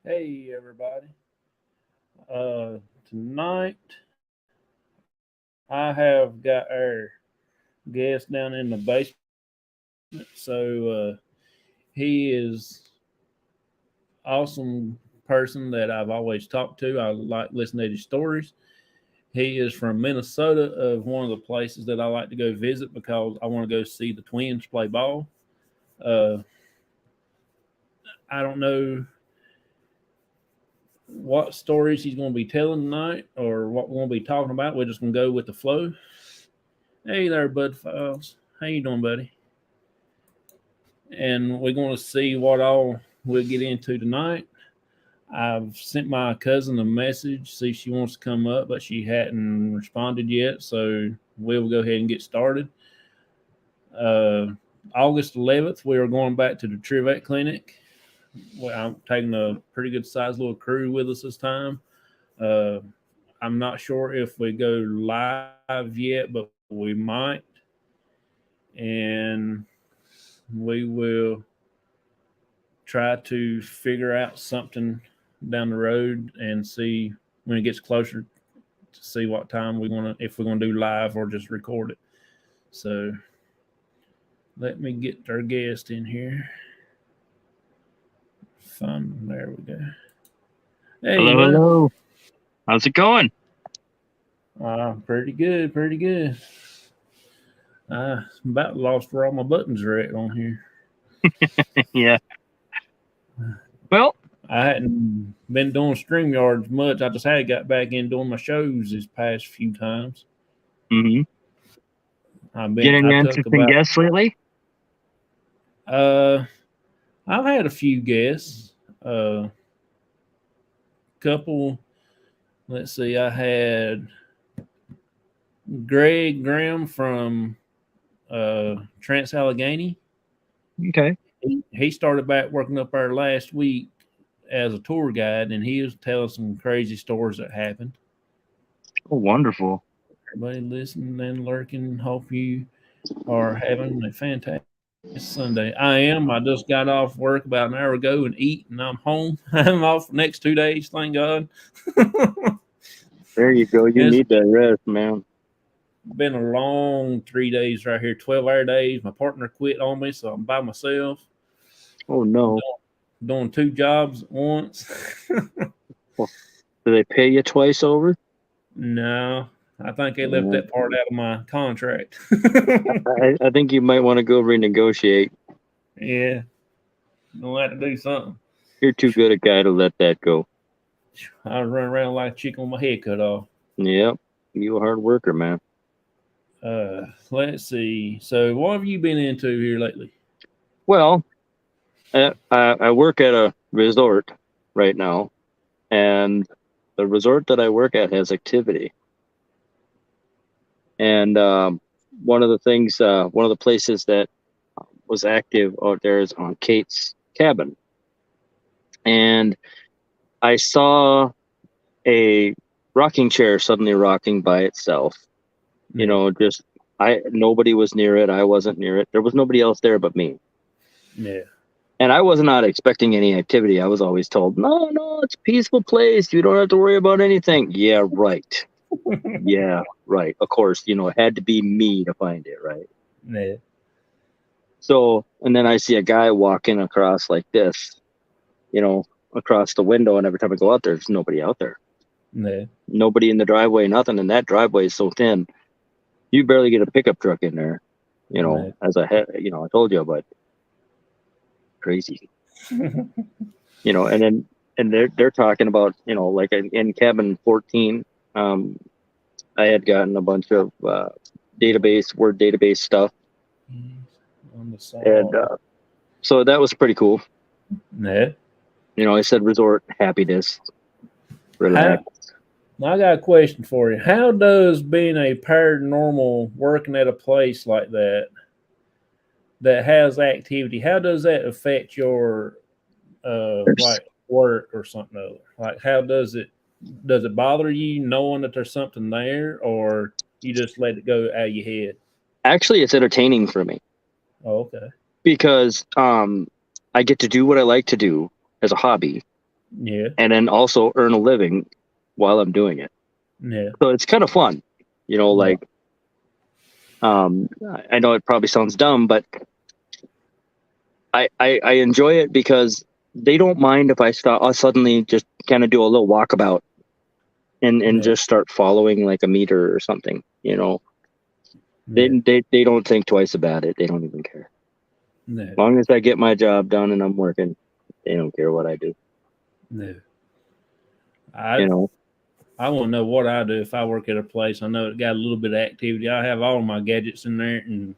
Hey everybody. Uh Tonight I have got our guest down in the basement. He is awesome person that I've always talked to. I like listening to his stories. He is from Minnesota, of one of the places that I like to go visit because I want to go see the Twins play ball. Uh I don't know what stories he's going to be telling tonight or what we're going to be talking about. We're just going to go with the flow. Hey there, Bud Files. How you doing, buddy? And we're going to see what all we'll get into tonight. I've sent my cousin a message, see if she wants to come up, but she hadn't responded yet. So we'll go ahead and get started. Uh, August 11th, we are going back to the Trivet Clinic. Well, I'm taking a pretty good sized little crew with us this time. Uh, I'm not sure if we go live yet, but we might. And we will try to figure out something down the road and see when it gets closer to see what time we want to, if we're going to do live or just record it. So let me get our guest in here. Fun. There we go. Hey, Hello, bud. hello. How's it going? Pretty good. Pretty good. I about lost where all my buttons are at on here. Yeah. Well, I hadn't been doing StreamYards much. I just had got back in doing my shows this past few times. hmm I getting took interesting about guests lately? uh I've had a few guests. Couple, let's see, I had Greg Graham from Trans Allegheny. Okay. He started back working up there last week as a tour guide, and he was telling some crazy stories that happened. Oh, wonderful. Everybody listening and lurking, hope you are having a fantastic Sunday. I am. I just got off work about an hour ago and eat, and I'm home. I'm off the next 2 days, thank God. There you go. You It's need that rest, man. been a long 3 days right here, 12-hour days. My partner quit on me, so I'm by myself Oh, no. doing two jobs at once. Well, do they pay you twice over? No, I think they left Yeah. that part out of my contract. I think you might want to go renegotiate. Yeah, gonna have to do something. You're too good a guy to let that go. I run around like a chicken with my head cut off. Yep. You a hard worker, man. Let's see. So, what have you been into here lately? Well, I work at a resort right now, and the resort that I work at has activity. And one of the places that was active out there is on Kate's cabin. And I saw a rocking chair suddenly rocking by itself. You Yeah, know, just nobody was near it. I wasn't near it. There was nobody else there but me. yeah, And I was not expecting any activity. I was always told, no, no, it's a peaceful place. You don't have to worry about anything. Yeah, right. Yeah, right. Of course, it had to be me to find it, right? yeah, So, and then I see a guy walking across like this, you know, across the window. And every time I go out there, there's nobody out there. yeah. Nobody in the driveway, nothing. And that driveway is so thin, you barely get a pickup truck in there, Yeah. I told you about crazy, and then, and they're talking about, like in cabin 14, um, I had gotten a bunch of, word database stuff. On the And, side. so that was pretty cool. Yeah. I said resort happiness, relax. How? I got a question for you. How does being a paranormal working at a place like that has activity? How does that affect your like work or something other? Like how does it bother you knowing that there's something there, or you just let it go out of your head? Actually, it's entertaining for me Oh, okay. because, I get to do what I like to do as a hobby. Yeah. and then also earn a living while I'm doing it. Yeah. So it's kind of fun, Yeah. like, I know it probably sounds dumb, but I enjoy it because they don't mind if I'll suddenly just kind of do a little walkabout and Yeah. just start following like a meter or something, Yeah. They don't think twice about it. They don't even care. Yeah. As long as I get my job done and I'm working, they don't care what I do. Yeah. You I know. I want to know what I do if I work at a place. I know it got a little bit of activity. I have all my gadgets in there, and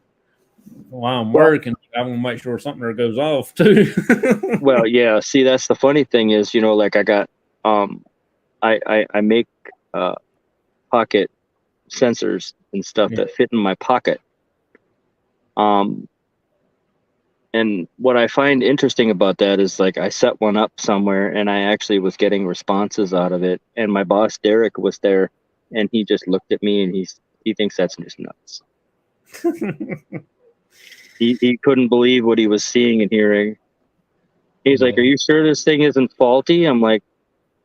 while I'm Well, working, I want to make sure something there goes off too. yeah. See, that's the funny thing is, like I got, I make uh, pocket sensors and stuff Yeah. that fit in my pocket. Um, and what I find interesting about that is like I set one up somewhere and I actually was getting responses out of it. And my boss Derek was there, and he just looked at me and he thinks that's just nuts. He couldn't believe what he was seeing and hearing. He's like, "Are Yeah. you sure this thing isn't faulty?" I'm like,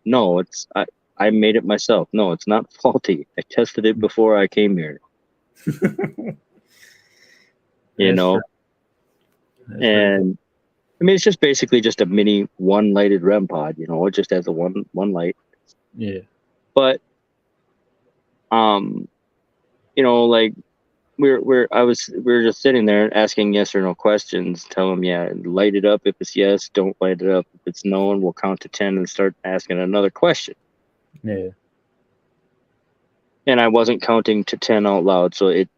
"No, I made it myself. No, it's not faulty. I tested it before I came here." You That's know, pretty, that's pretty cool. and I mean, it's just basically just a mini one lighted REM pod. It just has a one light. Yeah. But um, like we were just sitting there asking yes or no questions. Tell them, yeah, light it up if it's yes. Don't light it up if it's no, and we'll count to 10 and start asking another question. Yeah. And I wasn't counting to 10 out loud, so it,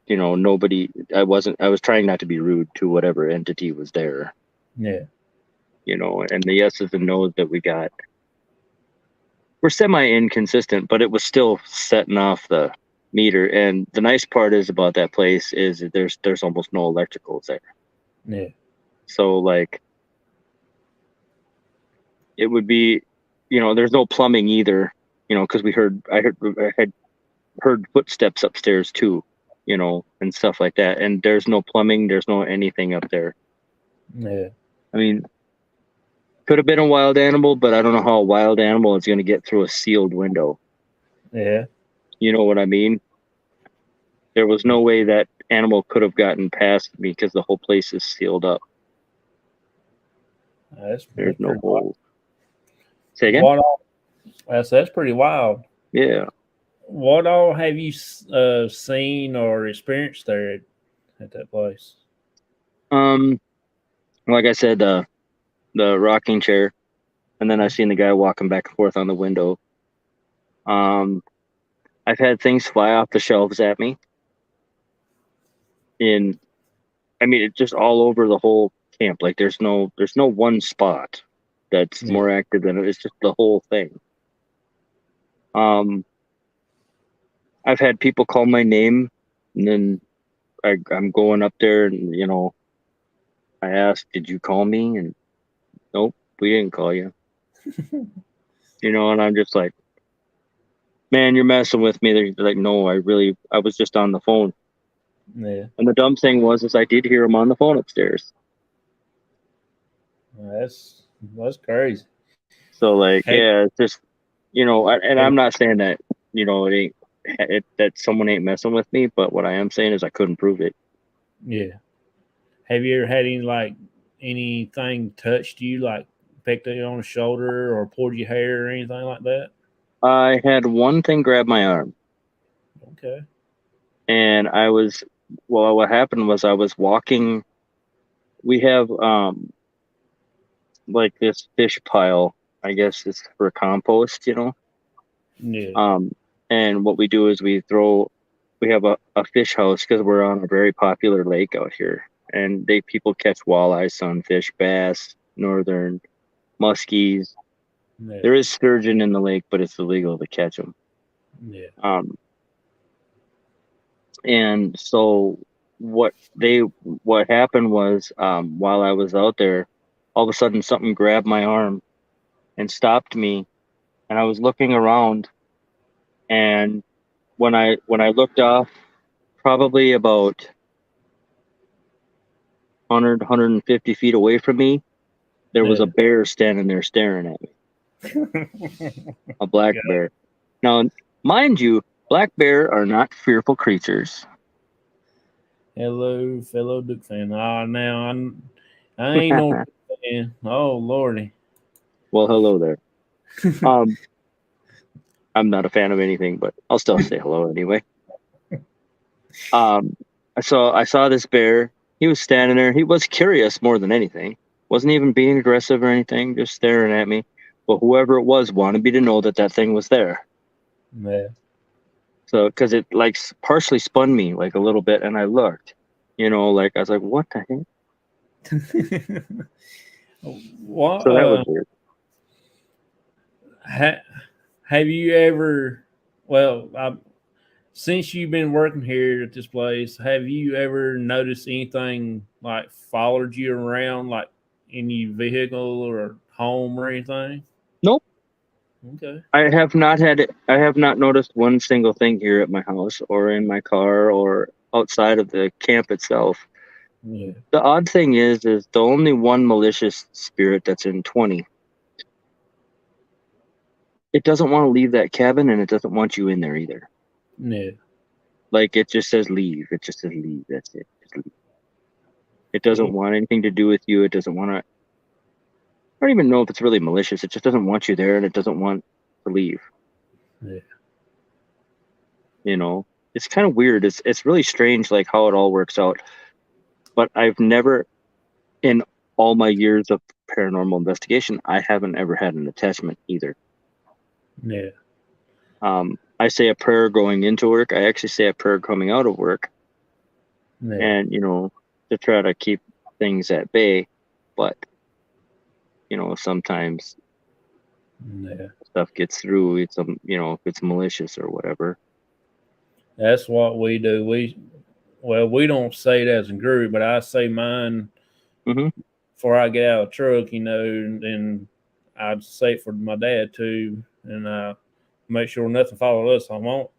nobody. I wasn't. I was trying not to be rude to whatever entity was there. Yeah. And the yeses and nos that we got were semi inconsistent, but it was still setting off the meter. And the nice part is about that place is that there's almost no electricals there. Yeah. So like it would be, there's no plumbing either, because I had heard footsteps upstairs too, and stuff like that. And there's no plumbing, there's no anything up there. Yeah. I mean, could have been a wild animal, but I don't know how a wild animal is going to get through a sealed window. Yeah. You know what I mean? There was no way that animal could have gotten past me because the whole place is sealed up. There's That's no pretty wild. holes. Say again? What all? That's pretty wild. Yeah. What all have you seen or experienced there at that place? Um, like I said, the rocking chair, and then I seen the guy walking back and forth on the window. Um, I've had things fly off the shelves at me. I mean, it's just all over the whole camp. Like there's no one spot that's Yeah. more active than it. It's just the whole thing. Um, I've had people call my name, and then I'm going up there, and I ask, "Did you call me?" And nope, we didn't call you. And I'm just like, "Man, you're messing with me." They're like, "No, I was just on the phone." Yeah. And the dumb thing is I did hear him on the phone upstairs. That's crazy. So like, Have, yeah, it's just and have I'm not saying that it ain't that someone ain't messing with me, but what I am saying is I couldn't prove it. yeah. Have you ever had anything touched you, like pecked you on the shoulder or pulled your hair or anything like that? I had one thing grab my arm, Okay. and what happened was I was walking. We have like this fish pile, I guess it's for compost, Yeah. um, and what we do is we have a fish house because we're on a very popular lake out here, and people catch walleye, sunfish, bass, northern, muskies. Yeah. There is sturgeon in the lake, but it's illegal to catch them. Yeah. Um, and so what happened was, while I was out there, all of a sudden something grabbed my arm and stopped me, and I was looking around, and when I looked off, probably about 100 150 feet away from me, there was a Yeah. bear standing there staring at me. A black Yeah. bear. Now, mind you, black bear are not fearful creatures. Hello, fellow Duke fan. Now I ain't no Duke fan. Oh lordy. Well, hello there. Um, I'm not a fan of anything, but I'll still say hello anyway. Um, I saw this bear. He was standing there. He was curious more than anything. Wasn't even being aggressive or anything, just staring at me. But whoever it was wanted me to know that that thing was there. Yeah. So, because it like partially spun me like a little bit, and I looked, like I was like, "What the heck?" What So that was weird. have you ever? Well, since you've been working here at this place, have you ever noticed anything like followed you around, like in your vehicle or home or anything? Nope, Okay. I have not had it. I have not noticed one single thing here at my house or in my car or outside of the camp itself. Yeah. The odd thing is the only one malicious spirit that's in 20. It doesn't want to leave that cabin, and it doesn't want you in there either. Yeah. Like it just says leave. It just says leave. That's it. Just leave. It doesn't Yeah. want anything to do with you. It doesn't want to. I don't even know if it's really malicious. It just doesn't want you there, and it doesn't want to leave. Yeah. It's kind of weird. It's really strange, like how it all works out. But I've never, in all my years of paranormal investigation, I haven't ever had an attachment either. Yeah. I say a prayer going into work. I actually say a prayer coming out of work, Yeah. and to try to keep things at bay. But sometimes Yeah. stuff gets through. If it's malicious or whatever. That's what we do. We don't say it as a group, but I say mine Hmm. before I get out of the truck, and I'd say it for my dad too, and make sure nothing follows us. I won't.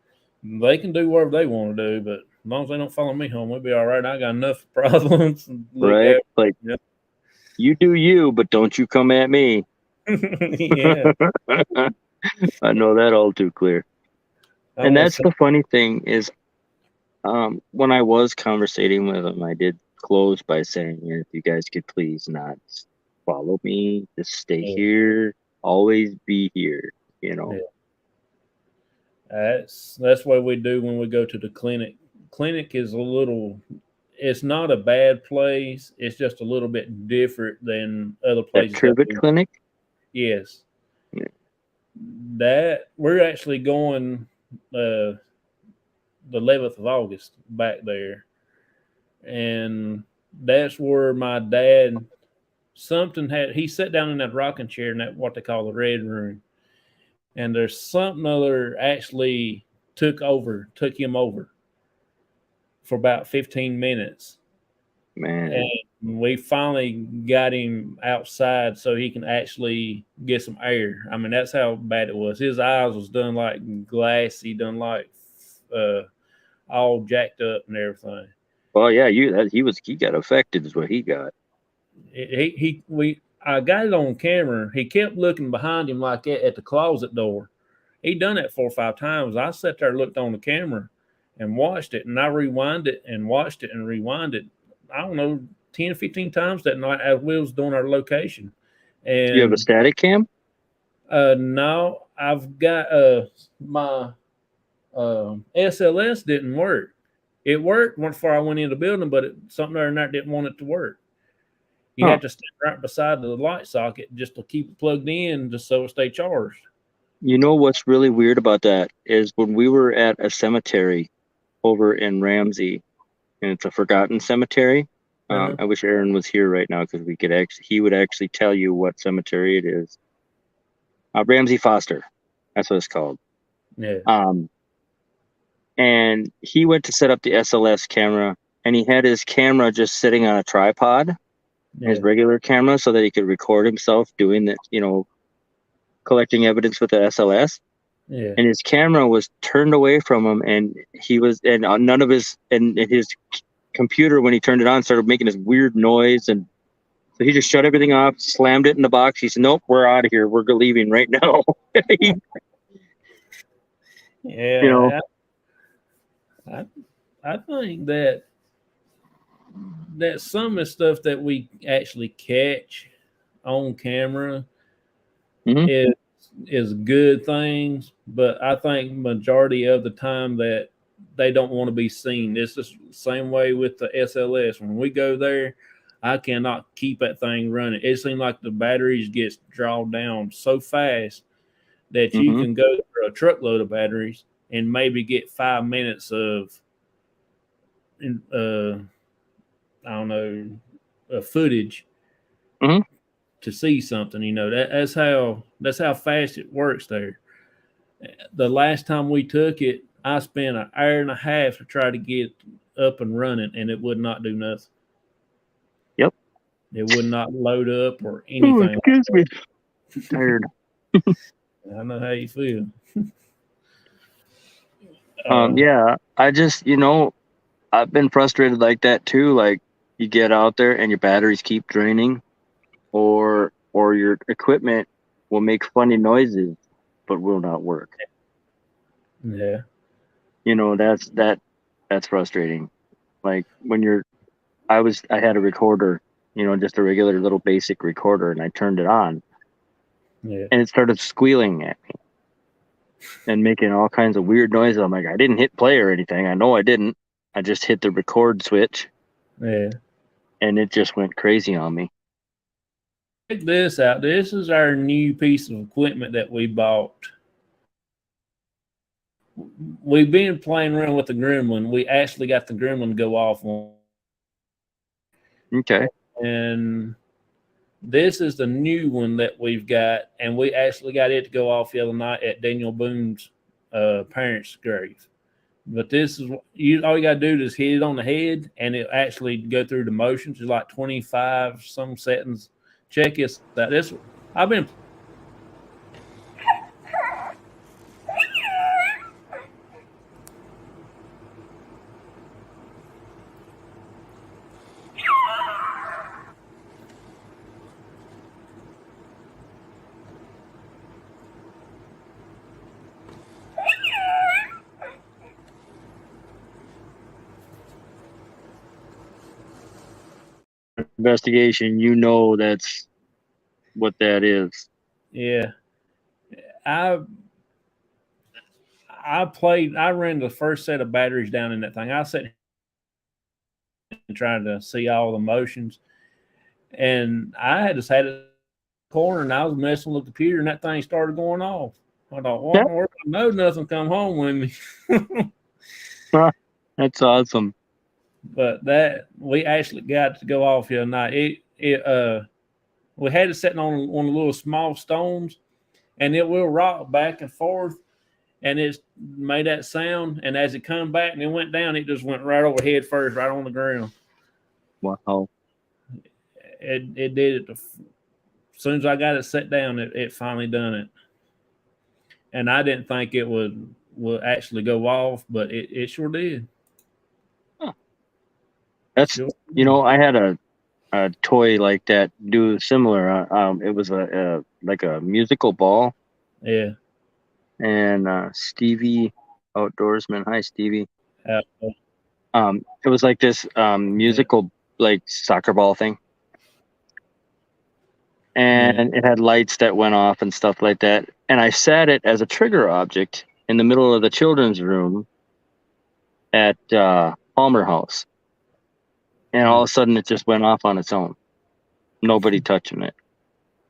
They can do whatever they want to do, but as long as they don't follow me home, we'll be all right. I got enough problems to look Right? at. Like Yep. you do you, but don't you come at me. Yeah. I know that all too clear. I And was that's the funny thing is, when I was conversating with him, I did close by saying, if you guys could please not follow me, just stay saying, here, always be here, yeah. That's what we do when we go to the clinic. Clinic is a little. It's not a bad place. It's just a little bit different than other That places that trivet we. clinic. Yes, Yeah. that we're actually going the 11th of August back there, and that's where my dad something had. He sat down in that rocking chair in that what they call the red room, and there's something other actually took him over for about 15 minutes. Man. And we finally got him outside so he can actually get some air. I mean, that's how bad it was. His eyes was done like glassy, done like uh, all jacked up and everything. Well, yeah, he got affected is what he got. I got it on camera. He kept looking behind him like that at the closet door. He done it 4 or 5 times. I sat there, looked on the camera, and watched it, and I rewind it and watched it and rewind it. I don't know, 10 or 15 times that night as we was doing our location. You have a And static cam? now I've got my SLS didn't work. It worked before I went in the building, but something there and there didn't want it to work. You Huh. had to stand right beside the light socket just to keep it plugged in, just so it stay charged. You know what's really weird about that is when we were at a cemetery over in Ramsey, and it's a forgotten cemetery. Uh-huh. I wish Aaron was here right now because he would actually tell you what cemetery it is. Ramsey Foster, that's what it's called. Yeah. And he went to set up the SLS camera, and he had his camera just sitting on a tripod, his Yeah. regular camera, so that he could record himself doing that, collecting evidence with the SLS. Yeah. And his camera was turned away from him, and none of his computer, when he turned it on, started making this weird noise, and So he just shut everything off, slammed it in the box. He said, "Nope, we're out of here. We're leaving right now." you know, Yeah, I I think that some of the stuff that we actually catch on camera hmm is good things, but I think majority of the time that they don't want to be seen. It's the same way with the SLS. When we go there, I cannot keep that thing running. It seems like the batteries gets drawn down so fast that you hmm can go through a truckload of batteries and maybe get 5 minutes of uh, I don't know, footage hmm to see something. That's how fast it works there. The last time we took it, I spent an hour and a half to try to get up and running, and it would not do nothing. Yep. It would not load up or Oh, anything excuse me. like I'm tired. that. I know how you feel. Uh, Yeah. I just, I've been frustrated like that too. Like you get out there and your batteries keep draining, or your equipment will make funny noises but will not work. yeah, That's frustrating. Like when I had a recorder, just a regular little basic recorder, and I turned it on yeah, and it started squealing at me and making all kinds of weird noises. I'm like, I didn't hit play or anything. I know I didn't. I just hit the record switch yeah. and it just went crazy on me. Check this out. This is our new piece of equipment that we bought. We've been playing around with the gremlin. We actually got the gremlin to go off on, Okay. and this is the new one that we've got, and we actually got it to go off the other night at Daniel Boone's parents' grave. But this is all you got to do is hit it on the head, and it actually go through the motions. It's like 25 some settings. Check this out. This I've been Investigation, that's what that is. yeah. I I ran the first set of batteries down in that thing. I sat and tried to see all the motions, and I had just had it in the corner, and I was messing with the computer, and that thing started going off. I thought, what Yeah. in the world? I know nothing come home with me. That's awesome. But that we actually got to go off the other night. We had it sitting on one of the little small stones, and it will rock back and forth, and it's made that sound. And as it come back and it went down, it just went right over head first, right on the ground. Wow. It did it. As soon as I got it set down, it finally done it. And I didn't think it would actually go off, but it sure did. Huh. That's Sure did. I had a toy like that do similar. It was a like a musical ball, Yeah. and Stevie Outdoorsman. Hi, Stevie. Uh, It was like this yeah. musical like soccer ball thing, Yeah. and it had lights that went off and stuff like that. And I sat it as a trigger object in the middle of the children's room at Palmer House, and all of a sudden it just went off on its own. Nobody touching it,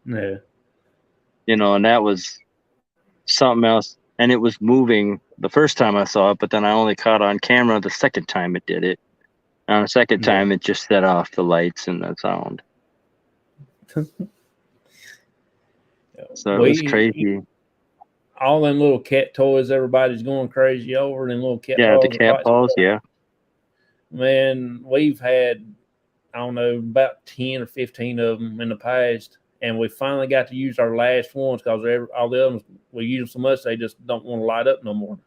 Yeah. and that was something else. And it was moving the first time I saw it, but then I only caught on camera the second time it did it. And on the second Yeah. time, it just set off the lights and the sound. So it was We crazy. all them little cat toys everybody's going crazy over, and little cat Yeah, the balls. cat balls. Yeah. Man, we've had I don't know about 10 or 15 of them in the past, and we finally got to use our last ones because all the others we use them so much they just don't want to light up no more.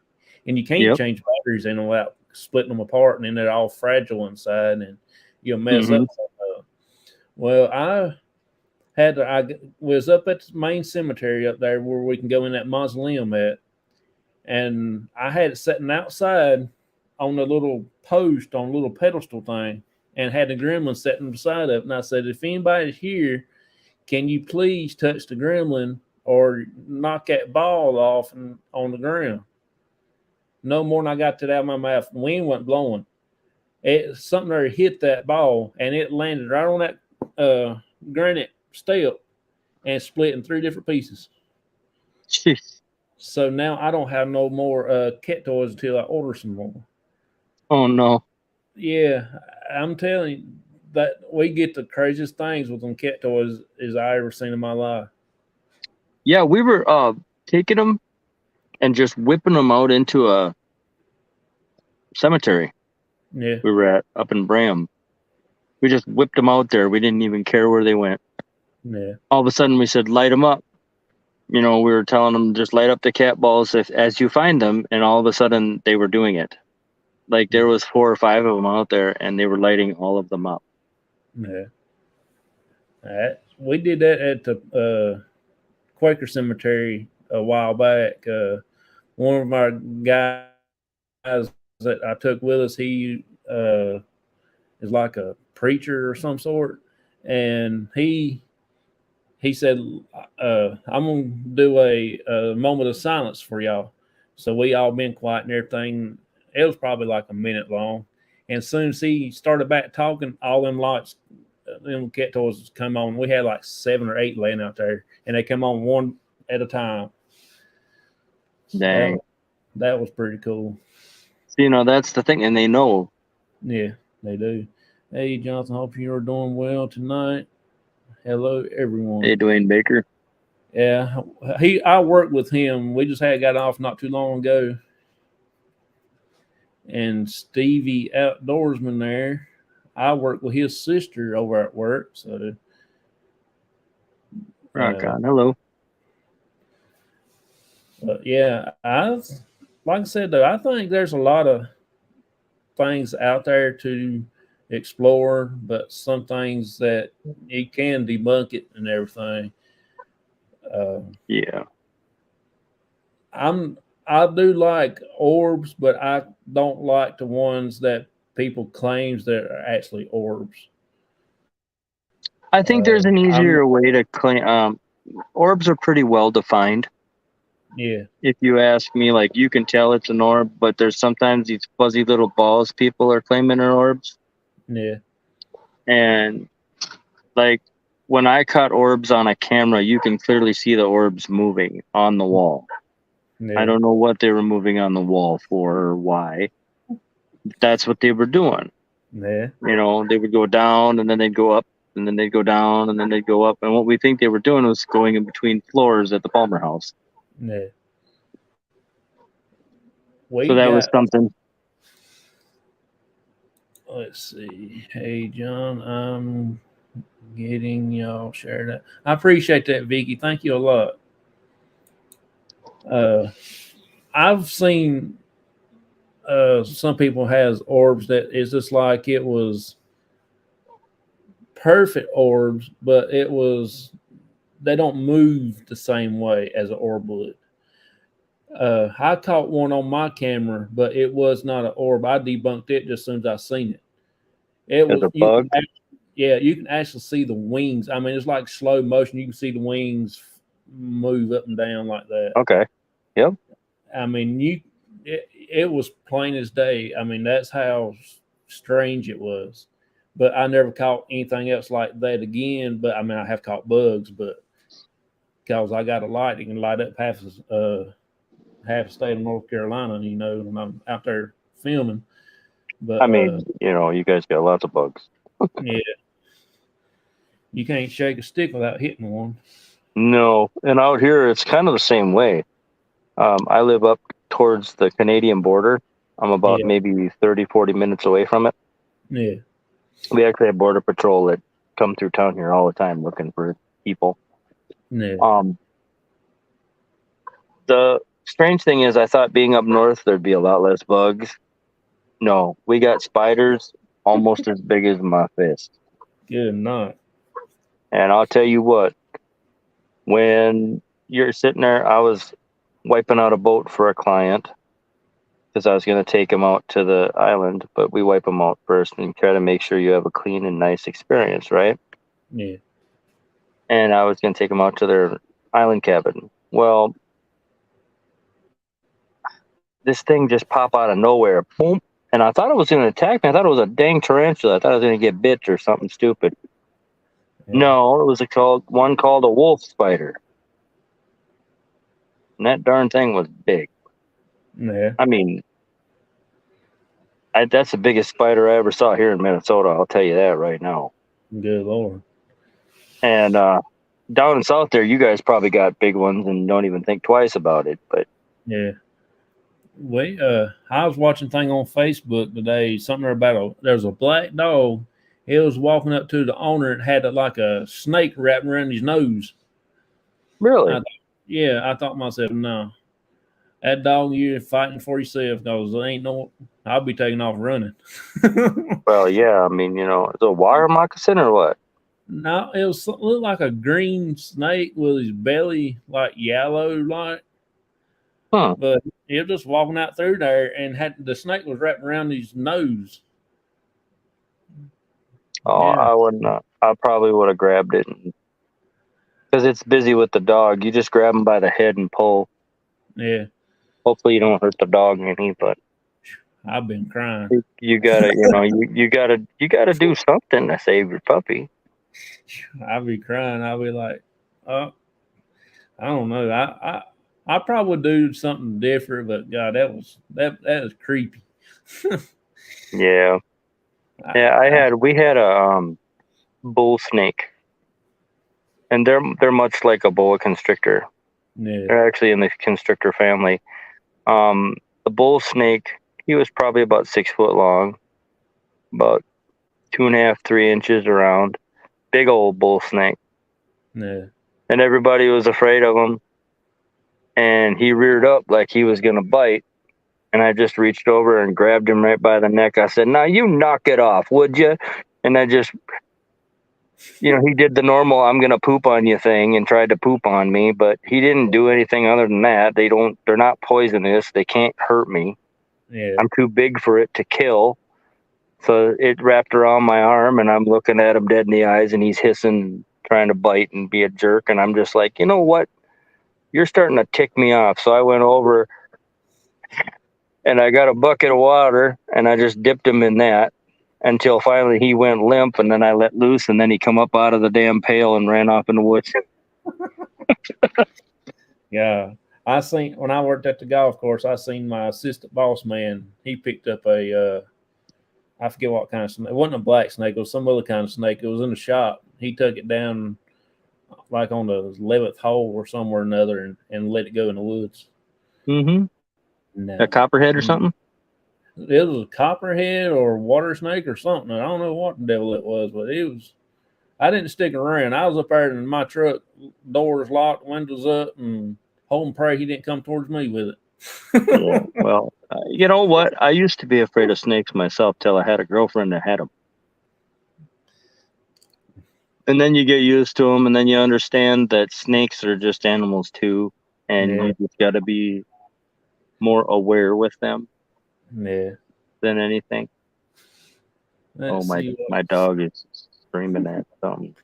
And you can't Yep. change batteries in them without splitting them apart, and then they're all fragile inside, and you'll mess hmm up. Well, I was up at the main cemetery up there where we can go in that mausoleum at, and I had it sitting outside on a little post on a little pedestal thing, and had the gremlin sitting beside it. And I said, if anybody's here, can you please touch the gremlin or knock that ball off and, on the ground? No more than I got that out of my mouth. The wind wasn't blowing. Something there hit that ball and it landed right on that granite step and split in three different pieces. Jeez. So now I don't have no more cat toys until I order some more. Oh no. Yeah, I'm telling you that we get the craziest things with them cat toys as I ever seen in my life. Yeah, we were taking them and just whipping them out into a cemetery Yeah, we were at up in Bram. We just whipped them out there. We didn't even care where they went. yeah, All of a sudden, we said, light them up. We were telling them just light up the cat balls as you find them, and all of a sudden they were doing it. Like there was 4 or 5 of them out there, and they were lighting all of them up. yeah. We did that at the Quaker Cemetery a while back. One of our guys that I took with us, he is like a preacher or some sort, and he said, "I'm gonna do a moment of silence for y'all." So we all been quiet and everything. It was probably like a minute long, and as soon as he started back talking, all them lights, them cat toys come on. We had like 7 or 8 laying out there, and they come on one at a time. Dang. That was pretty cool. So, that's the thing, and they know. Yeah, they do. Hey, Jonathan, hope you're doing well tonight. Hello, everyone. Hey, Dwayne Baker. Yeah, I worked with him. We just had got off not too long ago, and Stevie Outdoorsman there. I work with his sister over at work, so Rock uh, on. Hello. but yeah, like I said though, I think there's a lot of things out there to explore, but some things that you can debunk it and everything. Uh, Yeah. I'm I do like orbs, but I don't like the ones that people claims that are actually orbs. I think there's an I'm easier way to claim. Orbs are pretty well defined. Yeah, If you ask me, like you can tell it's an orb, but there's sometimes these fuzzy little balls people are claiming are orbs. yeah, And like when I caught orbs on a camera, you can clearly see the orbs moving on the wall. I yeah, don't know what they were moving on the wall for or why. That's what they were doing. yeah, They would go down and then they'd go up and then they'd go down and then they'd go up. And what we think they were doing was going in between floors at the Palmer house. yeah. So We that was got. something. Let's see. Hey, John, I'm getting y'all shared up. I appreciate that, Vicky. Thank you a lot. Uh, I've seen some people has orbs that is just like it was perfect orbs, but it was they don't move the same way as an orb would. I caught one on my camera, but it was not an orb. I debunked it just as soon as I seen it. It As was a bug. yeah, you can actually see the wings. I mean, it's like slow motion. You can see the wings move up and down like that. Okay. Yep. I mean, it was plain as day. I mean, that's how strange it was. But I never caught anything else like that again. But I mean, I have caught bugs, but because I got a light, it can light up half the state of North Carolina. When I'm out there filming. But I mean, you guys got lots of bugs. yeah, you can't shake a stick without hitting one. No. And out here, it's kind of the same way. I live up towards the Canadian border. I'm about Yeah, maybe 30, 40 minutes away from it. yeah, We actually have border patrol that come through town here all the time looking for people. yeah. Um, the strange thing is, I thought being up north there'd be a lot less bugs. No, we got spiders almost as big as my fist. Good night. And I'll tell you what, when you're sitting there, I was wiping out a boat for a client because I was going to take him out to the island, but we wipe them out first and try to make sure you have a clean and nice experience, right? Yeah. And I was going to take them out to their island cabin. Well, this thing just popped out of nowhere, boom, and I thought it was going to attack me. I thought it was a dang tarantula. I thought I was going to get bit or something stupid. Yeah. No, it was one called a wolf spider, and that darn thing was big. Yeah. I mean, that's the biggest spider I ever saw here in Minnesota. I'll tell you that right now. Good Lord. And down in south there, you guys probably got big ones and don't even think twice about it. But Yeah. I was watching a thing on Facebook today, something about there's a black dog. He was walking up to the owner and had like a snake wrapped around his nose. really, I thought to myself, no, that dog you're fighting for yourself because there ain't no, I'll be taking off running. well, yeah. I mean, it's a wire moccasin or what? No, it looked like a green snake with his belly like yellow, like. Huh. But he was just walking out through there and had the snake was wrapped around his nose. Oh, Yeah. I wouldn't. I probably would have grabbed it because it's busy with the dog. You just grab him by the head and pull. Yeah. Hopefully, you don't hurt the dog any. But I've been crying. you gotta, you gotta do something to save your puppy. I'll be crying. I'll be like, oh, I don't know. I probably would do something different, but God, that was creepy. Yeah, yeah. We had a bull snake, and they're much like a boa constrictor. Yeah. They're actually in the constrictor family. The bull snake, he was probably about 6 foot long, about 2.5, 3 inches around. Big old bull snake. Yeah. And everybody was afraid of him. And he reared up like he was going to bite. And I just reached over and grabbed him right by the neck. I said, "Now you knock it off, would you?" And I just, he did the normal "I'm going to poop on you" thing and tried to poop on me. But he didn't do anything other than that. They're not poisonous. They can't hurt me. Yeah. I'm too big for it to kill. So it wrapped around my arm, and I'm looking at him dead in the eyes, and he's hissing, trying to bite and be a jerk. And I'm just like, you know what? You're starting to tick me off. So I went over and I got a bucket of water, and I just dipped him in that until finally he went limp, and then I let loose, and then he come up out of the damn pail and ran off in the woods. Yeah. I seen when I worked at the golf course, I seen my assistant boss man. He picked up I forget what kind of snake. It wasn't a black snake. It was some other kind of snake. It was in the shop. He took it down like on the 11th hole or somewhere or another and let it go in the woods. Mm-hmm. No. A copperhead or something? It was a copperhead or water snake or something. I don't know what the devil it was, but it was. I didn't stick around. I was up there in my truck, doors locked, windows up, and hope and pray he didn't come towards me with it. Yeah. Well, you know what? I used to be afraid of snakes myself till I had a girlfriend that had them. And then you get used to them, and then you understand that snakes are just animals too, and Yeah. you just got to be more aware with them Yeah. than anything. Let's see My dog is screaming at something.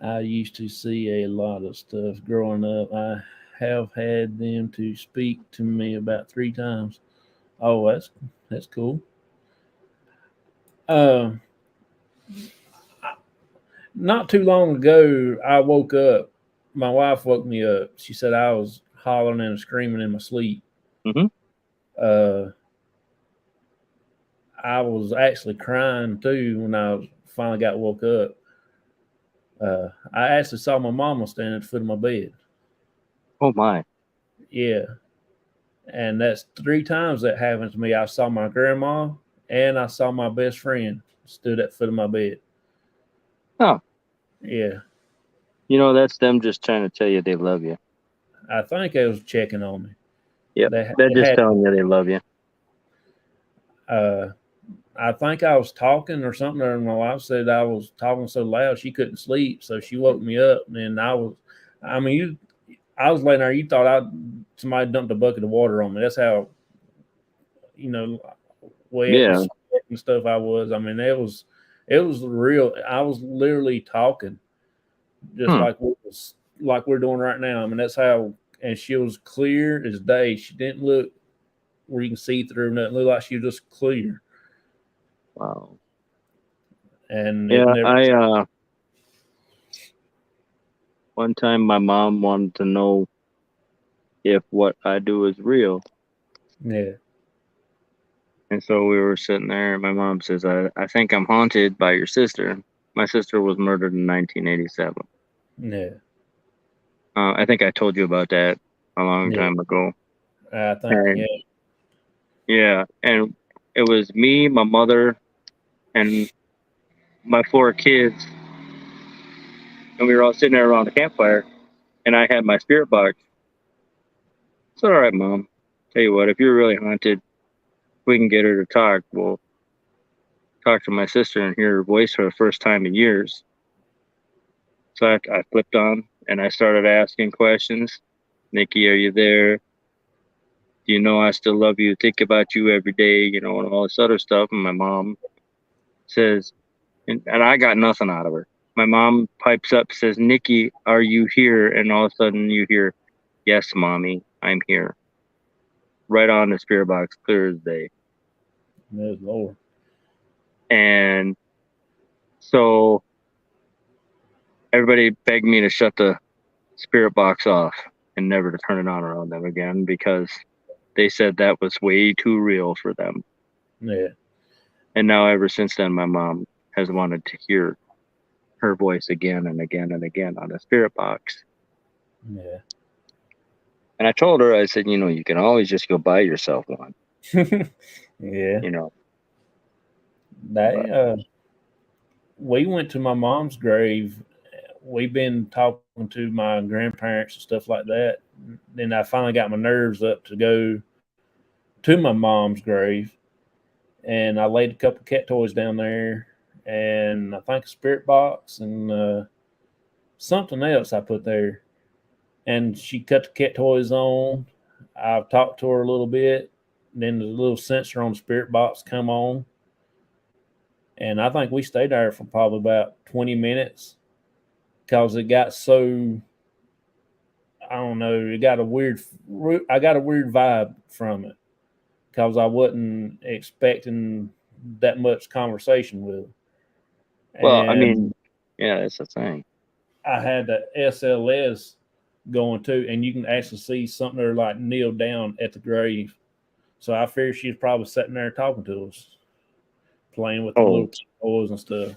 I used to see a lot of stuff growing up. I have had them to speak to me about 3 times. Oh, that's cool. Uh, Not too long ago, I woke up. My wife woke me up. She said I was hollering and screaming in my sleep. Mm-hmm. I was actually crying too when I finally got woke up. I actually saw my mama standing at the foot of my bed. Oh my! Yeah, and that's 3 times that happened to me. I saw my grandma and I saw my best friend stood at the foot of my bed. Oh, yeah. That's them just trying to tell you they love you. I think they was checking on me. Yep, they're just telling you they love you. I think I was talking or something, or my wife said I was talking so loud she couldn't sleep, so she woke me up, and I mean, I was laying there. You thought somebody dumped a bucket of water on me. That's how, you know, wet and Yeah. sweat and stuff I was. I mean, it was real. I was literally talking just Hmm. like we're doing right now. I mean, that's how. And she was clear as day. She didn't look where you can see through nothing. It looked like she was just clear, Wow. and it Yeah. never. One time my mom wanted to know if what I do is real. Yeah, And so we were sitting there, and my mom says, I think I'm haunted by your sister. My sister was murdered in 1987. yeah, I think I told you about that a long yeah. time ago. I think And yeah, yeah, and it was me, my mother, and my four kids, and we were all sitting there around the campfire, and I had my spirit box. It's all right, Mom. Tell you what, if you're really haunted, we can get her to talk. We'll talk to my sister and hear her voice for the first time in years. So I flipped on and I started asking questions. Nikki, are you there? Do you know I still love you? Think about you every day, and all this other stuff. And my mom says, and I got nothing out of her. My mom pipes up, says, Nikki, are you here? And all of a sudden you hear, yes, mommy, I'm here. Right on the spirit box, clear as day. good Lord. And so everybody begged me to shut the spirit box off and never to turn it on around them again because they said that was way too real for them. Yeah, And now, ever since then, my mom has wanted to hear her voice again and again and again on the spirit box. yeah, And I told her, I said, you can always just go buy yourself one, yeah. you know. But They we went to my mom's grave. We've been talking to my grandparents and stuff like that. Then I finally got my nerves up to go to my mom's grave, and I laid a couple cat toys down there, and I think a spirit box and something else I put there. And she cut the cat toys on. I've talked to her a little bit. Then the little sensor on the spirit box come on, and I think we stayed there for probably about 20 minutes because it got so, I don't know, it got a weird, I got a weird vibe from it because I wasn't expecting that much conversation with her. well, I mean, And yeah, that's the thing. I had the SLS going too, and you can actually see something there like kneel down at the grave. So I figured she was probably sitting there talking to us, playing with the Oh, little toys and stuff.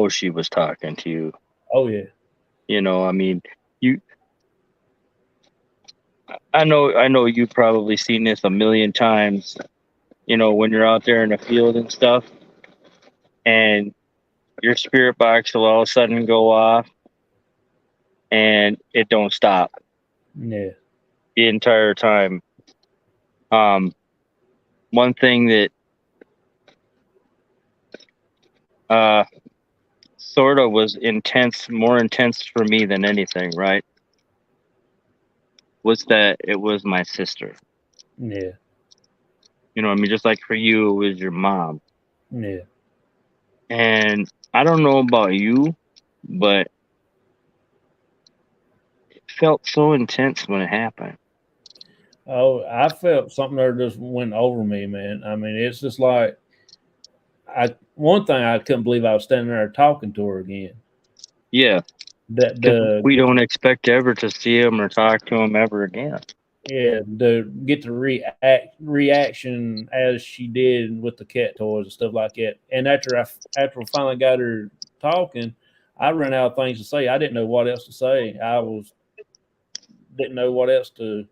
she was talking to you. Oh yeah, I mean, you. I know you've probably seen this a million times. When you're out there in the field and stuff, and your spirit box will all of a sudden go off, and it don't stop yeah, the entire time. Um, One thing that uh sort of was intense, more intense for me than anything, right? Was that it was my sister. yeah, I mean, just like for you, it was your mom. yeah. And I don't know about you, but it felt so intense when it happened. Oh, I felt something there just went over me, man. I mean, it's just like one thing I couldn't believe I was standing there talking to her again. Yeah, That because the we don't expect ever to see him or talk to him ever again. Yeah, to get the reaction as she did with the cat toys and stuff like that. And after I finally got her talking, I ran out of things to say. I didn't know what else to say. Didn't know what else to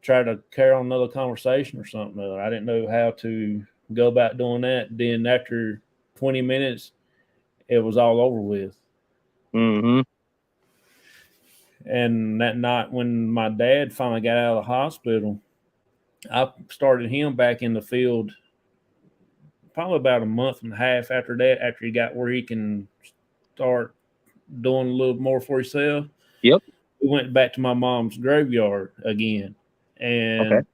try to carry on another conversation or something. I didn't know how to go about doing that. Then after 20 minutes, it was all over with. Mm-hmm. And that night when my dad finally got out of the hospital, I started him back in the field probably about a month and a half after that, after he got where he can start doing a little more for himself, Yep. we went back to my mom's graveyard again. Okay. And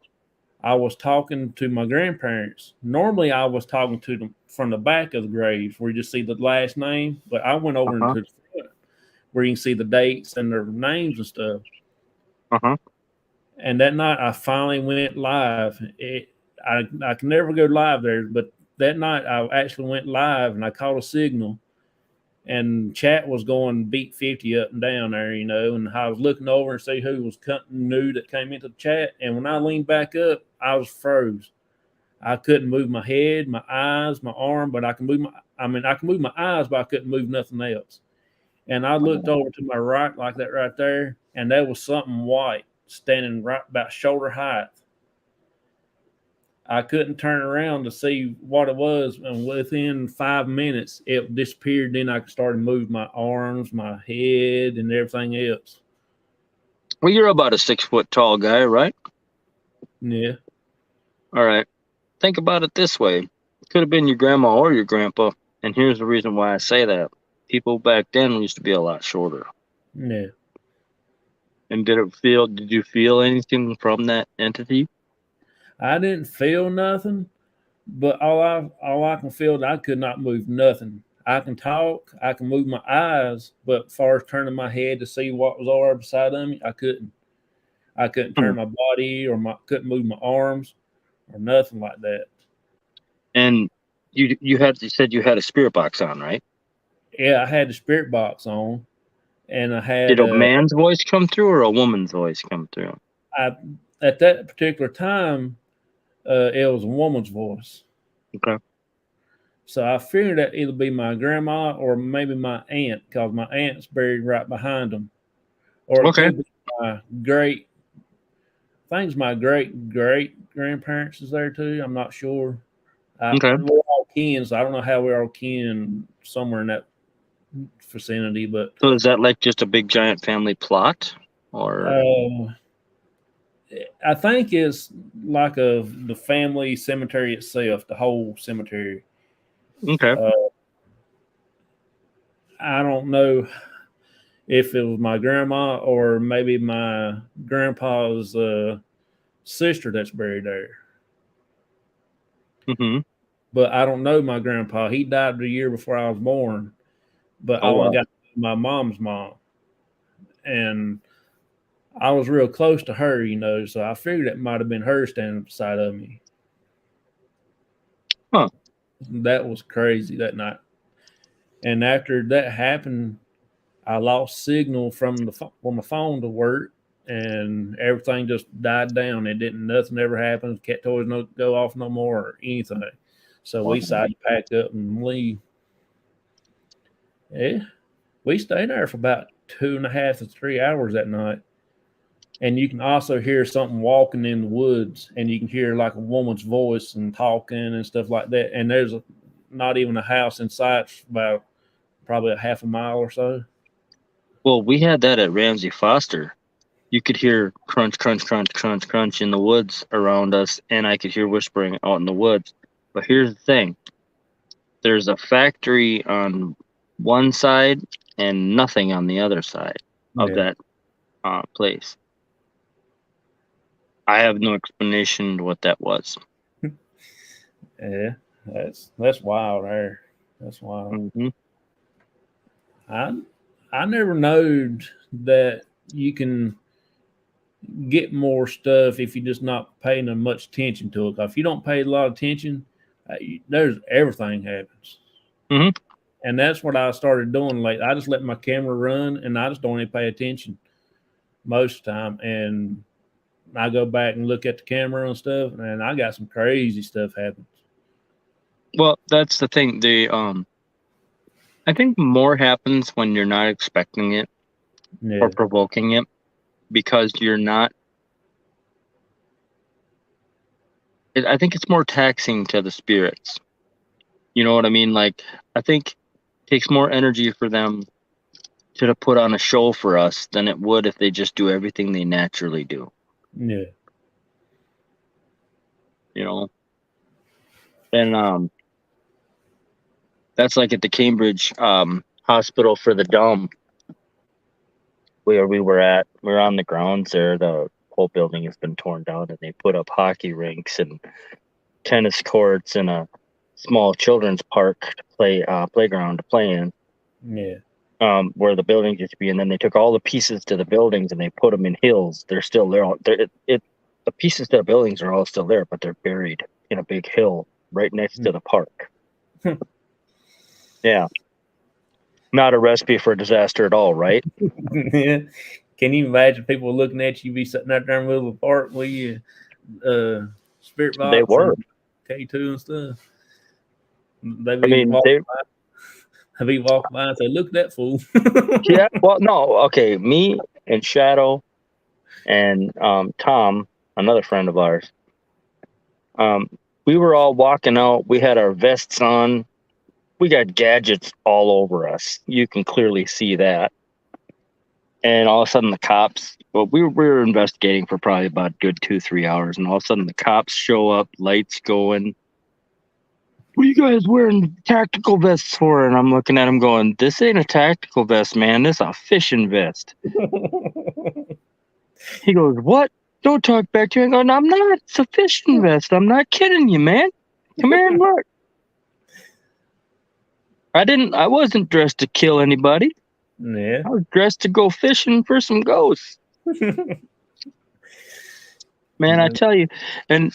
I was talking to my grandparents. Normally, I was talking to them from the back of the graves where you just see the last name, but I went over Uh-huh. into the front where you can see the dates and their names and stuff. Uh-huh. And that night, I finally went live. I can never go live there, but that night I actually went live and I caught a signal. And chat was going beat 50 up and down there, and I was looking over and see who was new that came into the chat. And when I leaned back up, I was froze. I couldn't move my head, my eyes, my arm, but I can move I can move my eyes, but I couldn't move nothing else. And I looked over to my right like that right there, and there was something white standing right about shoulder height. I couldn't turn around to see what it was, and within 5 minutes, it disappeared. Then I started moving my arms, my head, and everything else. Well, you're about a 6 foot tall guy, right? Yeah, All right. Think about it this way. It could have been your grandma or your grandpa. And here's the reason why I say that. People back then used to be a lot shorter. yeah. And did you feel anything from that entity? I didn't feel nothing, but all I can feel is I could not move nothing. I can talk, I can move my eyes, but as far as turning my head to see what was over beside of me, I couldn't. I couldn't Hmm. turn my body or couldn't move my arms or nothing like that. And you said you had a spirit box on, right? Yeah, I had the spirit box on, and I Did had a man's voice come through or a woman's voice come through? I at that particular time, it was a woman's voice. Okay. So I figured that either be my grandma or maybe my aunt, because my aunt's buried right behind them, or it Okay. could be my great. I think it's my great great grandparents is there too. I'm not sure. Okay. We're all kin, so I don't know how we're all kin somewhere in that vicinity, but So is that like just a big giant family plot? Or uh, I think it's like the family cemetery itself, the whole cemetery. okay. Uh, I don't know if it was my grandma or maybe my grandpa's sister that's buried there. Mm-hmm. But I don't know my grandpa. He died the year before I was born. But I Oh only wow. got my mom's mom, and I was real close to her, So I figured it might have been her standing beside of me. Huh. That was crazy that night. And after that happened, I lost signal from my phone to work, and everything just died down. It didn't. Nothing ever happened. Cat toys no go off no more or anything. So we Wow. decided to pack up and leave. Yeah, we stayed there for about 2.5 to 3 hours that night. And you can also hear something walking in the woods, and you can hear like a woman's voice and talking and stuff like that. And there's not even a house in sight, about probably a half a mile or so. Well, we had that at Ramsey Foster. You could hear crunch, crunch, crunch, crunch, crunch in the woods around us, and I could hear whispering out in the woods. But here's the thing: there's a factory on one side and nothing on the other side of Yeah, that place. I have no explanation to what that was. yeah, that's wild. There, that's wild. Mm-hmm. I I never knowed that you can get more stuff if you're just not paying much attention to it. If you don't pay a lot of attention, there's everything happens. Mm-hmm. And that's what I started doing late. I just let my camera run and I just don't even pay attention most of the time. And I go back and look at the camera and stuff, and I got some crazy stuff happens. Well, that's the thing. I think more happens when you're not expecting it or Yeah, provoking it because you're not. I think it's more taxing to the spirits. You know what I mean? Like, I think it takes more energy for them to put on a show for us than it would if they just do everything they naturally do. yeah, You know, and That's like at the Cambridge Hospital for the Dumb, where we were at. We were on the grounds there. The whole building has been torn down, and they put up hockey rinks and tennis courts and a small children's park to play playground to play in. Yeah. Where the building used to be, and then they took all the pieces to the buildings and they put them in hills. They're still there. The pieces to the buildings are all still there, but they're buried in a big hill right next to the park. Yeah, not a recipe for disaster at all, right? Yeah. Can you imagine people looking at you, be sitting out there in the middle of the park with you, spirit box They were. and K2 and stuff? They be walking by and say, "Look at that fool." Yeah. Well, no. Okay. Me and Shadow and Tom, another friend of ours. We were all walking out. We had our vests on. We got gadgets all over us. You can clearly see that. And all of a sudden, the cops. Well, we were investigating for probably about a good 2-3 hours, and all of a sudden, the cops show up, lights going. What are you guys wearing tactical vests for? And I'm looking at him going, this ain't a tactical vest, man. This is a fishing vest. He goes, what? Don't talk back to me. I go, no, I'm not. It's a fishing vest. I'm not kidding you, man. Come here and look. I wasn't dressed to kill anybody. Yeah. I was dressed to go fishing for some ghosts. Man, I tell you. And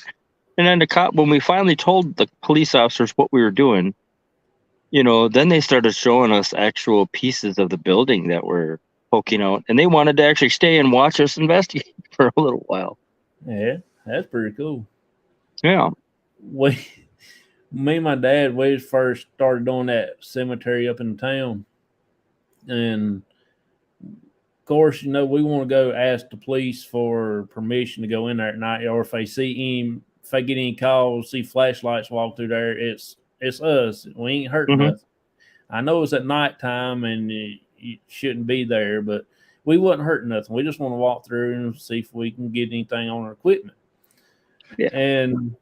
then the cop, when we finally told the police officers what we were doing, then they started showing us actual pieces of the building that were poking out, and they wanted to actually stay and watch us investigate for a little while. Yeah, that's pretty cool. Yeah. Me and my dad, we first started doing that cemetery up in town, and of course, we want to go ask the police for permission to go in there at night, or if they get any calls, see flashlights walk through there, it's us. We ain't hurting nothing. I know it's at nighttime and you shouldn't be there, but we wasn't hurting nothing. We just want to walk through and see if we can get anything on our equipment. Yeah. And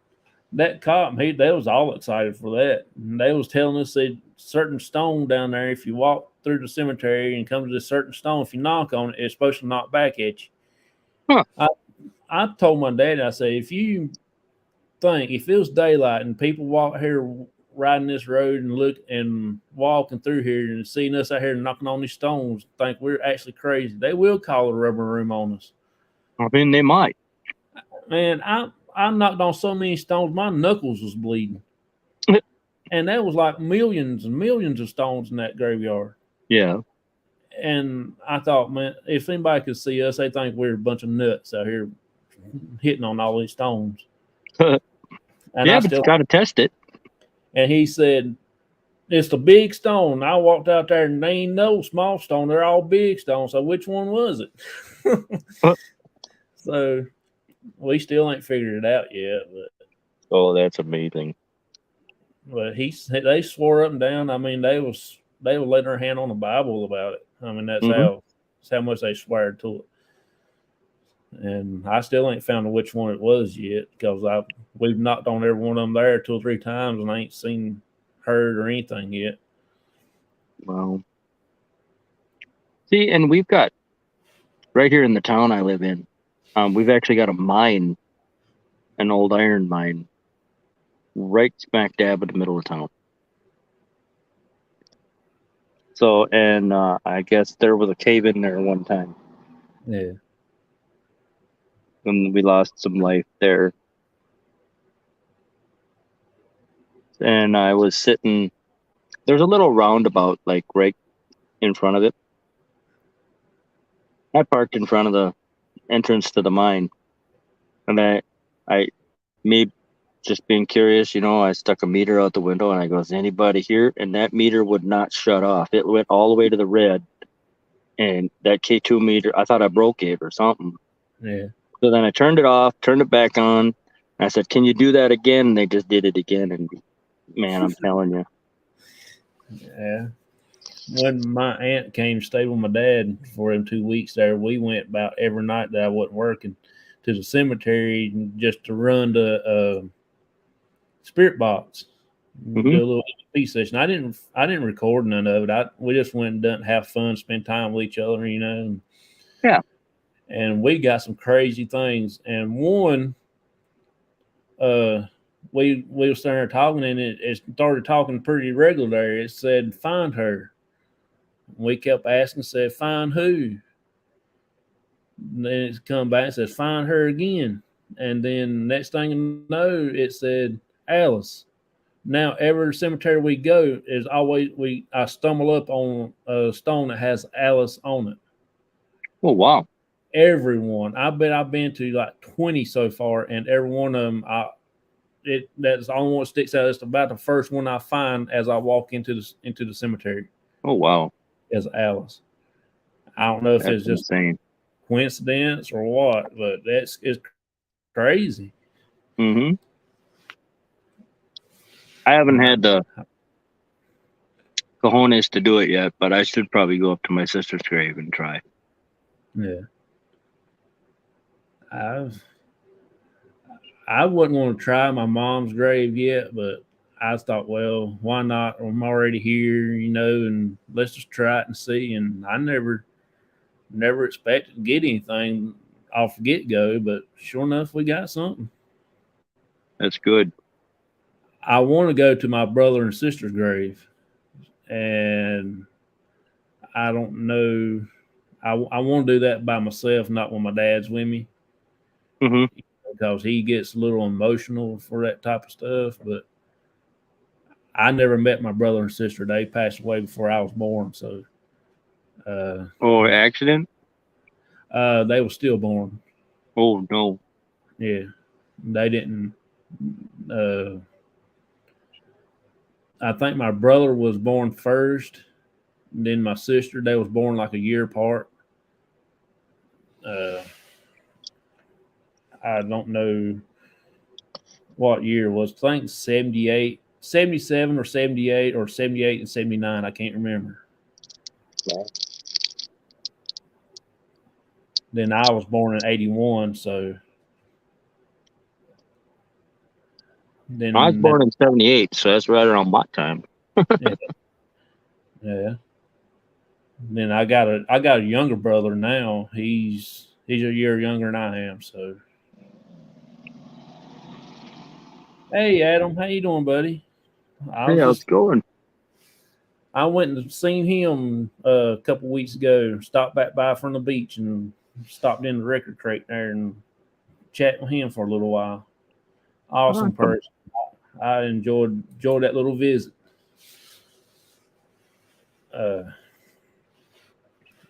that cop, they was all excited for that. And they was telling us a certain stone down there, if you walk through the cemetery and come to this certain stone, if you knock on it, it's supposed to knock back at you. Huh. I told my dad, I said, if you think, if it was daylight and people walk here riding this road and look and walking through here and seeing us out here knocking on these stones, think we're actually crazy, they will call a rubber room on us. I mean, they might. Man, I knocked on so many stones, my knuckles was bleeding. And that was like millions and millions of stones in that graveyard. Yeah. And I thought, man, if anybody could see us, they think we're a bunch of nuts out here hitting on all these stones. And yeah, but you got to test it. And he said, it's the big stone. I walked out there and they ain't no small stone. They're all big stones. So which one was it? So we still ain't figured it out yet. But oh, that's amazing. But they swore up and down. I mean, they were letting their hand on the Bible about it. I mean, that's how much they swear to it. And I still ain't found which one it was yet, because we've knocked on every one of them there 2 or 3 times, and I ain't seen, heard, or anything yet. Wow. See, and we've got right here in the town I live in, we've actually got a mine, an old iron mine, right smack dab in the middle of town. So, and I guess there was a cave in there one time. Yeah. And we lost some life there. And I was sitting, there's a little roundabout, like right in front of it. I parked in front of the entrance to the mine. And me just being curious, I stuck a meter out the window and I go, is anybody here? And that meter would not shut off. It went all the way to the red. And that K2 meter, I thought I broke it or something. Yeah. So then I turned it off, turned it back on. And I said, can you do that again? And they just did it again. And man, I'm telling you. Yeah. When my aunt came to stay with my dad for them 2 weeks there, we went about every night that I wasn't working to the cemetery just to run the spirit box. Mm-hmm. do a little EVP session. I didn't record none of it. We just went and done have fun, spend time with each other, you know. Yeah. And we got some crazy things. And one, we were sitting there talking, and it started talking pretty regular there. It said, "Find her." We kept asking, said, "Find who?" And then it's come back and says, "Find her again." And then next thing you know, it said, "Alice." Now every cemetery we go is always I stumble up on a stone that has Alice on it. Oh, wow. Everyone, I bet I've been to like 20 so far, and every one of them, that's the only one that sticks out. It's about the first one I find as I walk into the cemetery. Oh, wow. As Alice. I don't know if That's it's just insane. coincidence or what, but it's crazy. Mm-hmm. I haven't had the cojones to do it yet, but I should probably go up to my sister's grave and try. Yeah. I wasn't going to try my mom's grave yet, but I thought, well, why not? I'm already here, you know, and let's just try it and see. And I never expected to get anything off the get go, but sure enough, we got something. That's good. I want to go to my brother and sister's grave, and I don't know. I want to do that by myself, not when my dad's with me, Mm-hmm. because he gets a little emotional for that type of stuff. But I never met my brother and sister. They passed away before I was born, so uh, Oh, accident? they were stillborn. Oh, no. Yeah, they didn't. Uh, I think my brother was born first, then my sister. They was born like a year apart. Uh, I don't know what year it was. I think 78, 77 or 78 or 78 and 79. I can't remember. Yeah. Then I was born in 81. So I was then born in 78, so that's right around my time. yeah, yeah. Then I got a younger brother now. He's a year younger than I am. So hey Adam, how you doing, buddy? I Hey, was how's it just going? I went and seen him a couple weeks ago. Stopped back by from the beach and stopped in the record crate there and chat with him for a little while. Awesome Awesome. person. I enjoyed that little visit. Uh,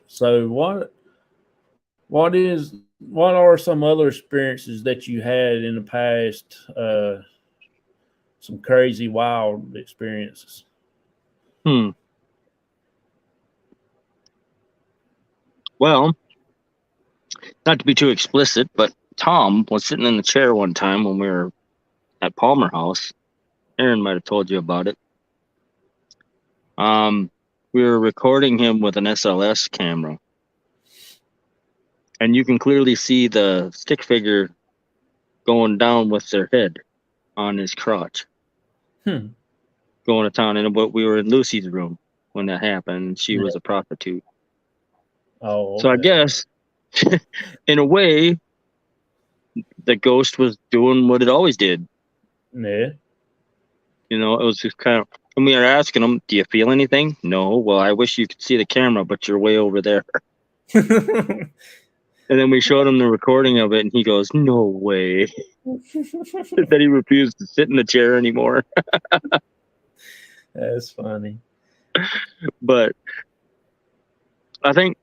so what are some other experiences that you had in the past? Some crazy, wild experiences. Hmm. Well, not to be too explicit, but Tom was sitting in the chair one time when we were at Palmer House. Aaron might have told you about it. Um, we were recording him with an SLS camera, and you can clearly see the stick figure going down with their head on his crotch, Hmm. going to town. And we were in Lucy's room when that happened. She Yeah. was a prostitute, Oh, so I okay. guess in a way, the ghost was doing what it always did. Yeah. You know, it was just kind of. And we were asking him, "Do you feel anything?" No. Well, I wish you could see the camera, but you're way over there. And then we showed him the recording of it, and he goes, "No way." That he refused to sit in the chair anymore. That's funny. But I think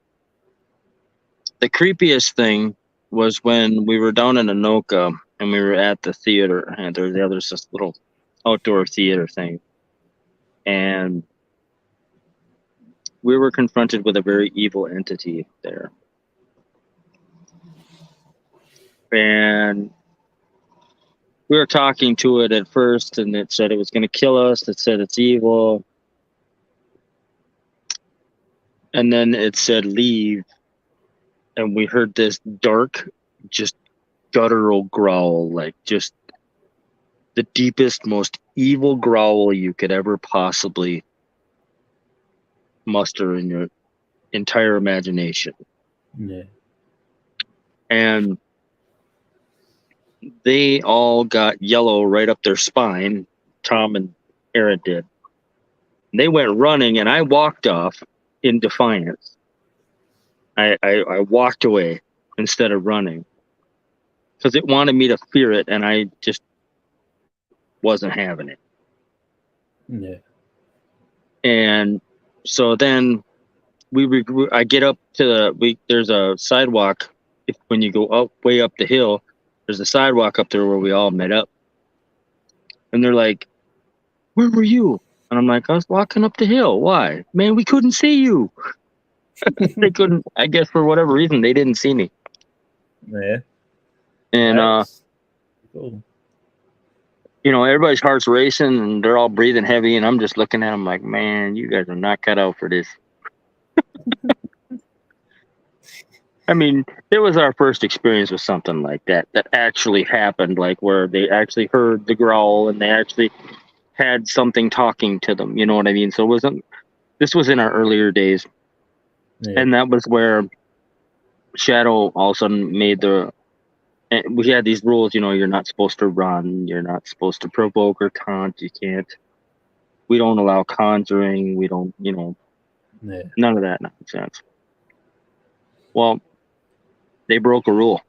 the creepiest thing was when we were down in Anoka and we were at the theater, and there was this little outdoor theater thing, and we were confronted with a very evil entity there. And we were talking to it at first, and it said it was going to kill us. It said it's evil. And then it said leave. And we heard this dark, just guttural growl, like just the deepest, most evil growl you could ever possibly muster in your entire imagination. Yeah. And they all got yellow right up their spine. Tom and Aaron did. And they went running, and I walked off in defiance. I walked away instead of running because it wanted me to fear it, and I just wasn't having it. Yeah. And so then I get up to there's a sidewalk. When you go way up the hill, there's a sidewalk up there where we all met up. And they're like, "Where were you?" And I'm like, "I was walking up the hill." "Why?" "Man, we couldn't see you." They couldn't, I guess for whatever reason, they didn't see me. Yeah. And, That's cool. Everybody's heart's racing and they're all breathing heavy. And I'm just looking at them like, man, you guys are not cut out for this. I mean, it was our first experience with something like that actually happened, like where they actually heard the growl and they actually had something talking to them. You know what I mean? So this was in our earlier days. Yeah. And that was where Shadow all of a sudden and we had these rules, you're not supposed to run, you're not supposed to provoke or taunt, we don't allow conjuring, we don't, Yeah. none of that nonsense. Well, they broke a rule.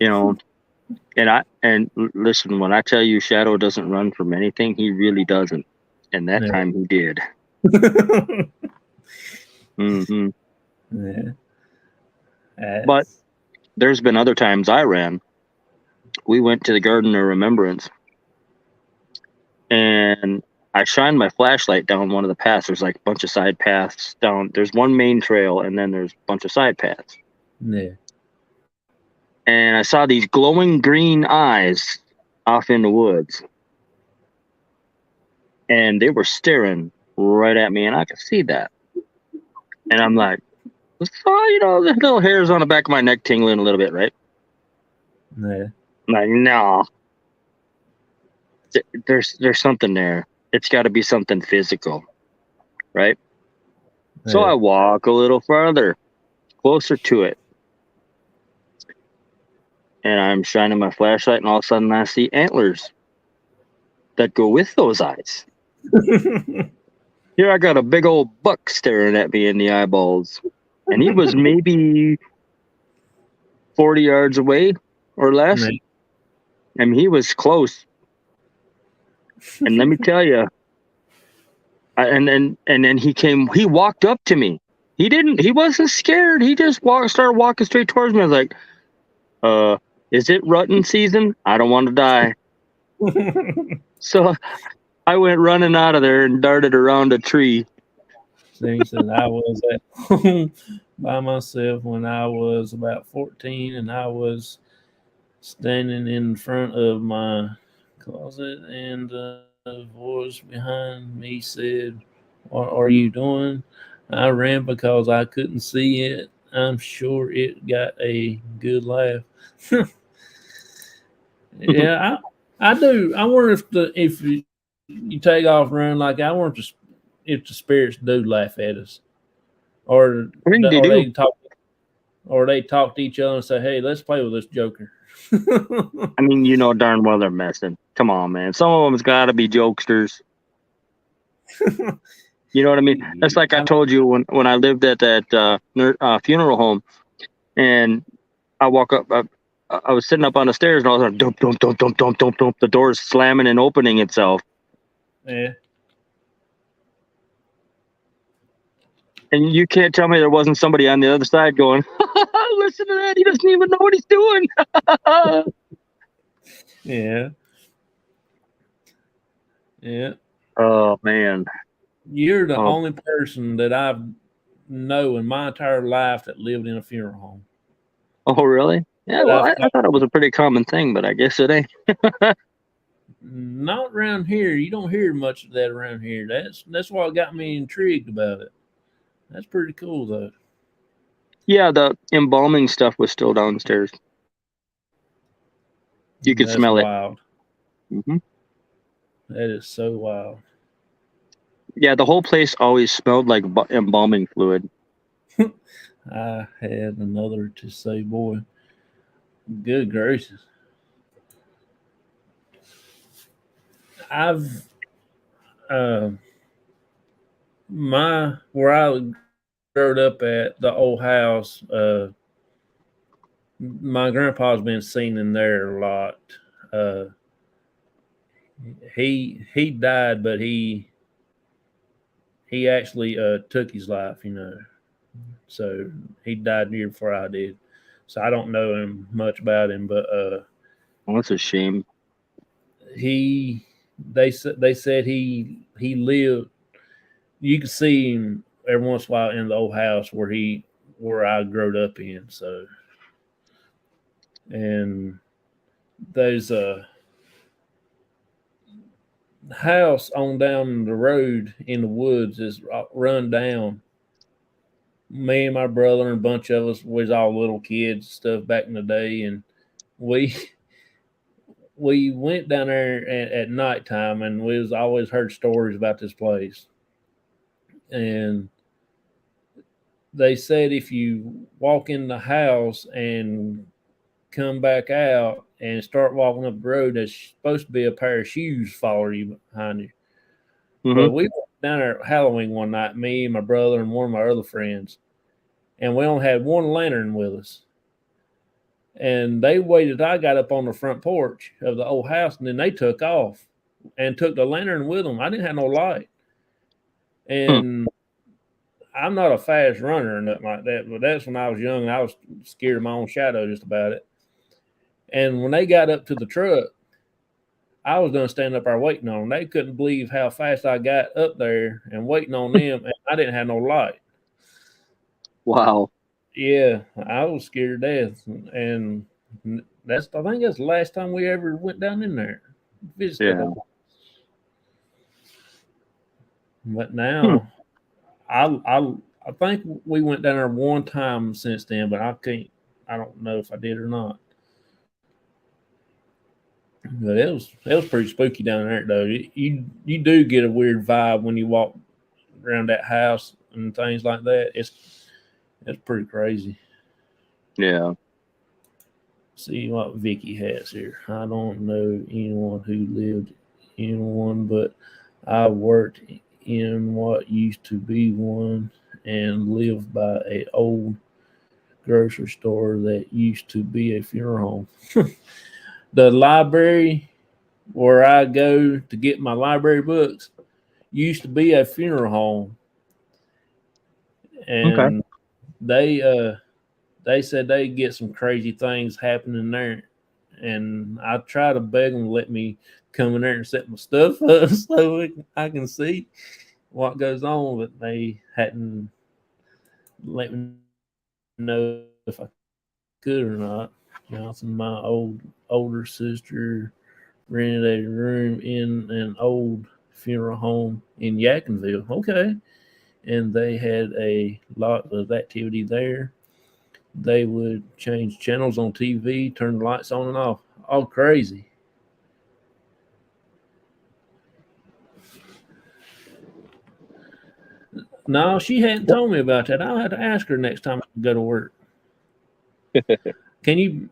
And listen, when I tell you Shadow doesn't run from anything, he really doesn't. And that time he did. Mm-hmm. Yeah. But there's been other times I ran. We went to the Garden of Remembrance, and I shined my flashlight down one of the paths. There's like a bunch of side paths down. There's one main trail, and then there's a bunch of side paths. Yeah. And I saw these glowing green eyes off in the woods. And they were staring right at me, and I could see that. And I'm like, the little hairs on the back of my neck tingling a little bit, right? Yeah. I'm like, no. There's something there. It's got to be something physical, right? Yeah. So I walk a little farther, closer to it. And I'm shining my flashlight, and all of a sudden I see antlers that go with those eyes. Here I got a big old buck staring at me in the eyeballs. And he was maybe 40 yards away or less. Yeah. I mean, he was close. And let me tell you, and then he walked up to me. He wasn't scared. He just started walking straight towards me. I was like, is it rutting season? I don't want to die. So I went running out of there and darted around a tree. So he said, I was at home by myself when I was about 14, and I was standing in front of my closet, and a voice behind me said, "What are you doing?" I ran because I couldn't see it. I'm sure it got a good laugh. Yeah, I do. I wonder if you take off running, like I wonder if the spirits do laugh at us, or I think they or do. they talk to each other and say, "Hey, let's play with this Joker." I mean, you know darn well they're messing. Come on, man. Some of them's got to be jokesters. You know what I mean? That's like I told you when I lived at that funeral home, and I walk up. I was sitting up on the stairs, and all of a sudden, dump, dump, dump, dump, dump, dump, dump. The door's slamming and opening itself. Yeah. And you can't tell me there wasn't somebody on the other side going, listen to that. He doesn't even know what he's doing. Yeah. Yeah. Oh, man. You're the only person that I know in my entire life that lived in a funeral home. Oh, really? Yeah, well, I thought it was a pretty common thing, but I guess it ain't. Not around here. You don't hear much of that around here. That's what got me intrigued about it. That's pretty cool, though. Yeah, the embalming stuff was still downstairs. You could That's smell it. wild. Hmm. That is so wild. Yeah, the whole place always smelled like embalming fluid. I had another to say, boy, good gracious. I've uh, where I growed up at the old house. My grandpa's been seen in there a lot. Uh, he died, but he actually took his life. So he died the year before I did. So I don't know him much about him, but Oh, that's a shame. he they said he lived. You could see him every once in a while in the old house where I growed up in. So and there's a house on down the road in the woods is run down. Me and my brother and a bunch of us was all little kids and stuff back in the day, and we we went down there at nighttime, and we was always heard stories about this place. And they said if you walk in the house and come back out and start walking up the road, there's supposed to be a pair of shoes following you behind you. Hmm. Well, we went down there Halloween one night, me and my brother and one of my other friends, and we only had one lantern with us. And they waited. I got up on the front porch of the old house, and then they took off and took the lantern with them. I didn't have no light, Hmm. and I'm not a fast runner or nothing like that. But that's when I was young, and I was scared of my own shadow just about it. And when they got up to the truck, I was done standing up there waiting on them. They couldn't believe how fast I got up there and waiting on them, and I didn't have no light. Wow. Yeah, I was scared to death, and I think that's the last time we ever went down in there, visited. Yeah. But Hmm. now, I think we went down there one time since then, but I don't know if I did or not. But it was pretty spooky down there though. You do get a weird vibe when you walk around that house and things like that. It's pretty crazy. Yeah. See what Vicky has here. I don't know anyone who lived in one, but I worked in what used to be one and lived by a old grocery store that used to be a funeral home. The library where I go to get my library books used to be a funeral home, Okay. and they said they get some crazy things happening there, and I try to beg them to let me come in there and set my stuff up so I can see what goes on, but they hadn't let me know if I could or not. My older sister rented a room in an old funeral home in Yakinville. Okay, and they had a lot of activity there. They would change channels on TV, turn the lights on and off. All crazy. No, she hadn't told me about that. I'll have to ask her next time I go to work. Can you?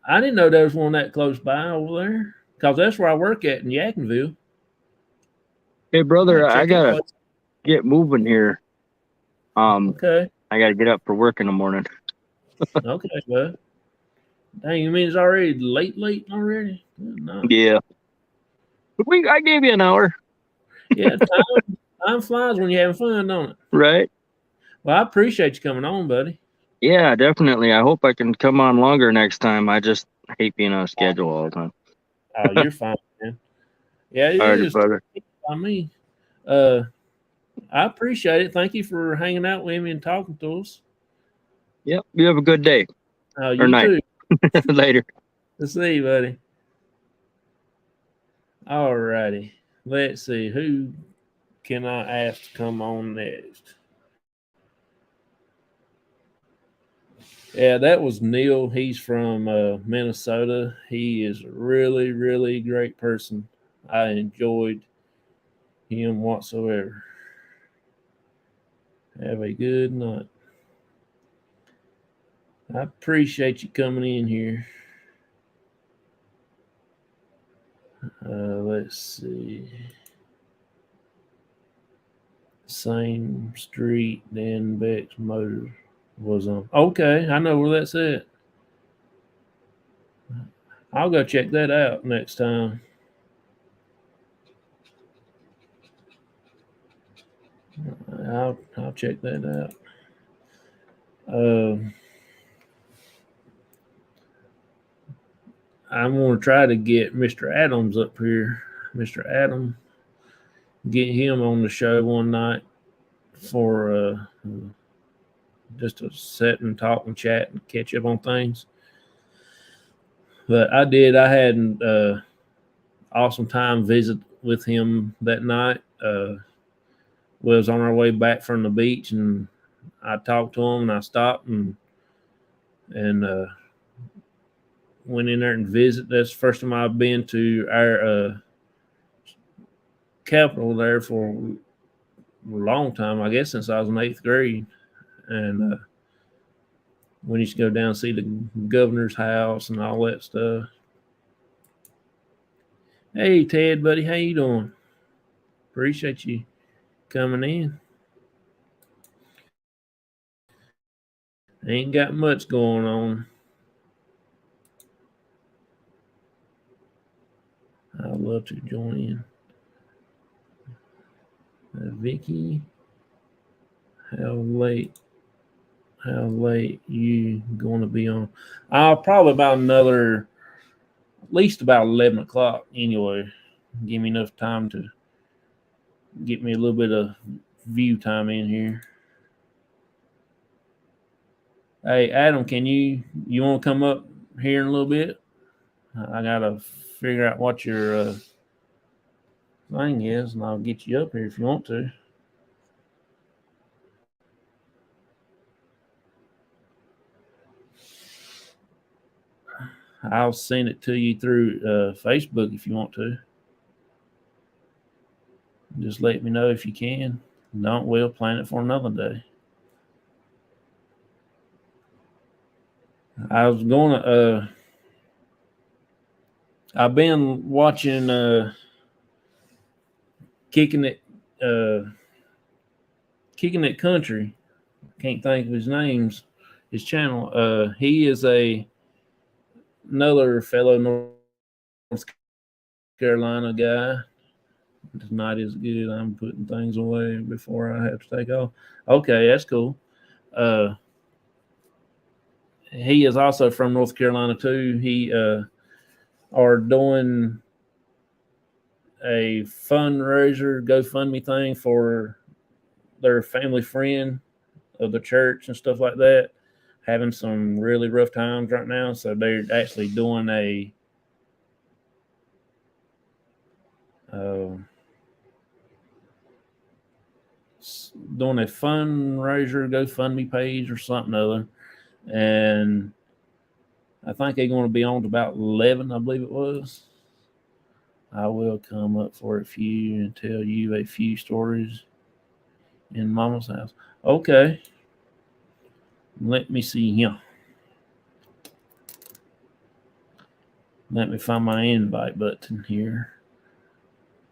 I didn't know there was one that close by over there because that's where I work at in Yakinville. Hey, I brother, I check that gotta place. get moving here. Okay, I gotta get up for work in the morning. okay, well, dang, you mean it's already late already? Good night. Yeah. I gave you an hour, Yeah, time flies when you're having fun, don't it? right? Well, I appreciate you coming on, buddy. Yeah, definitely. I hope I can come on longer next time. I just hate being on schedule all the time. Oh, you're fine, man. Yeah, it All right, is. brother. I mean, uh, I appreciate it. Thank you for hanging out with me and talking to us. Yep. You have a good day or You night. too. Later. Let's see, buddy. All righty. Let's see. Who can I ask to come on next? Yeah, that was Neil. He's from Minnesota. He is a really, really great person. I enjoyed him whatsoever. Have a good night. I appreciate you coming in here. Let's see. Same street Dan Beck's motor was on. Okay, I know where that's at. I'll go check that out next time. I'll check that out. I'm gonna try to get Mr. Adams up here. Mr. Adam, get him on the show one night for just to sit and talk and chat and catch up on things. But I did. I had an awesome time visit with him that night. We was on our way back from the beach, and I talked to him, and I stopped and went in there and visit. That's the first time I've been to our capital there for a long time. I guess since I was in 8th grade, and we used to go down and see the governor's house and all that stuff. Hey, Ted, buddy, how you doing? Appreciate you coming in. Ain't got much going on. I'd love to join in. Vicky, how late you going to be on? I'll probably about another, at least about 11 o'clock anyway. Give me enough time to get me a little bit of view time in here. Hey, Adam, can you want to come up here in a little bit? I gotta figure out what your thing is, and I'll get you up here if you want to. I'll send it to you through Facebook if you want to. Just let me know if you can. Don't, we'll plan it for another day. I was gonna. I've been watching Kicking It Country. Can't think of his names. His channel. He is another fellow North Carolina guy. It's not as good. I'm putting things away before I have to take off. Okay, that's cool. He is also from North Carolina too. He are doing a fundraiser GoFundMe thing for their family friend of the church and stuff like that, having some really rough times right now. So they're actually doing a fundraiser GoFundMe page or something other, and I think they're going to be on to about 11, I believe it was. I will come up for a few and tell you a few stories in Mama's house. Okay. Let me see here. Let me find my invite button here.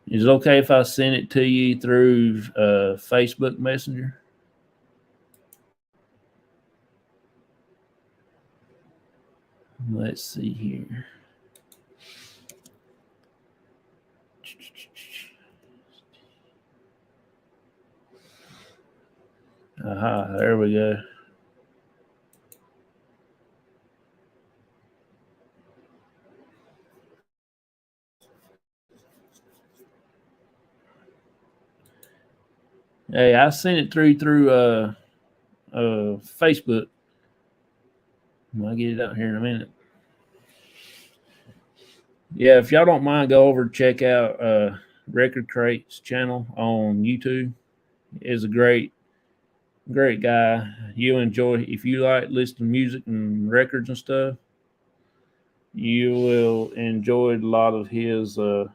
Is it okay if I send it to you through Facebook Messenger? Let's see here. Aha, there we go. Hey, I sent it through Facebook. I'll get it out here in a minute. Yeah, if y'all don't mind, go over and check out Record Crate's channel on YouTube. It's a great Great guy. You'll enjoy if you like listening to music and records and stuff. You will enjoy a lot of his stuff.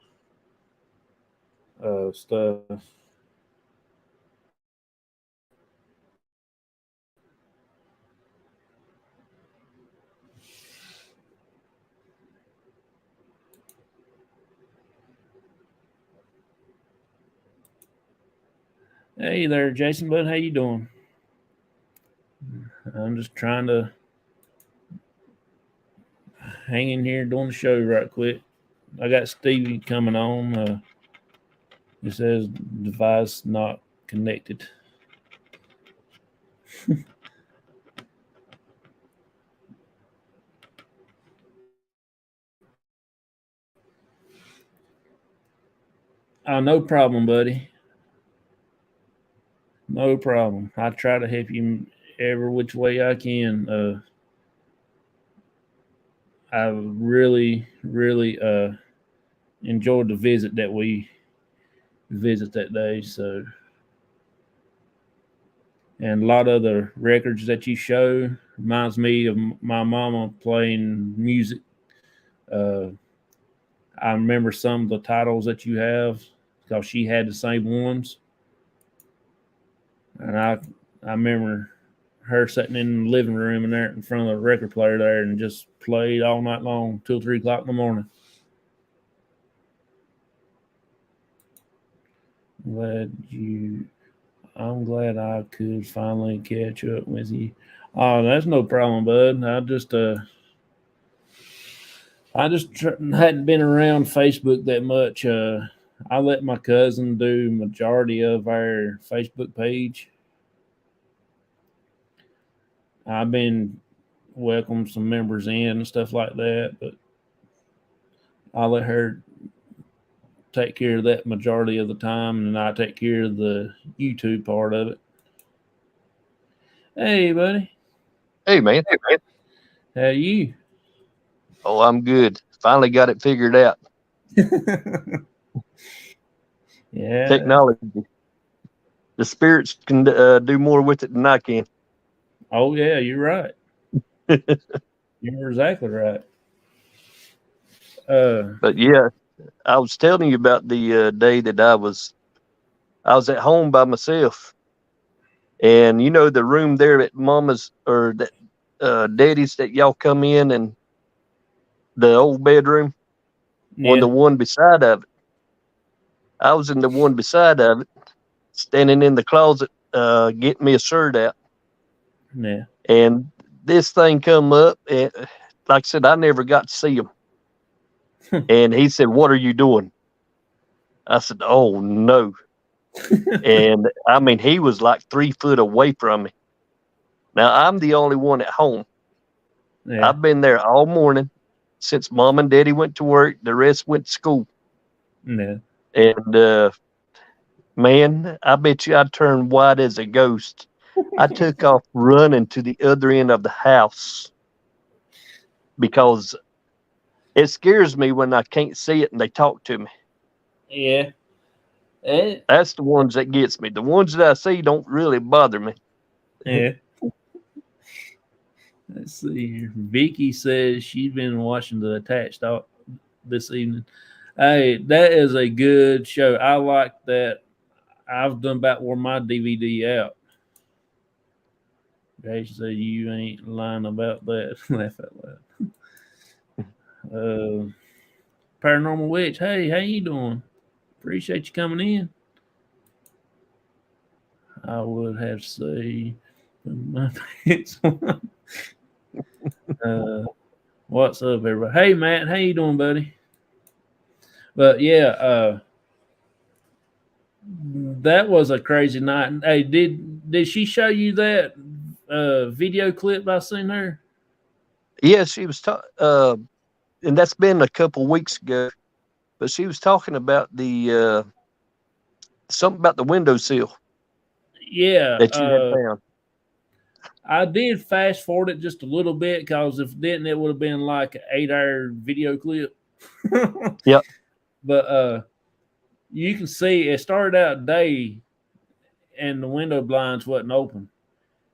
Hey there, Jason Bud. How you doing? I'm just trying to hang in here doing the show right quick. I got Stevie coming on. It says device not connected. No problem, buddy. No problem. I try to help you every which way I can. I really, really enjoyed the visit that we visit that day. So, and a lot of the records that you show reminds me of my mama playing music. Uh, I remember some of the titles that you have because she had the same ones, and I remember her sitting in the living room and there in front of the record player there and just played all night long till 3 o'clock in the morning. Glad you. I'm glad I could finally catch up with you. Oh, that's no problem, bud. Hadn't been around Facebook that much. I let my cousin do majority of our Facebook page. I've been welcome some members in and stuff like that, but I let her take care of that majority of the time, and I take care of the YouTube part of it. Hey, buddy, Hey, man. how you? Oh, I'm good. Finally got it figured out. Yeah. Technology. The spirits can do more with it than I can. Oh, yeah, you're right. You're exactly right. But yeah, I was telling you about the day that I was at home by myself, and you know the room there at Mama's or that Daddy's that y'all come in, and the old bedroom, or the yeah, one beside of it. I was in the one beside of it, standing in the closet, getting me a shirt out. yeah, And this thing come up, and like I said, I never got to see him. And he said, "What are you doing?" I said, "Oh no!" And I mean, he was like 3 foot away from me. Now I'm the only one at home. yeah, I've been there all morning since Mom and Daddy went to work. The rest went to school. yeah. And man, I bet you I turned white as a ghost. I took off running to the other end of the house because it scares me when I can't see it and they talk to me. Yeah. Eh, That's the ones that gets me. The ones that I see don't really bother me. yeah. Let's see here. Vicky says she's been watching the attached this evening. Hey, that is a good show. I like that. I've done about wore my DVD out. They say you ain't lying about that. Laugh out loud. Paranormal Witch. Hey, how you doing? Appreciate you coming in. I would have to say my pants on. What's up, everybody? Hey, Matt. How you doing, buddy? But yeah, that was a crazy night. Hey, did she show you that video clip I seen her? Yeah, she was and that's been a couple weeks ago. But she was talking about the something about the windowsill Yeah, that you had found. I did fast forward it just a little bit because if it didn't, it would have been like an 8 hour video clip. Yep. But you can see it started out day and the window blinds wasn't open.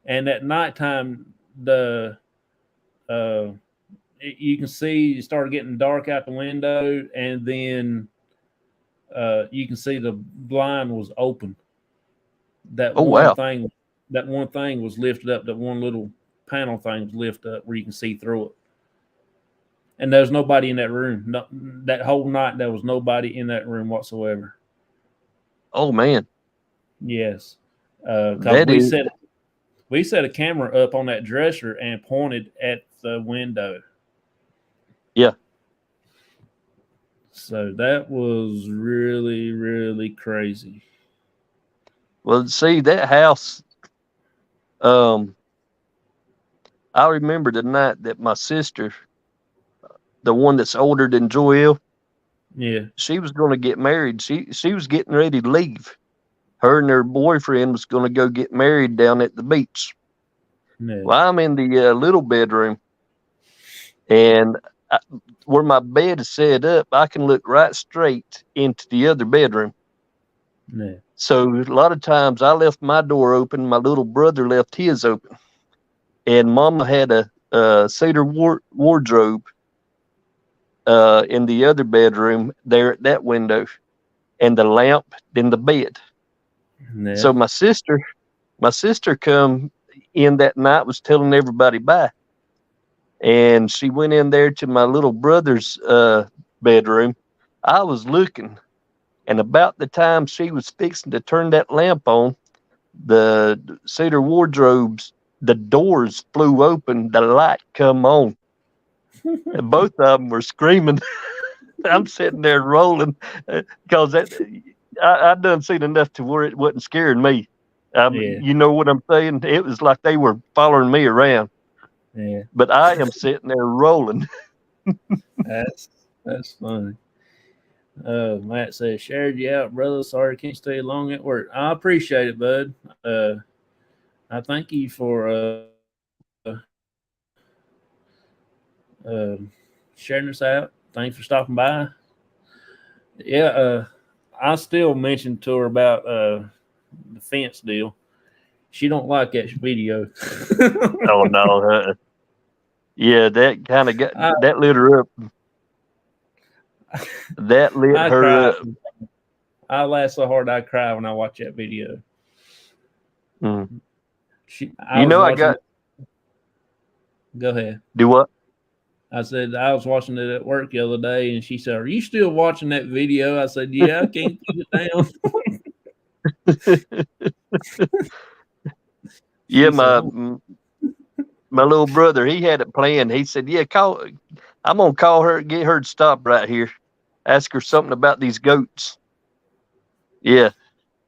And at nighttime, uh, you can see it started getting dark out the window, and then you can see the blind was open. That Oh one wow. thing, that one thing was lifted up. That one little panel thing was lifted up where you can see through it. And there was nobody in that room. No, that whole night, there was nobody in that room whatsoever. Oh man. Yes, because That is we set a camera up on that dresser and pointed at the window. yeah. So that was really, really crazy. Well, see that house. Um, I remember the night that my sister, the one that's older than Joelle, Yeah, she was going to get married. She was getting ready to leave. Her and her boyfriend was going to go get married down at the beach. yeah, Well, I'm in the little bedroom, and where my bed is set up, I can look right straight into the other bedroom. yeah, So a lot of times I left my door open, my little brother left his open, and Mama had a cedar wardrobe in the other bedroom there at that window, and the lamp in the bed. yeah. So my sister come in that night, was telling everybody bye, and she went in there to my little brother's bedroom. I was looking, and about the time she was fixing to turn that lamp on, the cedar wardrobes, the doors flew open, the light come on, and both of them were screaming. I'm sitting there rolling because I done seen enough to where it wasn't scaring me. Yeah, You know what I'm saying? It was like they were following me around, yeah. but I am sitting there rolling. That's funny. Matt says, "Shared you out, brother. Sorry, can't stay long at work. I appreciate it, bud. I thank you for sharing this out. Thanks for stopping by. Yeah, I still mentioned to her about the fence deal. She don't like that video. Oh no, yeah, that kind of got I, that lit her up. That lit I her cry. up. I laugh so hard I cry when I watch that video. Mm. I You was know, I watching. got Go ahead. do what? I said I was watching it at work the other day, and she said, "Are you still watching that video?" I said, "Yeah, I can't keep it down." Yeah, She said, "Oh, my little brother, he had it planned. He said, "Yeah, call. I'm gonna call her, get her to stop right here, ask her something about these goats." Yeah,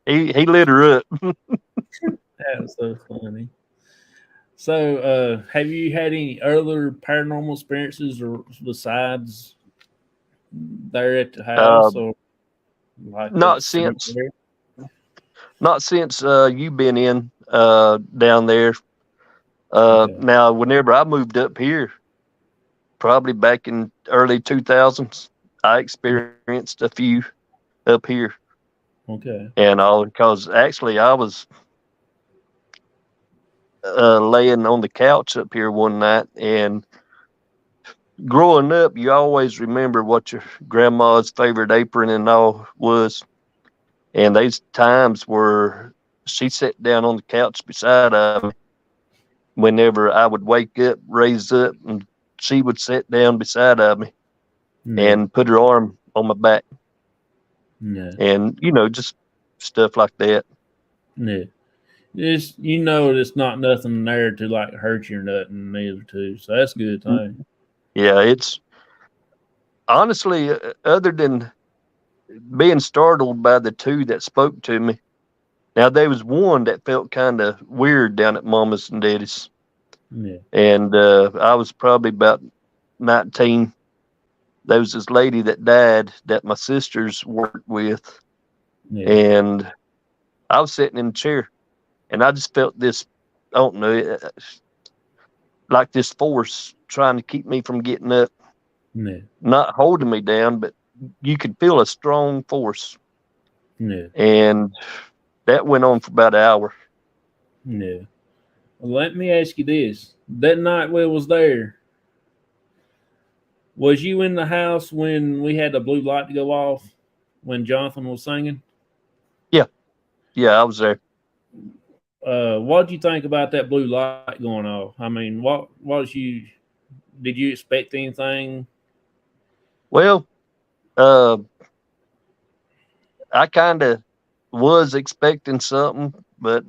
he lit her up. that was so funny." So, have you had any other paranormal experiences, or besides there at the Uh, house, or like at the not since cemetery? not since you've been in down there. Okay, Now, whenever I moved up here, probably back in early 2000s, I experienced a few up here, okay, and all because actually I was laying on the couch up here one night, and growing up, you always remember what your grandma's favorite apron and all was. And these times where she sat down on the couch beside me whenever I would wake up, raise up, and she would sit down beside of me yeah, and put her arm on my back, yeah, and just stuff like that. yeah. It's it's not nothing there to like hurt you or nothing neither too. So that's a good thing. Yeah, it's honestly, other than being startled by the two that spoke to me. Now there was one that felt kind of weird down at Mama's and Daddy's, Yeah, and I was probably about 19. There was this lady that died that my sisters worked with, yeah, and I was sitting in the chair, and I just felt this, I don't know, like this force trying to keep me from getting up, yeah, not holding me down, but you could feel a strong force, yeah, and that went on for about an hour. yeah. Let me ask you this: that night we was there, was you in the house when we had the blue light to go off when Jonathan was singing? Yeah, yeah, I was there. What did you think about that blue light going off? I mean, what was you? Did you expect anything? Well, uh, I kind of was expecting something, but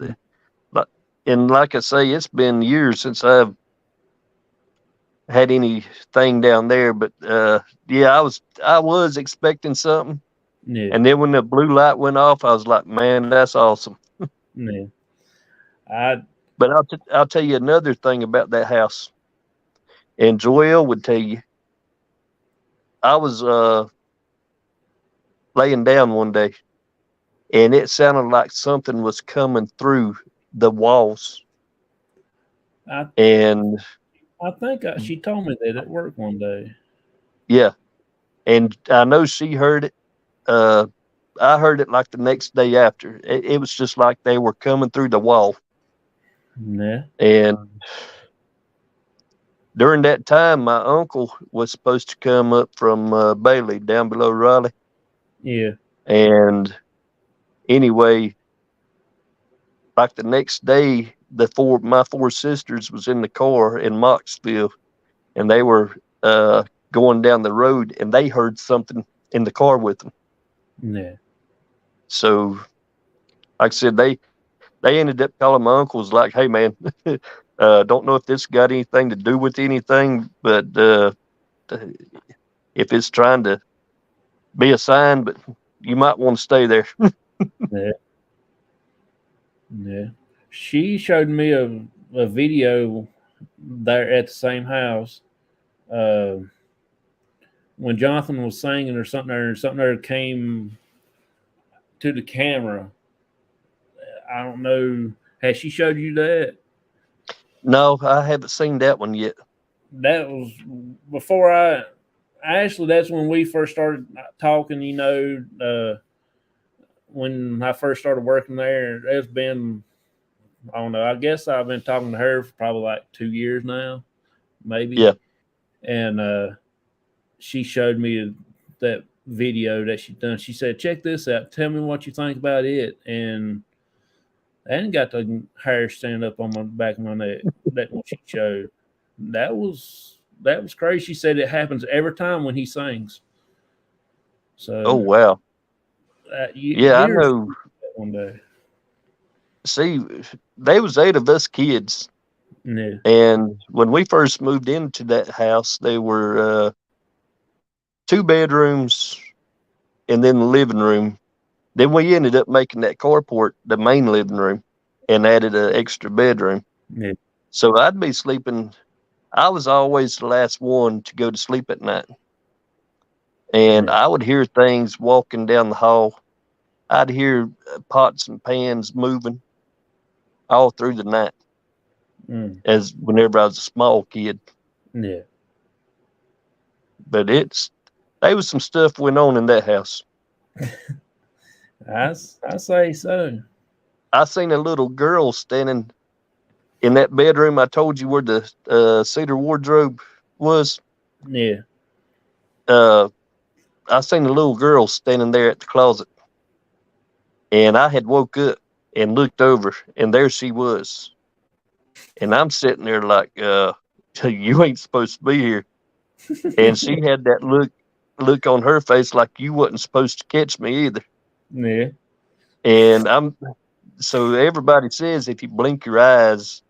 like, and like I say, it's been years since I've had anything down there. But yeah, I was expecting something, Yeah, and then when the blue light went off, I was like, man, that's awesome. yeah. I But I'll tell you another thing about that house, and Joel would tell you. I was laying down one day, and it sounded like something was coming through the walls, I and I think she told me that at work one day. yeah, and I know she heard it. Uh, I heard it like the next day after. It was just like they were coming through the wall. Yeah, And during that time, my uncle was supposed to come up from Bailey down below Raleigh. yeah, And anyway, like the next day, my four sisters was in the car in Moxville, and they were going down the road, and they heard something in the car with them. yeah, So, like I said, they ended up calling my uncles like, "Hey, man, don't know if this got anything to do with anything, but if it's trying to be a sign, but you might want to stay there." yeah, yeah. She showed me a video there at the same house. Uh, when Jonathan was singing or something there came to the camera. I don't know. Has she showed you that? No, I haven't seen that one yet. That was before I. Actually, that's when we first started talking. When I first started working there, it's been, I don't know. I guess I've been talking to her for probably like 2 years now, maybe. Yeah. And she showed me that video that she done. She said, "Check this out. Tell me what you think about it." And I ain't got the hair stand up on my back of my neck. That one she showed. That was crazy. She said it happens every time when he sings. Oh So wow. you Yeah, I get her to know. see that one day. See, they was 8 of us kids, Yeah, and when we first moved into that house, they were 2 bedrooms and then the living room. Then we ended up making that carport the main living room and added an extra bedroom. yeah, So I'd be sleeping. I was always the last one to go to sleep at night, and yeah. I would hear things walking down the hall. I'd hear pots and pans moving all through the night, Mm, as whenever I was a small kid. yeah. But there was some stuff went on in that house. I say so. I seen a little girl standing in that bedroom I told you where the cedar wardrobe was. Yeah, Uh, I seen a little girl standing there at the closet, and I had woke up and looked over, and there she was. And I'm sitting there like, you ain't supposed to be here. And she had that look on her face like you wasn't supposed to catch me either. yeah, And so everybody says if you blink your eyes,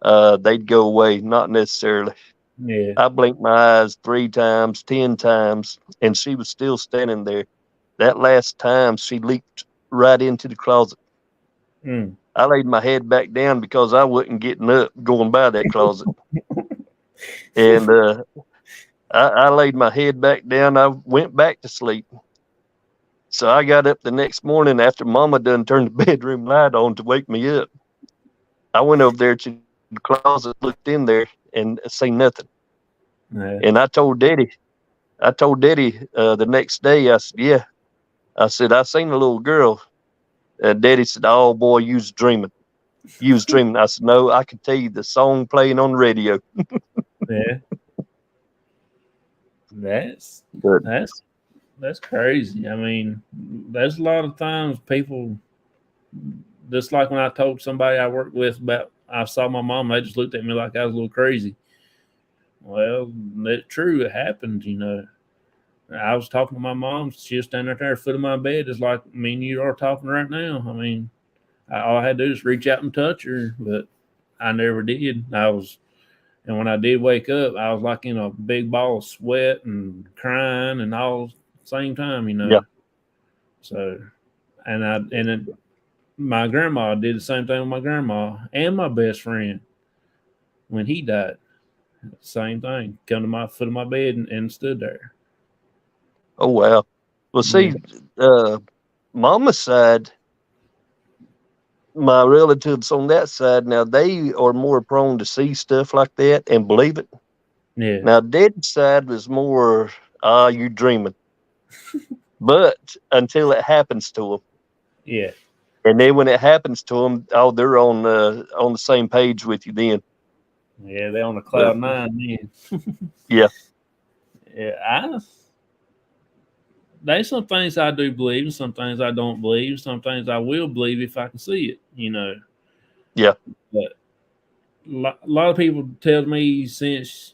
they'd go away. Not necessarily. yeah. I blinked my eyes 3 times, 10 times, and she was still standing there. That last time, she leaped right into the closet. Mm, I laid my head back down because I wasn't getting up going by that closet. And I laid my head back down. I went back to sleep. So I got up the next morning after Mama done turned the bedroom light on to wake me up. I went over there to the closet, looked in there, and seen nothing. yeah. And I told Daddy the next day. I said, "Yeah." I said, "I seen a little girl." Daddy said, "Oh boy, you was dreaming." You was dreaming. I said, no, I can tell you the song playing on the radio. Yeah. That's But that's crazy. I mean, there's a lot of times people, just like when I told somebody I worked with about I saw my mom, they just looked at me like I was a little crazy. Well, it's true. It happened. I was talking to my mom. She was standing right there at the foot of my bed, just like me and you are talking right now. I mean, all I had to do is reach out and touch her, but I never did. And when I did wake up, I was like in a big ball of sweat and crying and all at the same time. yeah. So, my grandma did the same thing with my grandma and my best friend when he died. Same thing. Come to my foot of my bed and stood there. Oh, wow. Well, see, Mama's side, my relatives on that side, now they are more prone to see stuff like that and believe it. Yeah. Now, Dad's side was more, you're dreaming. But until it happens to them. Yeah. And then when it happens to them, they're on the same page with you then. Yeah, they're on the cloud nine then. Yeah. Yeah, there's some things I do believe and some things I don't believe. Some things I will believe if I can see it, Yeah. But a lot of people tell me since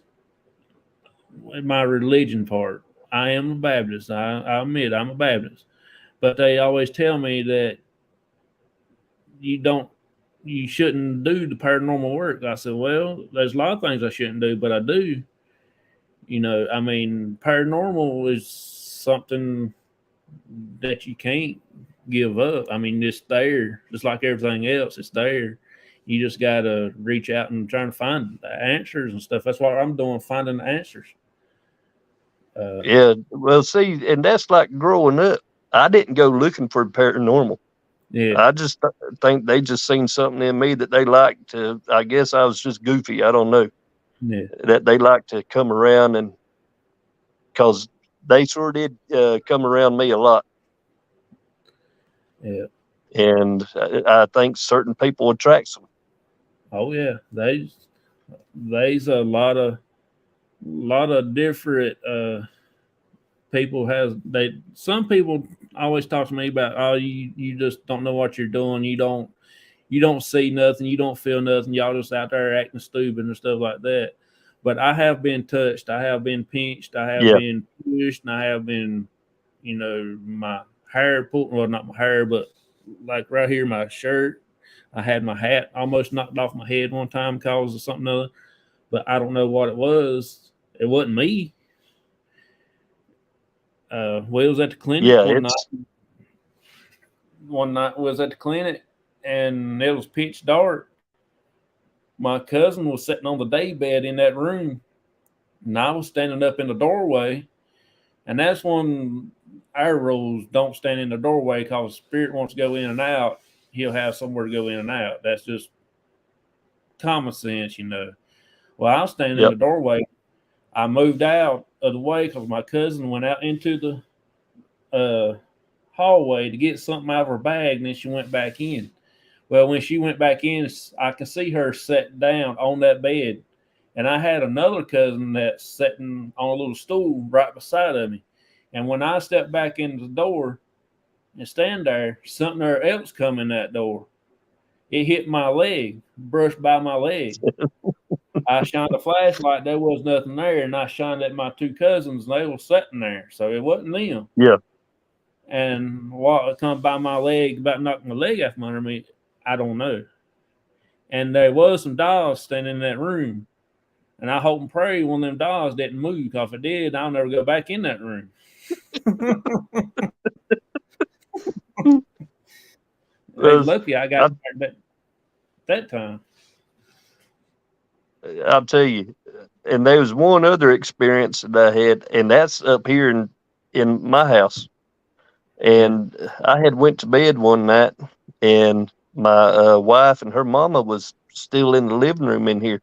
my religion part, I am a Baptist. I admit I'm a Baptist. But they always tell me that you shouldn't do the paranormal work. I said, well, there's a lot of things I shouldn't do, but I do. I mean, paranormal is something that you can't give up. I mean, it's there, just like everything else. It's there. You just got to reach out and try to find the answers and stuff. That's what I'm doing, finding the answers. Yeah. Well, see, and that's like growing up. I didn't go looking for paranormal. Yeah. I just think they just seen something in me that they liked to. I guess I was just goofy. I don't know. Yeah. That they like to come around, and because they sure did come around me a lot. Yeah. And I think certain people attract them. Oh yeah, there's a lot of different people some people always talk to me about, oh, you just don't know what you're doing, you don't see nothing, you don't feel nothing, y'all just out there acting stupid and stuff like that. But I have been touched, I have been pinched, I have been pushed, and I have been, my hair pulled, well, not my hair, but like right here, my shirt. I had my hat almost knocked off my head one time because of something other, but I don't know what it was. It wasn't me. We was at the clinic one night. We was at the clinic, and it was pitch dark. My cousin was sitting on the day bed in that room, and I was standing up in the doorway. And that's when our rules: don't stand in the doorway, because spirit wants to go in and out. He'll have somewhere to go in and out. That's just common sense, Well, I was standing in the doorway. I moved out of the way because my cousin went out into the hallway to get something out of her bag, and then she went back in. Well, when she went back in, I could see her sitting down on that bed. And I had another cousin that's sitting on a little stool right beside of me. And when I stepped back into the door and stand there, something else come in that door. It hit my leg, brushed by my leg. I shined a flashlight. There was nothing there, and I shined at my two cousins, and they were sitting there. So it wasn't them. Yeah. And what come by my leg, about knocking my leg off under me, I don't know. And there was some dolls standing in that room. And I hope and pray one of them dolls didn't move, because if it did, I'll never go back in that room. Lucky I got that time. I'll tell you. And there was one other experience that I had, and that's up here in my house. And I had went to bed one night, and my wife and her mama was still in the living room in here.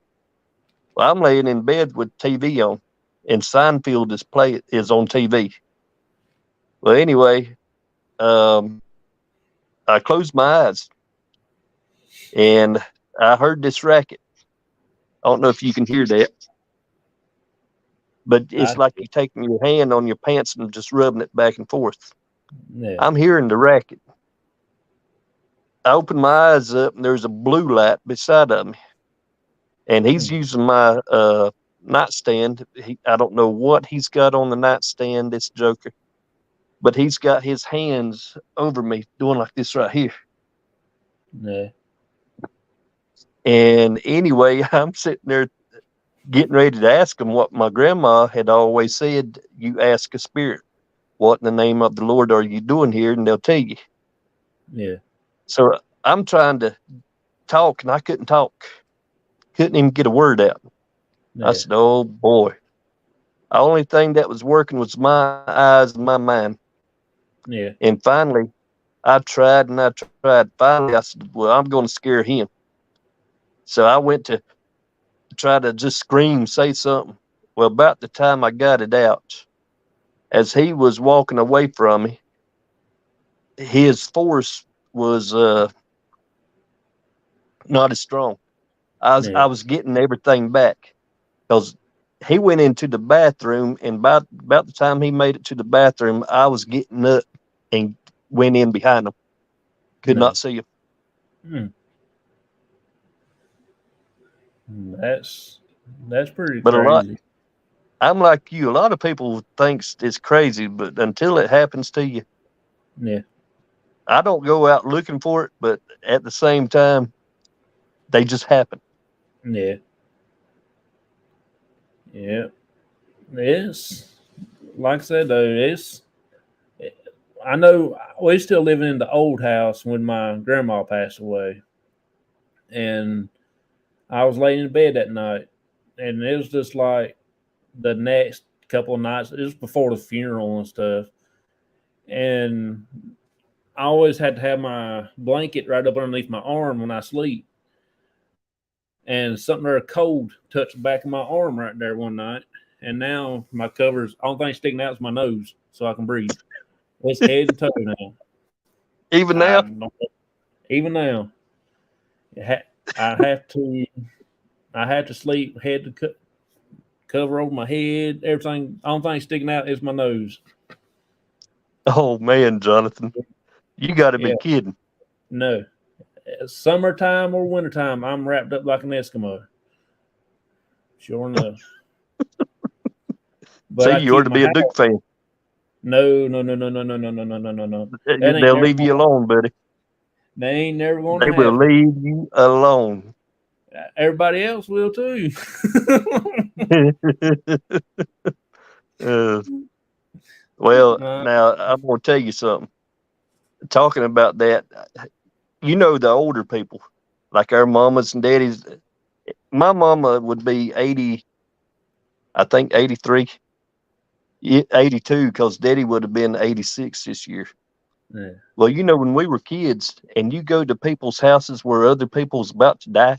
Well, I'm laying in bed with TV on, and Seinfeld is on TV. Well, anyway, I closed my eyes, and I heard this racket. I don't know if you can hear that, but it's like you taking your hand on your pants and just rubbing it back and forth. Yeah. I'm hearing the racket. I open my eyes up, and there's a blue light beside of me, and he's using my nightstand. I don't know what he's got on the nightstand, this joker, but he's got his hands over me doing like this right here. Yeah. And anyway, I'm sitting there getting ready to ask him what my grandma had always said. You ask a spirit, what in the name of the Lord are you doing here? And they'll tell you. Yeah. So I'm trying to talk, and I couldn't talk. Couldn't even get a word out. Yeah. I said, oh, boy. The only thing that was working was my eyes and my mind. Yeah. And finally, I tried and I tried. Finally, I said, well, I'm going to scare him. So I went to try to just scream, say something. Well, about the time I got it out, as he was walking away from me, his force was not as strong. I was getting everything back because he went into the bathroom, and about the time he made it to the bathroom, I was getting up and went in behind him. Could not see him. That's pretty But crazy. I'm like you. A lot of people thinks it's crazy, but until it happens to you, Yeah. I don't go out looking for it. But at the same time, they just happen. Yeah. Yeah. It's like I said though, I know we're still living in the old house when my grandma passed away. And I was laying in bed that night, and it was just like the next couple of nights, it was before the funeral and stuff. And I always had to have my blanket right up underneath my arm when I sleep. And something there cold touched the back of my arm right there one night. And now my cover's, only thing sticking out is my nose so I can breathe. It's head to toe now. Even now, Even now, I have to. I have to sleep head to cover over my head. Everything. Only thing sticking out is my nose. oh man, Jonathan, you got to be Yeah. kidding. No. Summertime or wintertime, I'm wrapped up like an Eskimo. Sure enough. But See, I you ought keep to my be a house. Duke fan. No. That ain't They'll never leave you gonna, alone, buddy. they ain't never going They to will happen. leave you alone. Everybody else will too. uh, well, now I'm going to tell you something. Talking about that, you know, the older people, like our mamas and daddies. My mama would be 80, I think 83, 82, because daddy would have been 86 this year. Yeah. Well, you know, when we were kids and you go to people's houses where other people's about to die,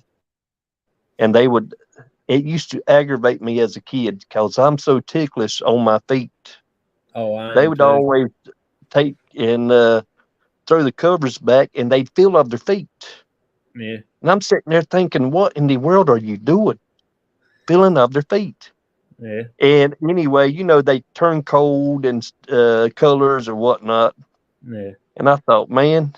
and it used to aggravate me as a kid because I'm so ticklish on my feet. Oh, I They am would too. always take and throw the covers back, and they'd feel of their feet. Yeah. And I'm sitting there thinking, what in the world are you doing? Feeling of their feet. Yeah. And anyway, you know, they turn cold and colors or whatnot. Yeah. And I thought, man,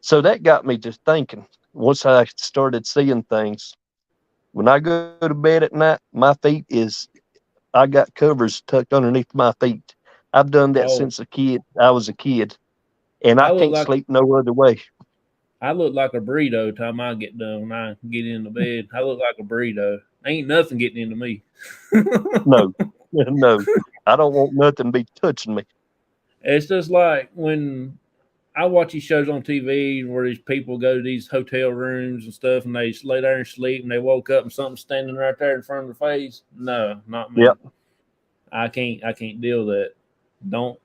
so that got me to thinking once I started seeing things. When I go to bed at night, I got covers tucked underneath my feet. I've done that Oh, since I was a kid, and I I look can't like sleep no other way. I look like a burrito time I get done when I get into bed. I look like a burrito. Ain't nothing getting into me. No, no, I don't want nothing to be touching me. It's just like when I watch these shows on TV where these people go to these hotel rooms and stuff, and they lay there and sleep, and they woke up and something's standing right there in front of their face. No, not me. Yep. I can't deal with that. Don't.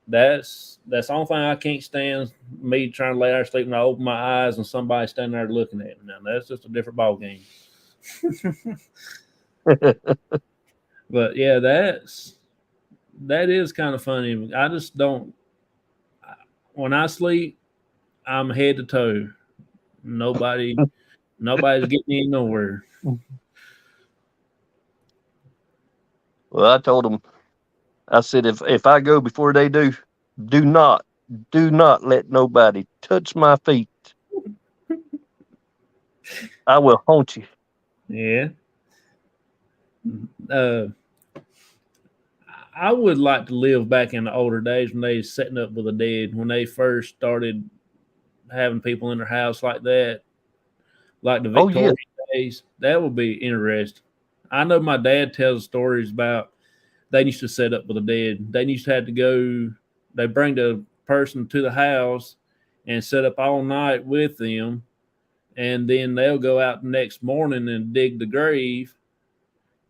That's the only thing I can't stand. Me trying to lay there and sleep, and I open my eyes and somebody standing there looking at me. Now that's just a different ball game. But yeah, that is kind of funny. I just don't. When I sleep, I'm head to toe. Nobody's getting in nowhere. Well, I told them, I said, if I go before they do, do not let nobody touch my feet. I will haunt you. Yeah. Uh, I would like to live back in the older days when they was setting up with the dead, when they first started having people in their house like that, like the Oh yeah, Victorian days. That would be interesting. I know my dad tells stories about they used to set up with the dead. They used to have to go. They bring the person to the house and set up all night with them, and then they'll go out the next morning and dig the grave,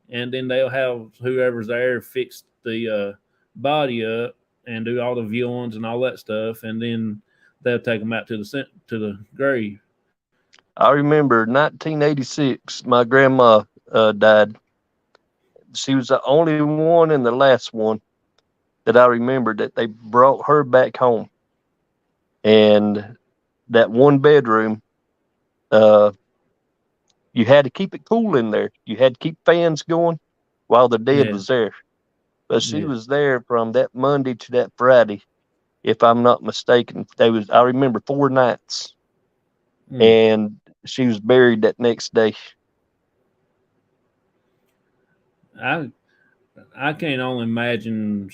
and then they'll have whoever's there fix the body up and do all the viewings and all that stuff, and then they'll take them out to the grave. I remember 1986. My grandma died. She was the only one and the last one that I remember that they brought her back home. And that one bedroom, uh, you had to keep it cool in there. You had to keep fans going while the dead Yeah, was there. But she yeah. was there from that Monday to that Friday, if I'm not mistaken. I remember 4 nights, Mm. and she was buried that next day. I I can't only imagine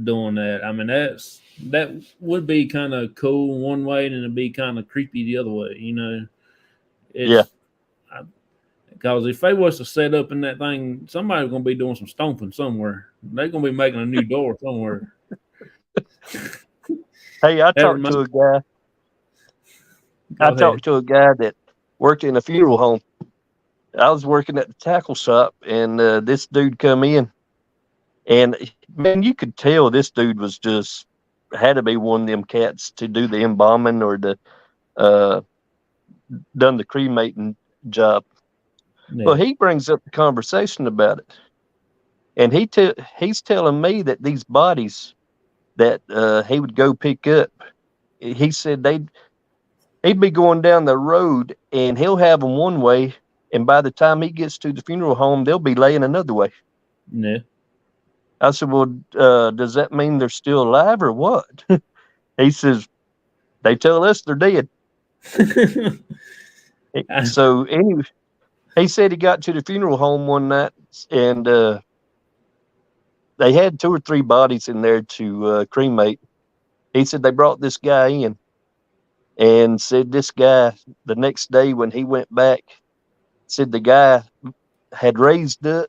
doing that. I mean, that would be kind of cool one way, and it'd be kind of creepy the other way. Yeah, It's because if they was to set up in that thing, somebody's gonna be doing some stomping somewhere. They're gonna be making a new door somewhere. hey, I That talked reminds. to a guy. Go I ahead. talked to a guy that worked in a funeral home. I was working at the tackle shop, and this dude come in, and man, you could tell this dude was just had to be one of them cats to do the embalming or the uh, done the cremating job. Well, Yeah, he brings up the conversation about it, and he's telling me that these bodies that he would go pick up, he said he'd be going down the road and he'll have them one way, and by the time he gets to the funeral home, they'll be laying another way. yeah. I said, well, does that mean they're still alive or what? He says, they tell us they're dead. So anyway, he said he got to the funeral home one night, and they had 2 or 3 bodies in there to cremate. He said they brought this guy in and said this guy, the next day when he went back, said the guy had raised up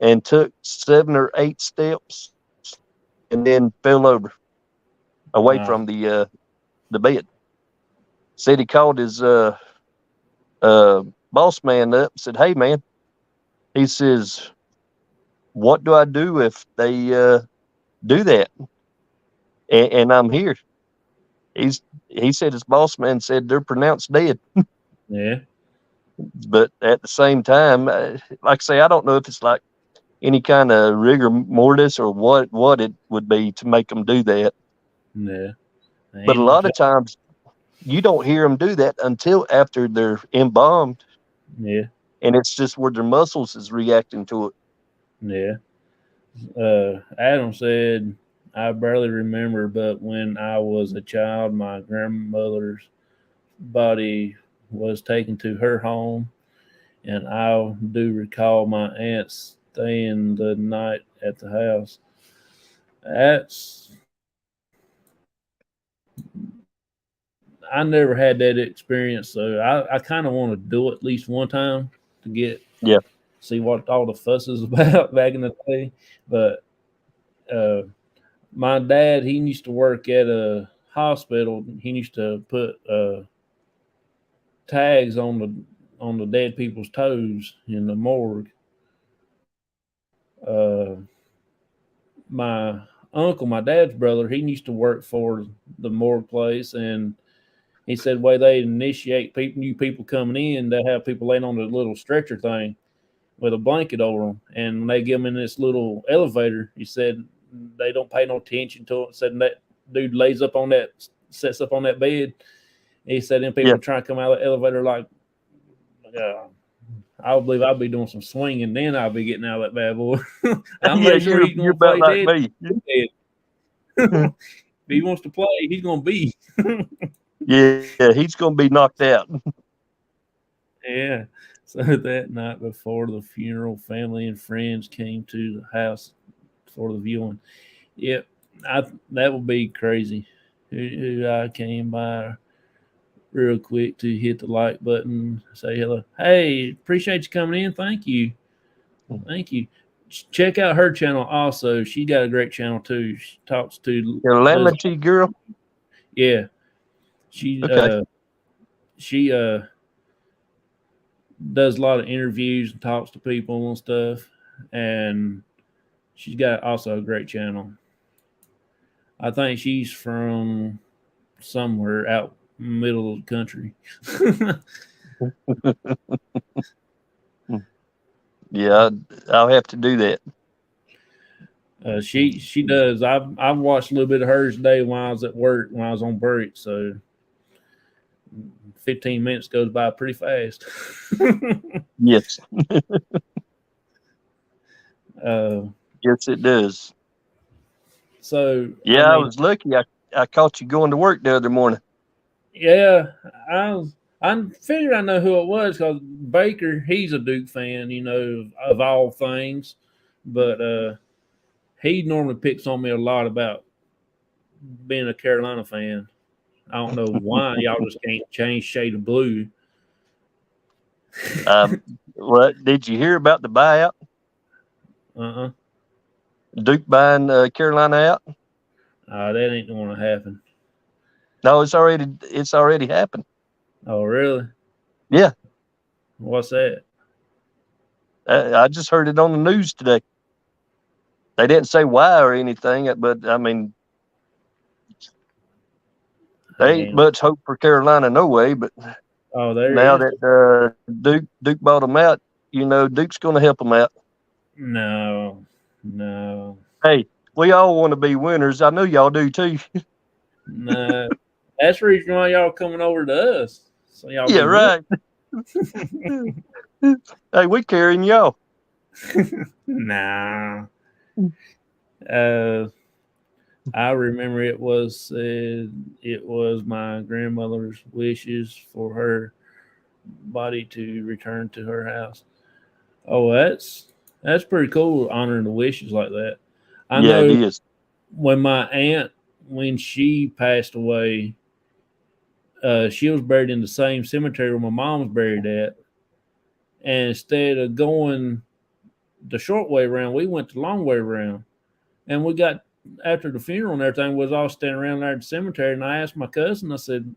and took 7 or 8 steps and then fell over away Wow. from the bed. Said he called his uh, boss man up and said, "Hey man," he says, "what do I do if they do that and I'm here?" He said his boss man said they're pronounced dead, Yeah, but at the same time, like I say, I don't know if it's like any kind of rigor mortis or what it would be to make them do that. yeah. But a Ain't no lot of times you don't hear them do that until after they're embalmed, yeah, and it's just where their muscles is reacting to it. yeah. Adam said, I barely remember, but when I was a child, my grandmother's body was taken to her home, and I do recall my aunt staying the night at the house. That's I never had that experience, so I kind of want to do it at least one time to get Yeah, see what all the fuss is about back in the day. But uh, my dad, he used to work at a hospital. He used to put tags on the dead people's toes in the morgue. Uh, my uncle, my dad's brother, he used to work for the morgue place, and he said, way they initiate people, new people coming in, they have people laying on the little stretcher thing with a blanket over them, and when they get them in this little elevator, he said they don't pay no attention to it. Said that dude lays up on that, sets up on that bed, He said, "Them people trying to come out of the elevator like, I believe I'll be doing some swinging. Then I'll be getting out of that bad boy." I'm not sure he's you're going to play about like dead. me. If he wants to play, he's going to be. Yeah, he's going to be knocked out. Yeah. So that night before the funeral, family and friends came to the house for the viewing. Yep, that would be crazy. Who I came by real quick to hit the like button, say hello. Hey, appreciate you coming in. Thank you. Thank you. Check out her channel also. She got a great channel too. She talks to Calamity girl. Yeah. She Okay. she does a lot of interviews and talks to people and stuff. And she's got also a great channel. I think she's from somewhere out middle of the country. Yeah, I'll have to do that. She does. I've watched a little bit of hers today when I was at work when I was on break. So 15 minutes goes by pretty fast. Yes. Yes, it does. So yeah, I was lucky. I caught you going to work the other morning. Yeah, I figured I know who it was because Baker, he's a Duke fan, of all things, but he normally picks on me a lot about being a Carolina fan. I don't know why y'all just can't change shade of blue. What did you hear about the buyout? Duke buying Carolina out? That ain't going to happen. No, it's already happened. Oh, really? Yeah. What's that? I just heard it on the news today. They didn't say why or anything, but I mean, there ain't much hope for Carolina, no way. But now that Duke bought them out, Duke's going to help them out. No. Hey, we all want to be winners. I know y'all do too. No, that's the reason why y'all coming over to us. So y'all right. Hey, we carrying y'all. Nah. I remember it was my grandmother's wishes for her body to return to her house. Oh, that's pretty cool, honoring the wishes like that. I know it is. When my aunt, when she passed away, she was buried in the same cemetery where my mom was buried at. And instead of going the short way around, we went the long way around. And we got, after the funeral and everything, we was all standing around there at the cemetery. And I asked my cousin, I said,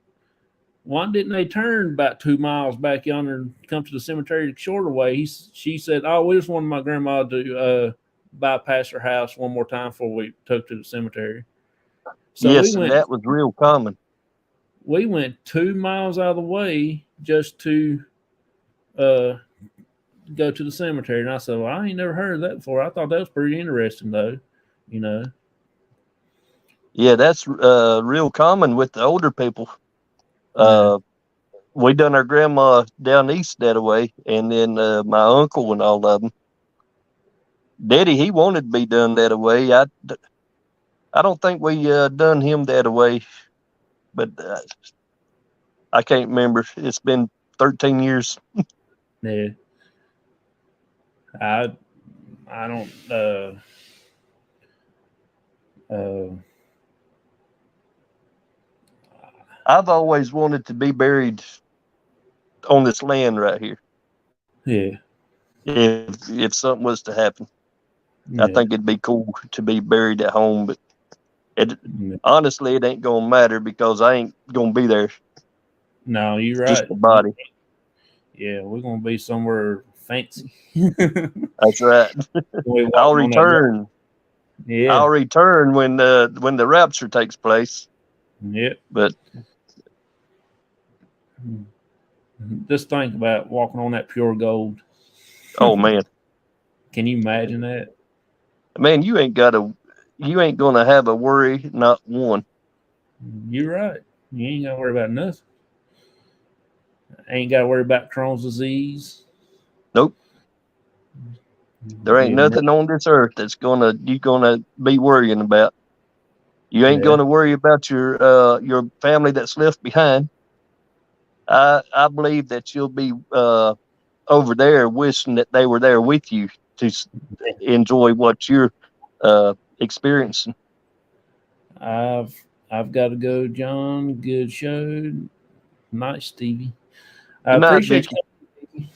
why didn't they turn about 2 miles back yonder and come to the cemetery the shorter way? She said, oh, we just wanted my grandma to bypass her house one more time before we took to the cemetery. So yes, that was real common. We went 2 miles out of the way just to go to the cemetery. And I said, well, I ain't never heard of that before. I thought that was pretty interesting, though, Yeah, that's real common with the older people. We done our grandma down east that way, and then my uncle and all of them. Daddy, he wanted to be done that way. I don't think we done him that way, but I can't remember. It's been 13 years. Yeah. I don't. I've always wanted to be buried on this land right here. Yeah. If something was to happen, I think it'd be cool to be buried at home. But honestly, it ain't gonna matter because I ain't gonna be there. No, you're right. Just the body. Yeah, we're gonna be somewhere fancy. That's right. I'll return. Yeah, I'll return when the rapture takes place. Yep. But just think about walking on that pure gold. Oh man, can you imagine that? Man, you ain't gonna have a worry, not one. You're right. You ain't gotta worry about nothing. Ain't got to worry about Crohn's disease. Nope. There ain't Yeah, nothing on this earth that's you gonna be worrying about. You ain't yeah. gonna worry about your family that's left behind. I believe that you'll be over there wishing that they were there with you to enjoy what you're experiencing. I've I've got to go, John. Good show. Night, Stevie. I Good night, appreciate Vicky. you.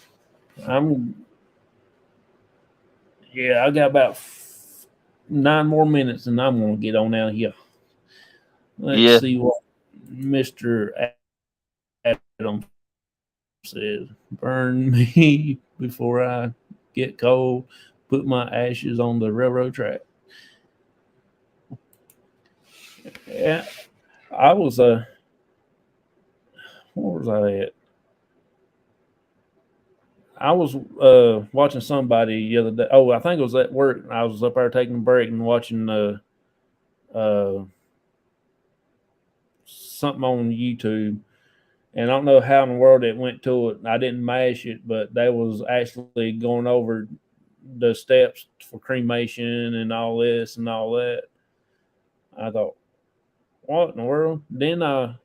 I'm Yeah, I got about 9 more minutes, and I'm gonna get on out here. Let's Yeah, see what Mister Adam says. Burn me before I get cold. Put my ashes on the railroad track. Yeah, I was where was I at? I was watching somebody the other day. Oh, I think it was at work. I was up there taking a break and watching uh, something on YouTube, and I don't know how in the world it went to it. I didn't mash it, but they was actually going over the steps for cremation and all this and all that. I thought, what in the world? Then I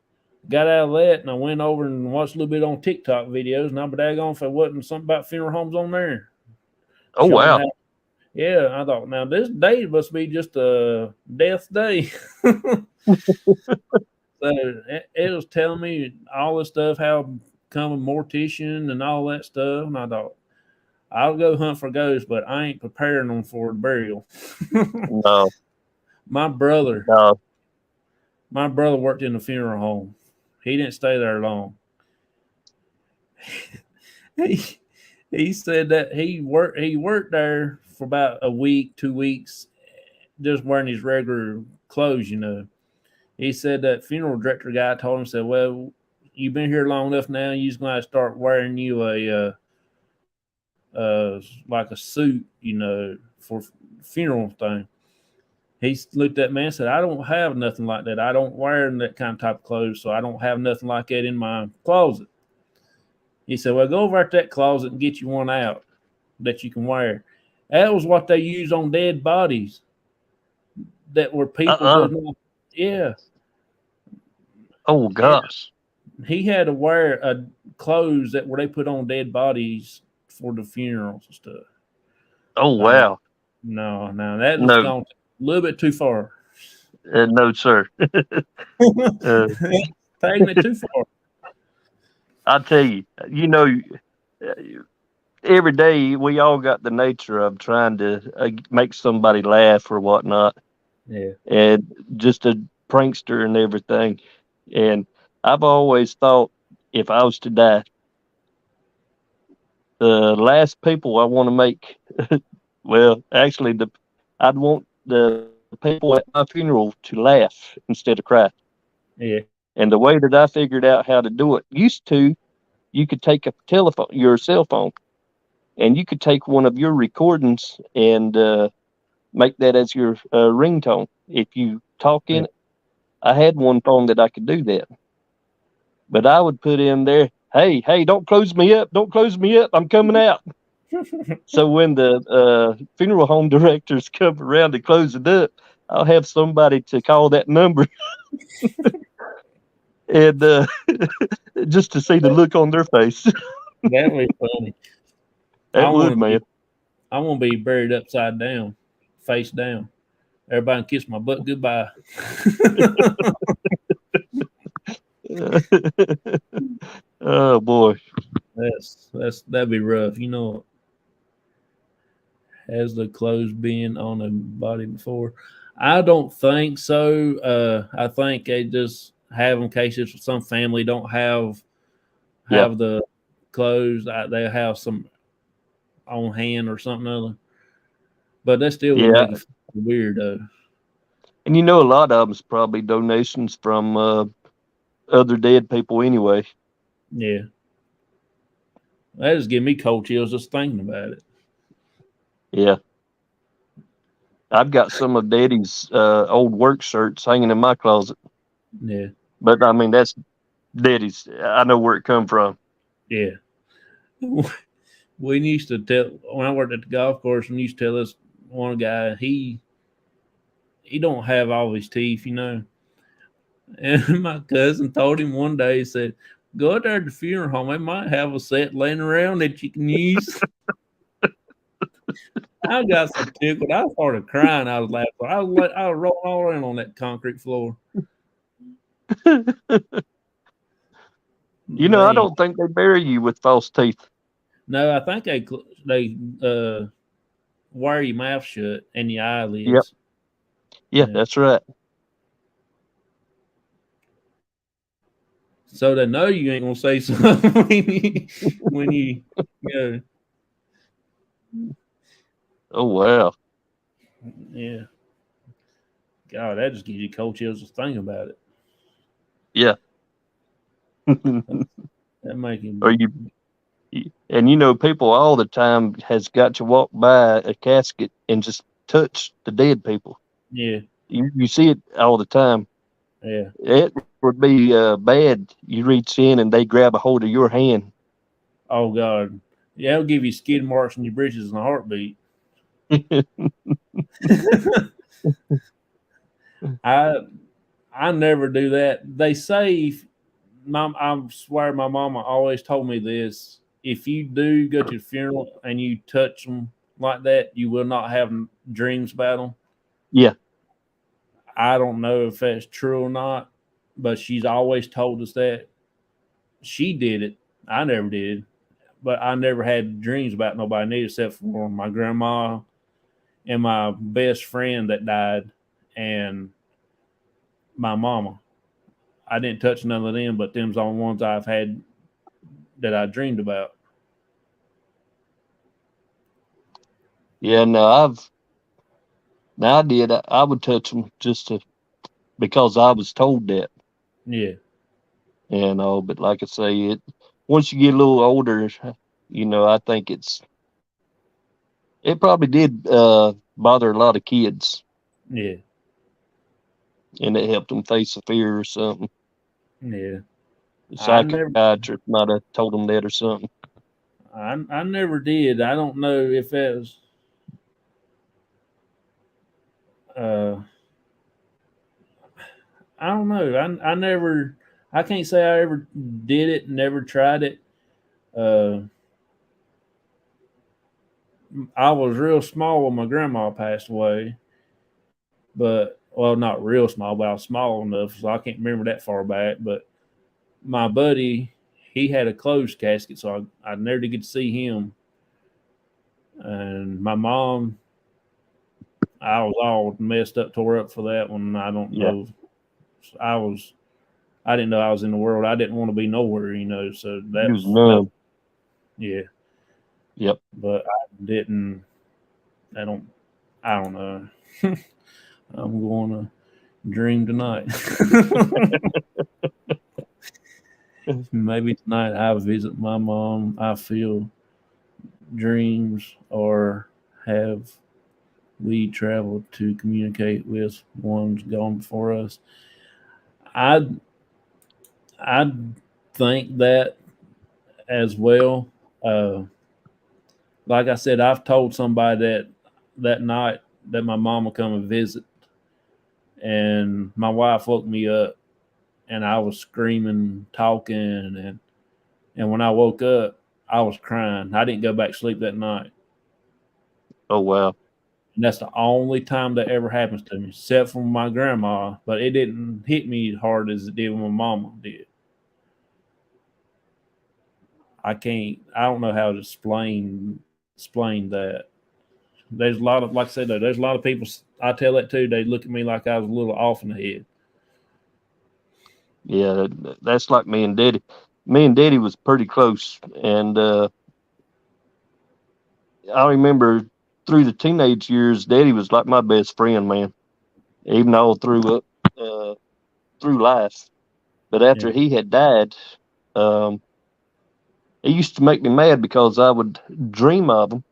got out of that and I went over and watched a little bit on TikTok videos, and I'm daggone if there wasn't something about funeral homes on there oh showing wow. how. Yeah, I thought, now this day must be just a death day. So it was telling me all this stuff, how become a mortician and all that stuff. And I thought, I'll go hunt for ghosts, but I ain't preparing them for the burial. No, my brother, no. my brother worked in a funeral home. He didn't stay there long. he, he said that he worked there for about a week, 2 weeks, just wearing his regular clothes. He said that funeral director guy told him, said, well, you've been here long enough now, you're just going to start wearing you like a suit, for funeral thing. He looked at me and said, I don't have nothing like that. I don't wear that kind of type of clothes, so I don't have nothing like that in my closet. He said, well, go over to that closet and get you one out that you can wear. That was what they used on dead bodies that were people Uh-uh. doing. Yeah. Oh Yeah. gosh. He had to wear clothes that were they put on dead bodies for the funerals and stuff. Oh I thought, wow. no, that was No, gone a little bit too far. no, sir. uh, Taking it too far. I tell you, uh, every day we all got the nature of trying to make somebody laugh or whatnot, Yeah. and just a prankster and everything. And I've always thought if I was to die, the last people I want to make, well, actually, I'd want the people at my funeral to laugh instead of cry. Yeah. And the way that I figured out how to do it used to, you could take your cell phone, and you could take one of your recordings and make that as your ringtone. If you talk Yeah. in it, I had one phone that I could do that, but I would put in there, "Hey, hey, don't close me up! Don't close me up! I'm coming out." So when the funeral home directors come around to close it up, I'll have somebody to call that number and just to see the look on their face. That would be funny. I That want would, to be man. I want to be buried upside down, face down. Everybody kiss my butt goodbye. Oh boy. That'd be rough. Has the clothes been on a body before? I don't think so. I think they just have in cases some family don't have Yeah. the clothes. They have some on hand or something other. But that still would Yeah. make it weird though. And a lot of them's probably donations from other dead people anyway. Yeah, that just give me cold chills just thinking about it. Yeah. I've got some of Daddy's old work shirts hanging in my closet. Yeah, But I mean, that's Daddy's. I know where it come from. Yeah. We used to tell when I worked at the golf course, and used to tell us one guy he don't have all his teeth, you know. And my cousin told him one day, he said, "Go out there to the funeral home. They might have a set laying around that you can use." I got so tickled. I started crying. I was laughing. I was rolling all around on that concrete floor. You know, I Man, don't think they bury you with false teeth. no, I think they wire your mouth shut and your Yep. eyelids. Yeah, Yeah. that's right. So they know you ain't gonna say something when you go. Oh wow. Yeah. God, that just gives you cold chills just thinking about it. Yeah. That make him. Or and you know, people all the time has got to walk by a casket and just touch the dead people. Yeah. You see it all the time. Yeah. It would be bad. You reach in and they grab a hold of your hand. Oh God. Yeah, it'll give you skid marks in your britches in a heartbeat. I I never do that. They say, I swear my mama always told me this. If you do go to the funeral and you touch them like that, you will not have dreams about them. Yeah. I don't know if that's true or not, but she's always told us that. She did it. I never did, but I never had dreams about nobody new except for my grandma and my best friend that died and my mama. I didn't touch none of them, but them's the only ones I've had that I dreamed about. Yeah. No, I did. I would touch them just because I was told that. Yeah, But like I say, once you get a little older, I think it probably did bother a lot of kids, yeah, and it helped them face a fear or something. yeah. The I never, psychiatrist might have told them that or something. I never did. I don't know if that was. Uh, I don't know. I never. I can't say I ever did it. Never tried it. Uh, I was real small when my grandma passed away, but well, not real small, but I was small enough, so I can't remember that far back. But my buddy, he had a closed casket, so I never did get to see him. And my mom, I was all messed up, tore up for that one. I don't Yeah, know. I was, I didn't know I was in the world. I didn't want to be nowhere, you know. So he was that, numb. yeah. Yep. But I didn't. I don't. I don't know. I'm going to dream tonight. Maybe tonight I visit my mom. I feel dreams, or have we traveled to communicate with ones gone before us. I I think that as well. Uh, like I said, I've told somebody that night that my mom will come and visit, and my wife woke me up, and I was screaming, talking, and when I woke up, I was crying. I didn't go back to sleep that night. Oh wow. And that's the only time that ever happens to me, except for my grandma. But it didn't hit me as hard as it did when my mama did. I can't. I don't know how to explain that. There's a lot of, like I said, though, there's a lot of people. I tell that too. They look at me like I was a little off in the head. Yeah, that's like me and Daddy. Me and Daddy was pretty close, and I remember through the teenage years, Daddy was like my best friend, man. Even all uh, through life. But after Yeah, he had died, um, it used to make me mad because I would dream of him,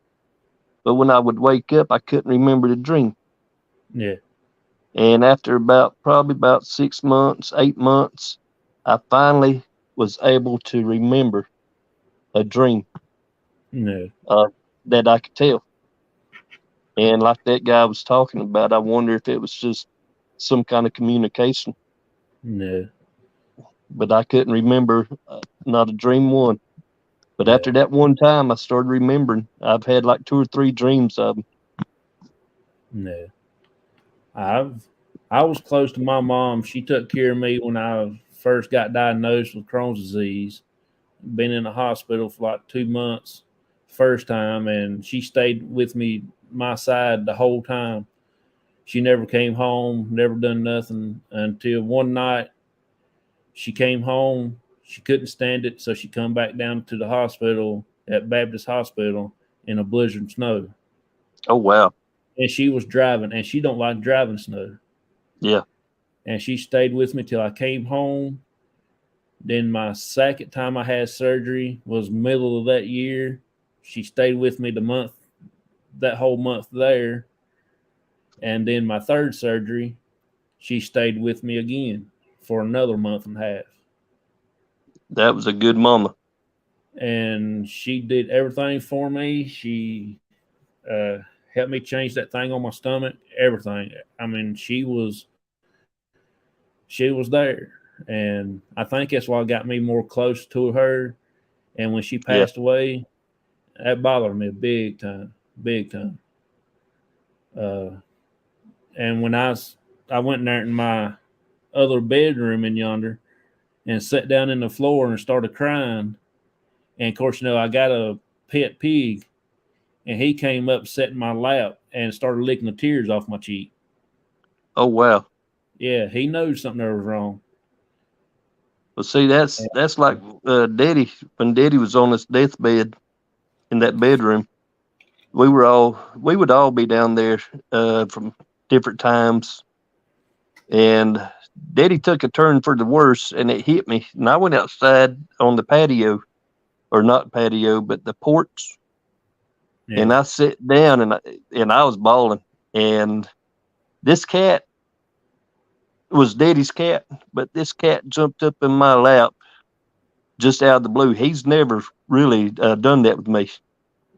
but when I would wake up, I couldn't remember the dream. yeah, And after probably about 6 months, 8 months, I finally was able to remember. a dream No. that I could tell. And like that guy was talking about, I wonder if it was just some kind of communication. No. But I couldn't remember not a dream one. But Yeah. after that one time, I started remembering. I've had like 2 or 3 dreams of them. No. I was close to my mom. She took care of me when I first got diagnosed with Crohn's disease. Been in the hospital for like 2 months first time, and she stayed with me my side the whole time. She never came home, never done nothing until one night she came home. She couldn't stand it, so she come back down to the hospital at Baptist Hospital in a blizzard and snow. Oh, wow. And she was driving, and she don't like driving snow. Yeah. And she stayed with me till I came home. Then my second time I had surgery was middle of that year. She stayed with me that whole month there. And then my third surgery, she stayed with me again for another month and a half. That was a good mama. And she did everything for me. She helped me change that thing on my stomach, everything. I mean, she was there. And I think that's why got me more close to her. And when she Yeah. passed away, that bothered me big time, big time. Uh, and when I went in there in my other bedroom in yonder and sat down in the floor and started crying. And of course, I got a pet pig, and he came up, sat in my lap, and started licking the tears off my cheek. Oh, wow. Yeah, he knows something there was wrong. Well, see, that's like Daddy, when Daddy was on his deathbed in that bedroom. We would all be down there from different times, and Daddy took a turn for the worse, and it hit me. And I went outside on the patio, or not patio, but the porch, and Yeah, I sat down and I was bawling. And this cat was Daddy's cat, but this cat jumped up in my lap just out of the blue. He's never really done that with me.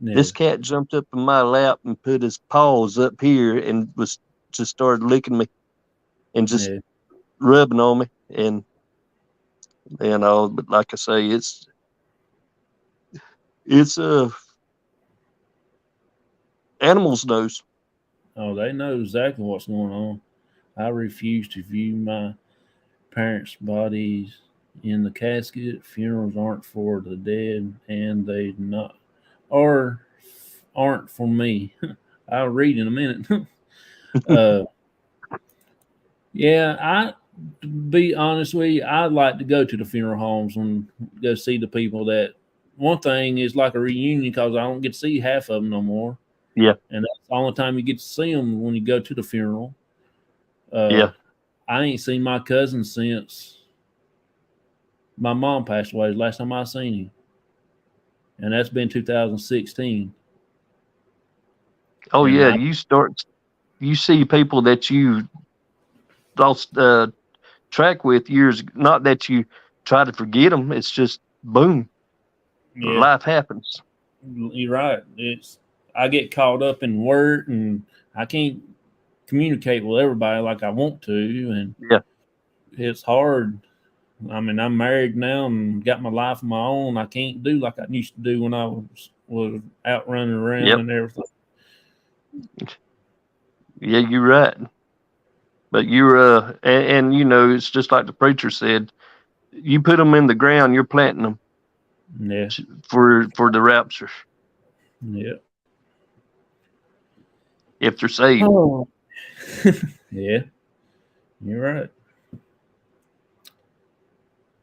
yeah, This cat jumped up in my lap and put his paws up here and was just started licking me and just yeah. rubbing on me. And but like I say, it's animals knows. Oh, they know exactly what's going on. I refuse to view my parents' bodies in the casket. Funerals aren't for the dead, and they not or aren't for me. I'll read in a minute. uh, yeah, I to be honest with you, I'd like to go to the funeral homes and go see the people that. One thing is like a reunion because I don't get to see half of them no more, Yeah, and that's the only time you get to see them when you go to the funeral. Uh, yeah. I ain't seen my cousin since my mom passed away. The last time I seen him, and that's been 2016. Oh And yeah, I you see people that you lost track with years. Not that you try to forget them. It's just boom, yeah, life happens. you're right. It's I get caught up in work and I can't communicate with everybody like I want to, and Yeah, it's hard. I mean, I'm married now and got my life of my own. I can't do like I used to do when I was out running around yep, and everything. yeah. You're right. But you're and it's just like the preacher said. You put them in the ground, you're planting them Yeah, for the rapture yeah. if they're saved. Oh, yeah. You're right.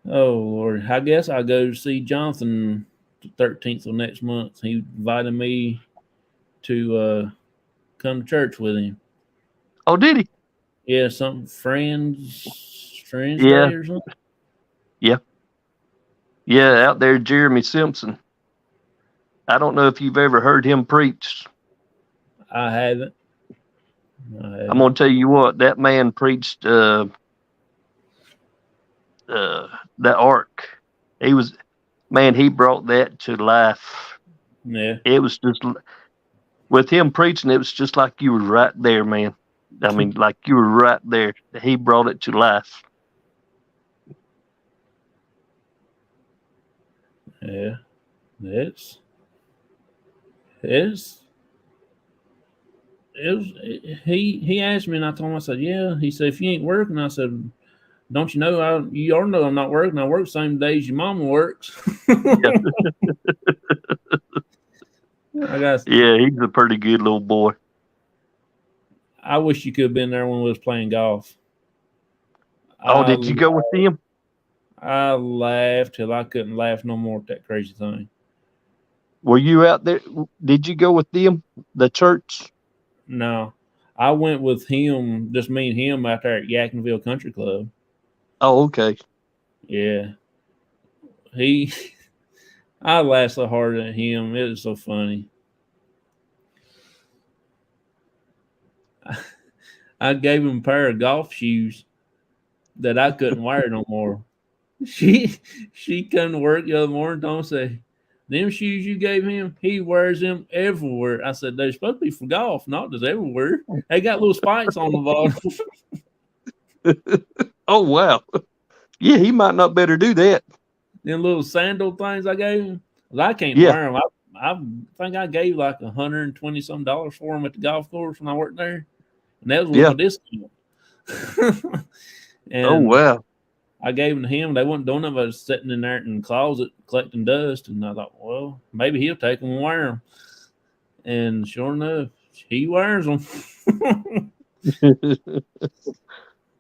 Oh Lord, I guess I'll go see Jonathan the 13th of next month. He invited me to come to church with him. Oh, did he? Yeah, something Friends Yeah, Day or something. yeah, yeah. Out there, Jeremy Simpson. I don't know if you've ever heard him preach. I haven't. I I'm haven't. gonna tell you what that man preached. The ark. He was. Man, he brought that to life. Yeah. It was just with him preaching. It was just like you were right there, man. I mean, like you were right there. He brought it to life. Yeah. It's it's it was he asked me and I told him, I said, yeah. He said, if you ain't working, I said, don't you know you already know I'm not working. I work the same days your mama works. Yeah. I got Yeah, he's a pretty good little boy. I wish you could have been there when we was playing golf. Oh, did you go with him? I laughed till I couldn't laugh no more at that crazy thing. Were you out there? Did you go with them, the church? No, I went with him, just me and him out there at Yakinville Country Club. Oh, okay. Yeah. I laughed so hard at him. It was so funny. I gave him a pair of golf shoes that I couldn't wear no more. She come to work the other morning, don't say, them shoes you gave him, he wears them everywhere. I said, they're supposed to be for golf, not just everywhere. They got little spikes on the bottom. Oh, wow. Yeah, he might not better do that. Them little sandal things I gave him. I can't Yeah. wear them. I think I gave like $120 some for them at the golf course when I worked there. And that was with my discount. And oh, wow. I gave them to him. They wasn't doing it. I was sitting in there in the closet collecting dust. And I thought, well, maybe he'll take them and wear them. And sure enough, he wears them.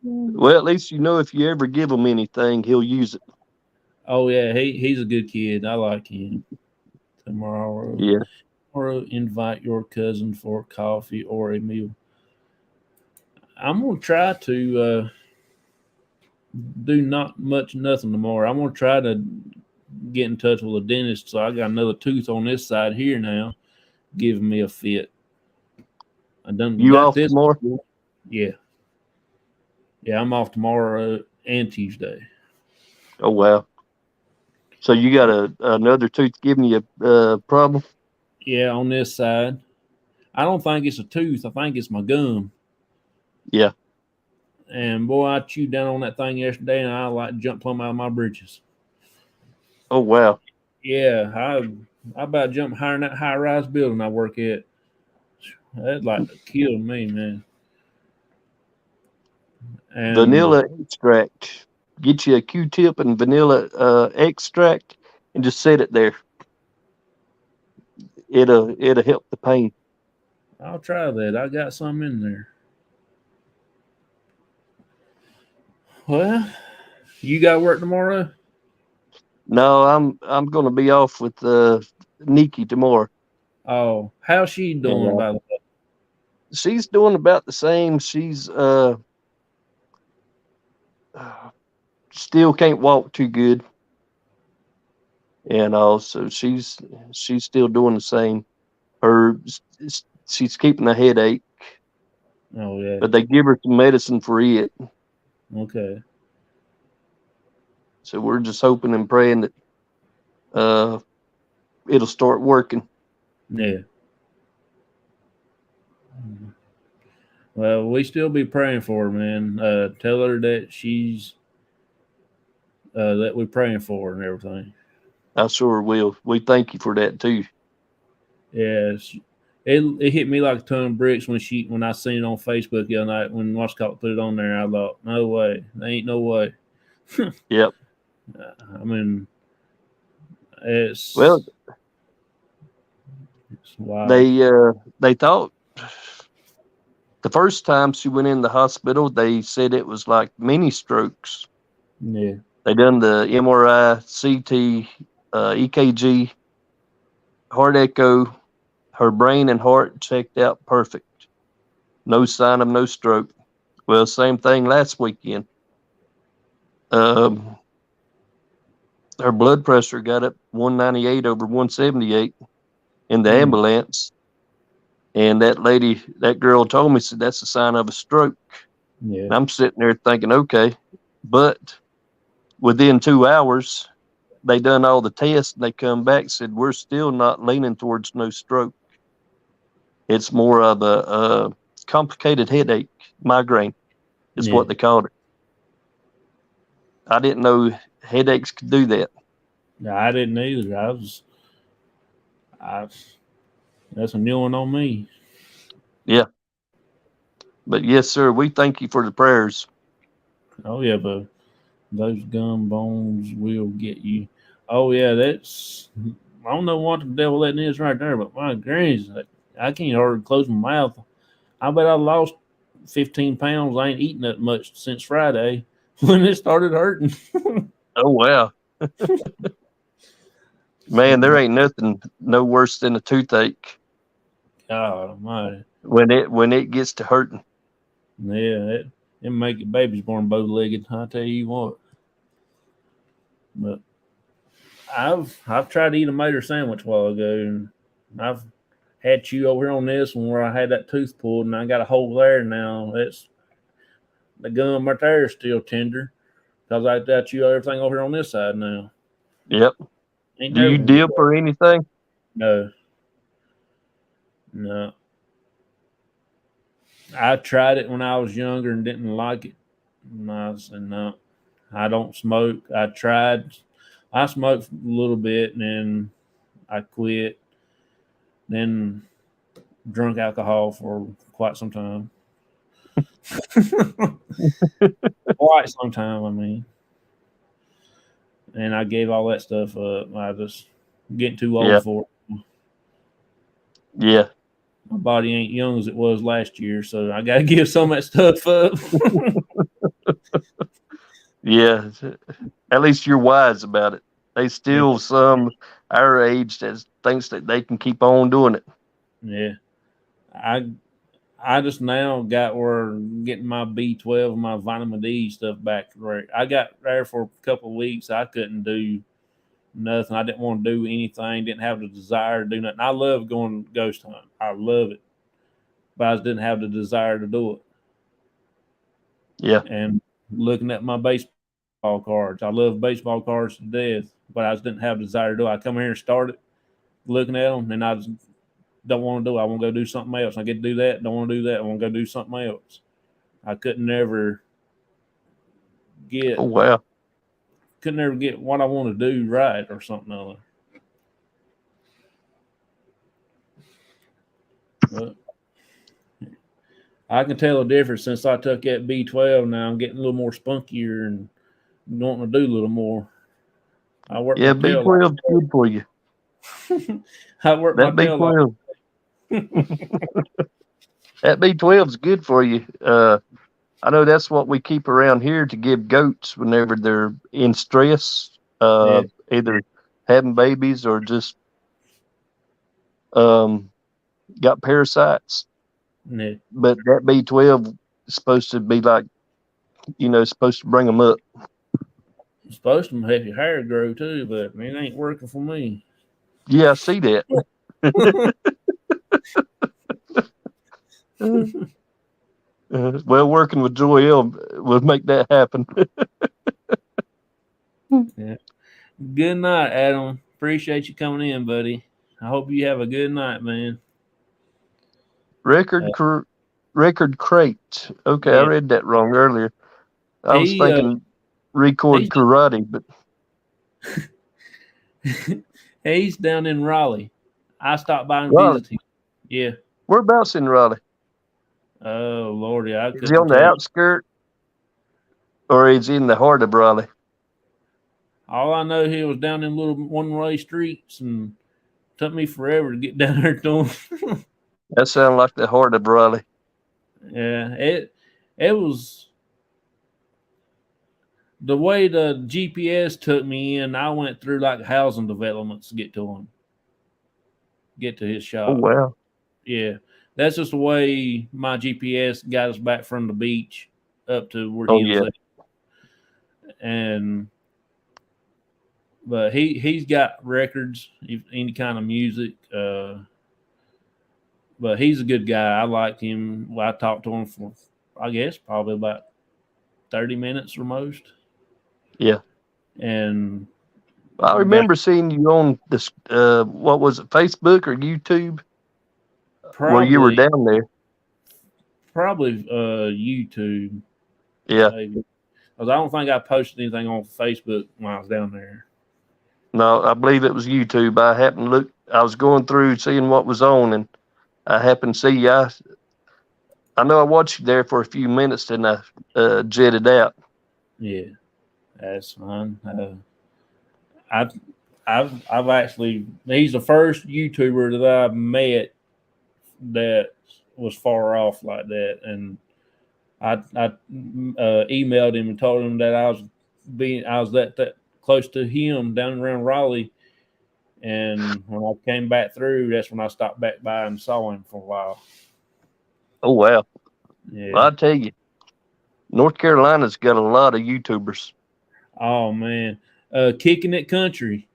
Well, at least you know if you ever give him anything, he'll use it. Oh, yeah. He's a good kid. I like him. Tomorrow. Yeah. Or invite your cousin for coffee or a meal. I'm going to try to do not much nothing tomorrow. I'm going to try to get in touch with a dentist. So I got another tooth on this side here now giving me a fit. I done You got off this tomorrow? Yeah. Yeah, I'm off tomorrow and Tuesday. Oh, wow. So you got another tooth giving you a problem? Yeah, on this side. I don't think it's a tooth. I think it's my gum. Yeah. And boy, I chewed down on that thing yesterday, and I like jumped plumb out of my britches. Oh, wow. Yeah, I about jumped higher in that high-rise building I work at. That like killed me, man. And vanilla extract. Get you a Q-tip and vanilla extract, and just set it there. It'll help the pain. I'll try that. I got some in there. Well, you got work tomorrow? No, I'm going to be off with Nikki tomorrow. Oh, how's she doing, by the way? She's doing about the same. She's still can't walk too good, and also she's still doing the same. She's keeping a headache. Oh yeah. But they give her some medicine for it. Okay. So we're just hoping and praying that it'll start working. Yeah. Well, we still be praying for her, man. Tell her that she's that we're praying for her and everything. I sure will. We thank you for that too. Yeah, it hit me like a ton of bricks when I seen it on Facebook the other night when Washcott put it on there. I thought, no way, there ain't no way. Yep. I mean, it's wild. They thought the first time she went in the hospital, they said it was like mini strokes. Yeah. They done the MRI, CT, EKG, heart echo. Her brain and heart checked out perfect. No sign of no stroke. Well, same thing last weekend. Her blood pressure got up 198 over 178 in the ambulance. And that girl told me, said, that's a sign of a stroke. Yeah. And I'm sitting there thinking, okay. But within 2 hours, they done all the tests, and they come back and said, we're still not leaning towards no stroke. It's more of a complicated headache, migraine is what they called it. I didn't know headaches could do that. No, I didn't either. That's a new one on me. Yeah. But yes, sir, we thank you for the prayers. Oh yeah, but those gum bones will get you. Oh yeah, that's. I don't know what the devil that is right there, but my gracious, I can't hardly close my mouth. I bet I lost 15 pounds. I ain't eaten that much since Friday when it started hurting. Oh wow. Man, there ain't nothing no worse than a toothache Oh my. when it gets to hurting. Yeah, it make your babies born bow legged. I tell you what. But I've tried to eat a mater sandwich a while ago, and I've had you over here on this one where I had that tooth pulled, and I got a hole there now. It's the gum right there is still tender because I got you everything over here on this side now. Yep. Ain't Do you never dip or anything? No. No. I tried it when I was younger and didn't like it. And I said, no, I don't smoke. I smoked a little bit and then I quit. Then drunk alcohol for quite some time. Quite some time, I mean. And I gave all that stuff up. I just getting too old for it. Yeah. My body ain't young as it was last year, so I got to give some of that stuff up. Yeah. At least you're wise about it. They still some our age that thinks that they can keep on doing it. Yeah. I just now got where getting my B12 and my vitamin D stuff back right. I got there for a couple of weeks. I couldn't do nothing. I didn't want to do anything. Didn't have the desire to do nothing. I love going ghost hunt. I love it, but I just didn't have the desire to do it. Yeah. And looking at my baseball cards, I love baseball cards to death, but I just didn't have the desire to do it. I come here and start it, looking at them, and I just don't want to do it. I want to go do something else. I get to do that. Don't want to do that. I want to go do something else. I couldn't never get. Oh wow. Couldn't never get what I want to do right or something other. But I can tell a difference since I took that B12. Now I'm getting a little more spunkier and wanting to do a little more. I work Yeah, my tail B12 is good for you. I work my That tail B12. That B12 is good for you. I know that's what we keep around here to give goats whenever they're in stress, either having babies or just got parasites. Yeah. But that B12 is supposed to be like, supposed to bring them up. It's supposed to help your hair grow too, but it ain't working for me. Yeah, I see that. Well, working with Joel will make that happen. Yeah. Good night, Adam. Appreciate you coming in, buddy. I hope you have a good night, man. Record crate. Okay, I read that wrong earlier. I was thinking record karate, but he's down in Raleigh. I stopped by and Raleigh. visited him. Yeah. Whereabouts in Raleigh? Oh Lordy, I couldn't. Is he on the outskirt, or is he in the heart of Raleigh? All I know, he was down in little one-way streets, and took me forever to get down there to him. That sounds like the heart of Raleigh. Yeah, it was the way the GPS took me in. I went through like housing developments to get to him, get to his shop. Oh wow! Yeah, that's just the way my GPS got us back from the beach up to where he was at. But he's got records, any kind of music. But he's a good guy. I liked him. I talked to him for, I guess, probably about 30 minutes or most. Yeah. And I remember seeing you on this. What was it, Facebook or YouTube? Where you were down there? Probably YouTube. Yeah. Maybe. Because I don't think I posted anything on Facebook when I was down there. No, I believe it was YouTube. I happened to look. I was going through seeing what was on, and I happened to see you. I know I watched you there for a few minutes, then I jetted out. Yeah, that's fine. I've I've actually, he's the first YouTuber that I've met that was far off like that, and I emailed him and told him that I was that close to him down around Raleigh, and when I came back through, that's when I stopped back by and saw him for a while. Oh wow! Yeah. Well, I tell you, North Carolina's got a lot of YouTubers. Oh man, Kicking It Country.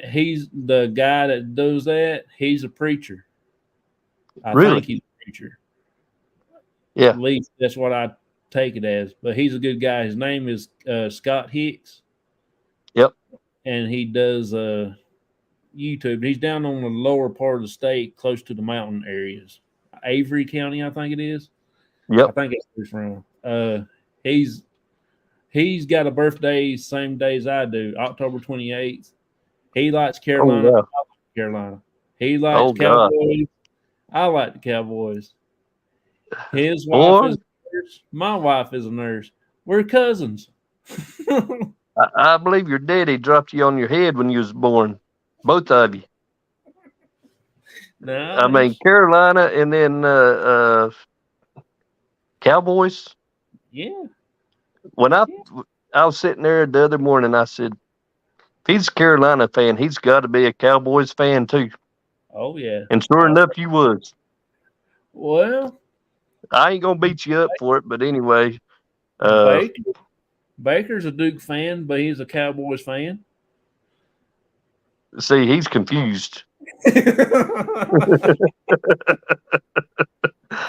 He's the guy that does that. He's a preacher. I Really? think he's a preacher. Yeah. At least that's what I take it as. But he's a good guy. His name is Scott Hicks. Yep. And he does YouTube. He's down on the lower part of the state, close to the mountain areas. Avery County, I think it is. Yep. I think it's where he's from. He's got a birthday same day as I do, October 28th. He likes Carolina. Oh, wow. I like Carolina. He likes Cowboys. God. I like the Cowboys. His wife is a nurse. My wife is a nurse. We're cousins. I believe your daddy dropped you on your head when you was born. Both of you. Nice. I mean, Carolina and then Cowboys. Yeah. When I was sitting there the other morning, I said, if he's a Carolina fan, he's got to be a Cowboys fan too. Oh yeah. And sure enough, you was. Well, I ain't gonna beat you up for it, but anyway. Baker's a Duke fan, but he's a Cowboys fan. See, he's confused.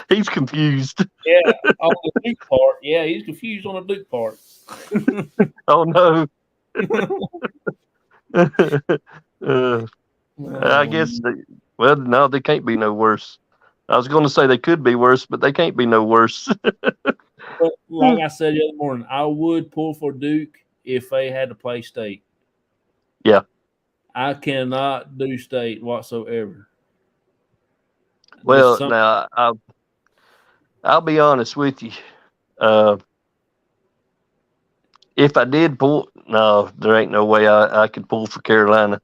He's confused. Yeah, on the Duke part. Yeah, he's confused on the Duke part. Oh no. I guess. No, they can't be no worse. I was going to say they could be worse, but they can't be no worse. But like I said the other morning, I would pull for Duke if they had to play State. Yeah. I cannot do State whatsoever. Well, now I'll be honest with you. If I did pull, no, there ain't no way I could pull for Carolina.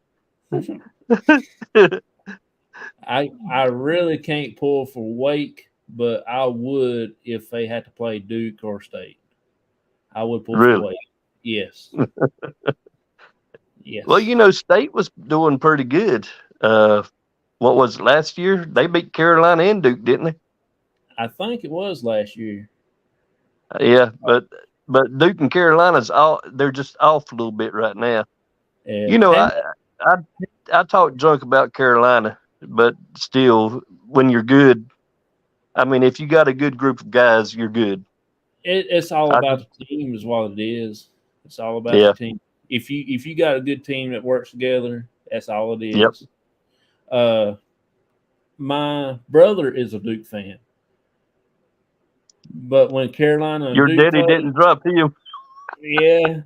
I really can't pull for Wake, but I would if they had to play Duke or State. I would pull for Wake. Yes. Yes. Well, State was doing pretty good. What was it, last year? They beat Carolina and Duke, didn't they? I think it was last year. Yeah, but Duke and Carolina's they're just off a little bit right now. I talk junk about Carolina, but still, when you're good, I mean, if you got a good group of guys, you're good. It's all about the team, is what it is. It's all about the team. If you got a good team that works together, that's all it is. Yep. My brother is a Duke fan, but when Carolina and your Duke daddy didn't drop him. Yeah,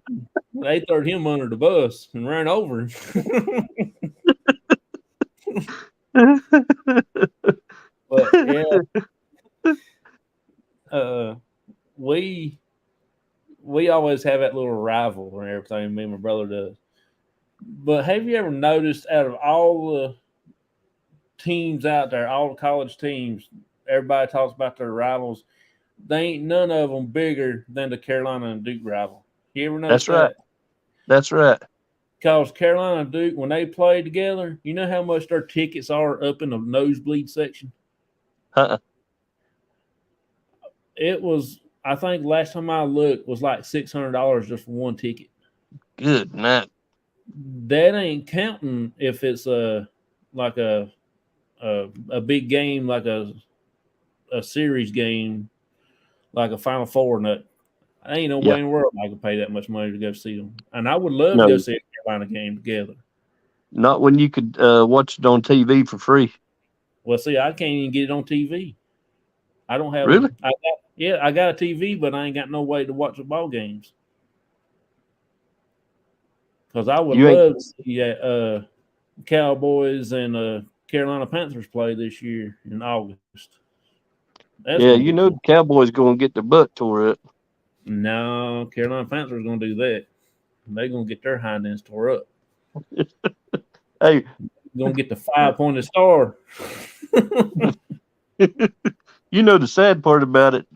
they threw him under the bus and ran over him. But yeah, we always have that little rival and everything. Me and my brother does. But have you ever noticed, out of all the teams out there, all the college teams, everybody talks about their rivals. They ain't none of them bigger than the Carolina and Duke rival. You ever notice that? That's right. Because Carolina and Duke, when they play together, you know how much their tickets are up in the nosebleed section? It was, I think last time I looked, was like $600 just for one ticket. Good night. That ain't counting if it's like a big game, like a series game, like a Final Four nut. Ain't no Yeah. way in the world I could pay that much money to go see them. And I would love No. to go see a Carolina game together. Not when you could watch it on TV for free. Well, see, I can't even get it on TV. I don't have Really? I got a TV, but I ain't got no way to watch the ball games. Because I would You ain't. love to see Cowboys and Carolina Panthers play this year in August. That's Yeah, gonna you be know fun. the Cowboys going to get their butt tore up. No, Carolina Panthers gonna do that. They're gonna get their hind ends tore up. Hey, Gonna get the 5-pointed star. you know the sad part about it.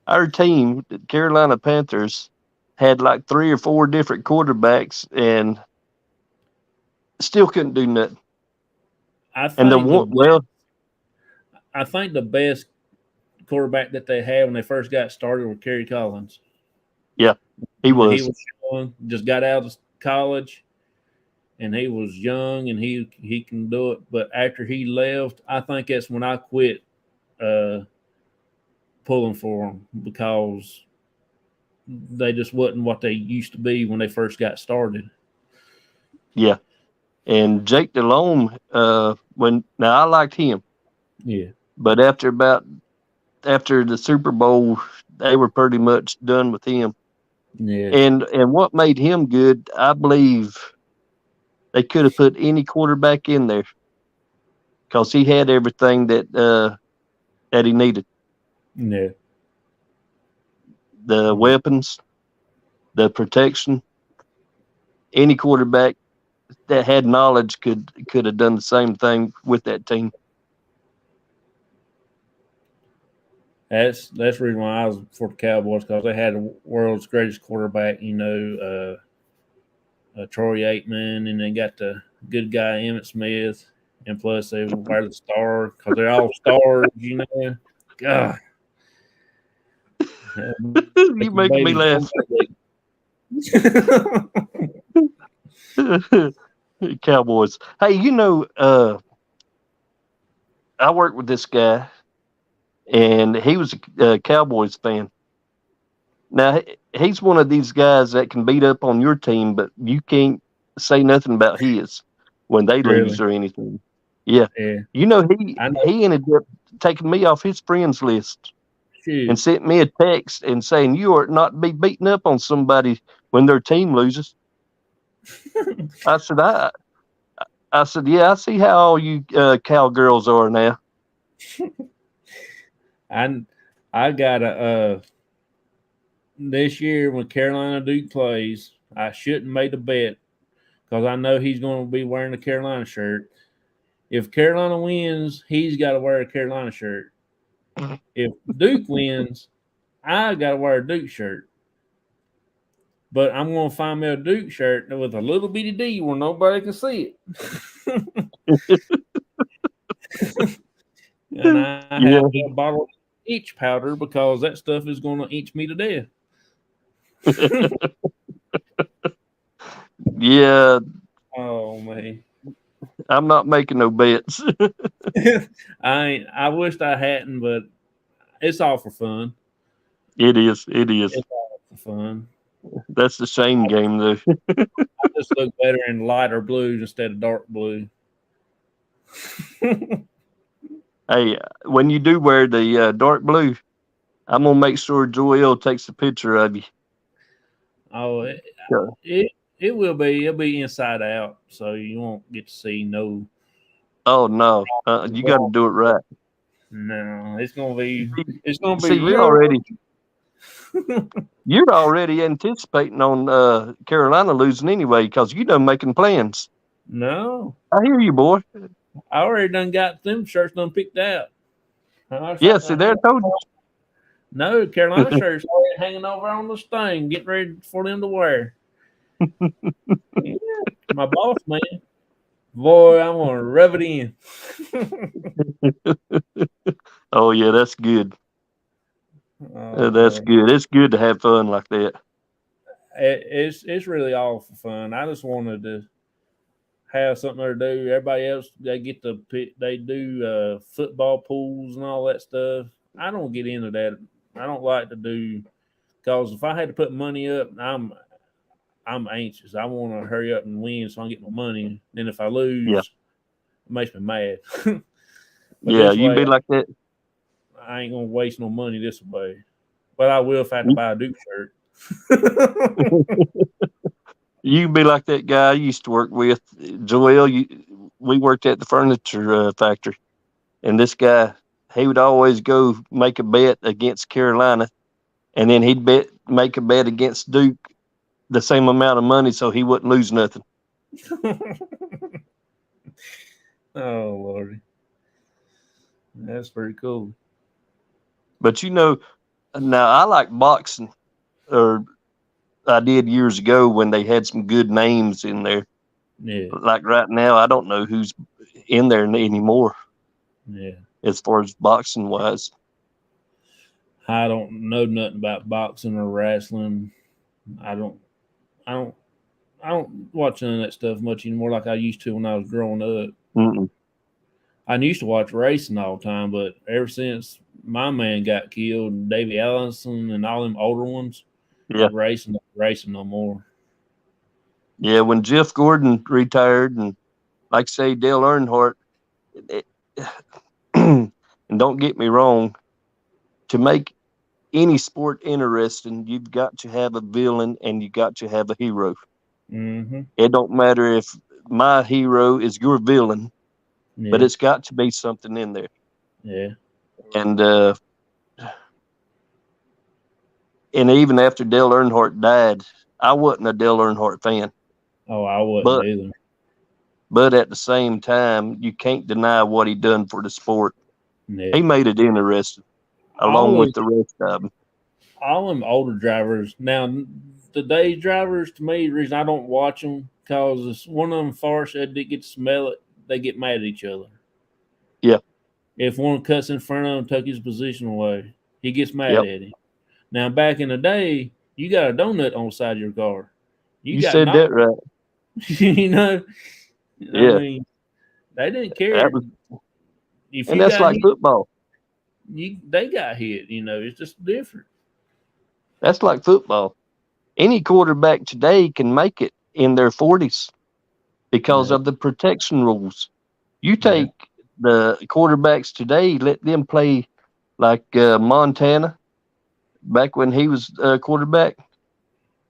Our team, the Carolina Panthers, had like 3 or 4 different quarterbacks and still couldn't do nothing. I And the think one, well, the best quarterback that they had when they first got started was Kerry Collins. yeah, he And he was. was young, just got out of college, and he was young, and he can do it. But after he left, I think that's when I quit pulling for him because they just wasn't what they used to be when they first got started. Yeah. And Jake Delhomme, now I liked him, Yeah, but after the Super Bowl, they were pretty much done with him. yeah, And what made him good, I believe they could have put any quarterback in there because he had everything that he needed. yeah. The weapons, the protection. Any quarterback that had knowledge could have done the same thing with that team. That's the reason why I was for the Cowboys because they had the world's greatest quarterback. Troy Aikman, and they got the good guy Emmitt Smith, and plus they wear the star because they're all stars. God, You make your making me baby laugh. Cowboys. Hey, I worked with this guy, and he was a Cowboys fan. Now, he's one of these guys that can beat up on your team, but you can't say nothing about his when they lose Really? or anything. Yeah. Yeah, He I know. he ended up taking me off his friends list and Shoot, sent me a text and saying you are not to be beating up on somebody when their team loses. I said, I said, yeah, I see how all you cowgirls are now. I I got a this year when Carolina Duke plays. I shouldn't made a bet because I know he's going to be wearing a Carolina shirt. If Carolina wins, he's got to wear a Carolina shirt. If Duke wins, I got to wear a Duke shirt. But I'm going to find me a Duke shirt with a little bitty D where nobody can see it. And I Yeah, have a bottle of itch powder because that stuff is going to itch me to death. yeah. Oh man, I'm not making no bets. I wished I hadn't, but it's all for fun. It is. It is. It's all for fun. That's the shame game, though. I just look better in lighter blues instead of dark blue. Hey, when you do wear the dark blue, I'm gonna make sure Joel takes a picture of you. Oh, Yeah. it will be. It'll be inside out, so you won't get to see no. Oh no, you got to do it right. No, it's gonna be. It's gonna be See, real. you're already anticipating on Carolina losing anyway because you done making plans. No, I hear you, boy. I already done got them shirts done picked out. Yeah, see there, told No, Carolina shirts already hanging over on the thing, getting ready for them to wear. Yeah, my boss man, boy, I'm gonna rub it in. you. Oh yeah, that's good. Oh That's man, good. It's good to have fun like that. it's really all for fun. I just wanted to have something to do. Everybody else they get to pick. They do football pools and all that stuff. I don't get into that. I don't like to do Because if I had to put money up, I'm anxious. I want to hurry up and win so I can get my money. Then if I lose, it makes me mad. But Yeah, this you way, be like that. I ain't gonna waste no money this way. But I will if I have to buy a Duke shirt. You be like that guy I used to work with, Joel. We worked at the furniture factory, and this guy, he would always go make a bet against Carolina, and then he'd make a bet against Duke the same amount of money so he wouldn't lose nothing. Oh Lordy, that's pretty cool. But now I like boxing, or I did years ago when they had some good names in there. Yeah, Like right now, I don't know who's in there anymore yeah. as far as boxing wise. I don't know nothing about boxing or wrestling. I don't. I don't. I don't watch none of that stuff much anymore like I used to when I was growing up. Mm-mm. I used to watch racing all the time, but ever since my man got killed, Davey Allison and all them older ones, Yeah. racing no more. Yeah, when Jeff Gordon retired, and like say Dale Earnhardt, it, and don't get me wrong, to make any sport interesting, you've got to have a villain and you got to have a hero. Mm-hmm. It don't matter if my hero is your villain, but Yeah, it's got to be something in there. yeah. And even after Dale Earnhardt died, I wasn't a Dale Earnhardt fan. Oh, I wasn't But either. but at the same time, you can't deny what he done for the sport. Yeah. He made it interesting, along All with them, the rest of them. all them older drivers. Now, today's drivers, to me, the reason I don't watch them, because one of them farts that they get to smell it, they get mad at each other. Yeah. If one cuts in front of him, took his position away, he gets mad Yep. at him. Now, back in the day, you got a donut on the side of your car. You You got said that knocked. right. You know, I Yeah. mean, they didn't That care was, if and you that's got like hit. football. They got hit. It's just different. That's like football. Any quarterback today can make it in their 40s because Yeah, of the protection rules. You yeah, take the quarterbacks today, let them play like Montana back when he was quarterback,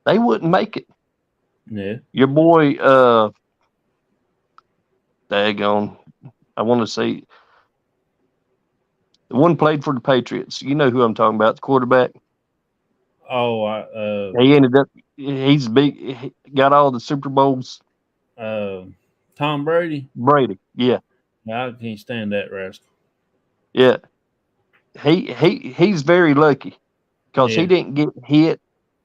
they wouldn't make it. yeah. Your boy, daggone, I want to say the one played for the Patriots. You know who I'm talking about, the quarterback. Oh, He ended up, he's big, he got all the Super Bowls. uh, Tom Brady. Brady, yeah, I can't stand that rascal. yeah. He's very lucky because he Yeah. didn't get hit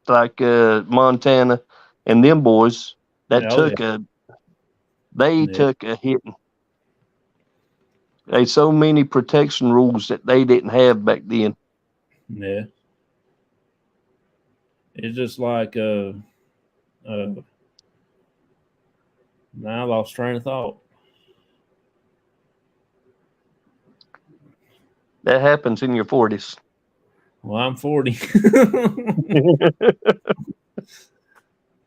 like Montana and them boys that Oh yeah. they Yeah. took a hit. There's so many protection rules that they didn't have back then. Yeah. It's just like uh. Now I lost train of thought. That happens in your 40s. Well, I'm 40.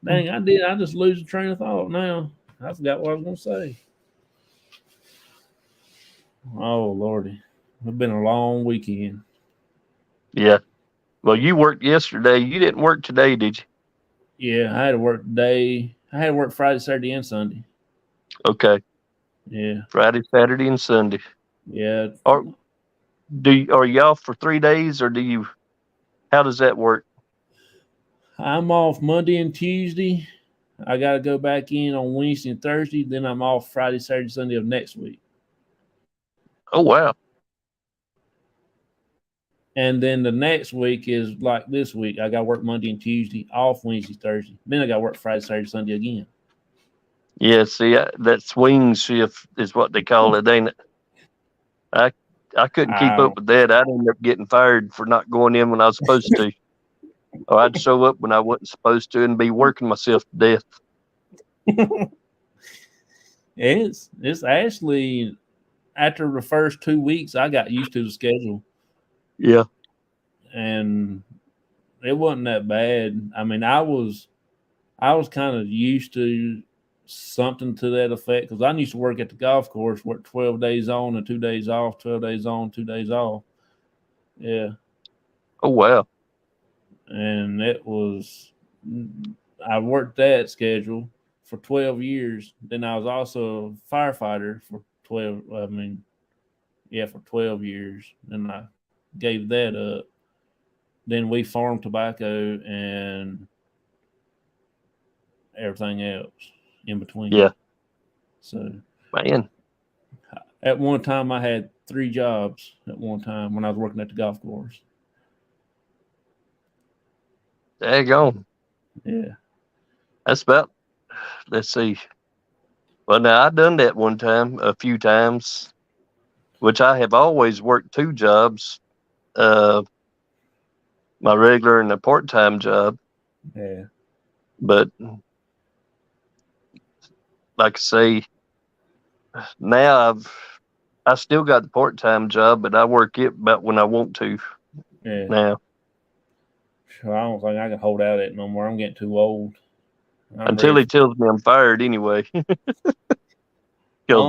Dang, I did. I just lose the train of thought now. I forgot what I was going to say. Oh, Lordy. It's been a long weekend. Yeah. Well, you worked yesterday. You didn't work today, did you? Yeah, I had to work today. I had to work Friday, Saturday, and Sunday. Okay. Yeah. Friday, Saturday, and Sunday. Yeah. Are are you off for 3 days, or how does that work? I'm off Monday and Tuesday. I got to go back in on Wednesday and Thursday. Then I'm off Friday, Saturday, Sunday of next week. Oh, wow. And then the next week is like this week. I got to work Monday and Tuesday, off Wednesday, Thursday. Then I got to work Friday, Saturday, Sunday again. Yeah, see, that swing shift is what they call it, ain't it? I I couldn't keep I up with that. I'd end up getting fired for not going in when I was supposed to. Or I'd show up when I wasn't supposed to and be working myself to death. it's actually after the first 2 weeks, I got used to the schedule, Yeah. and it wasn't that bad. I mean, I was kind of used to something to that effect because I used to work at the golf course, work 12 days on and 2 days off, 12 days on, 2 days off. Yeah. Oh wow. And I worked that schedule for 12 years. Then I was also a firefighter for 12, for 12 years. Then I gave that up. Then we farmed tobacco and everything else in between. Yeah. So, Man. at one time, I had 3 jobs at one time when I was working at the golf course. Daggone. Yeah. That's about, let's see. Well, now I done that one time, a few times, which I have always worked 2 jobs, my regular and a part-time job. Yeah. But like I say, now I still got the part-time job, but I work it about when I want to Yeah. now. Sure, I don't think I can hold out it no more. I'm getting too old. Until he tells me I'm fired anyway. Because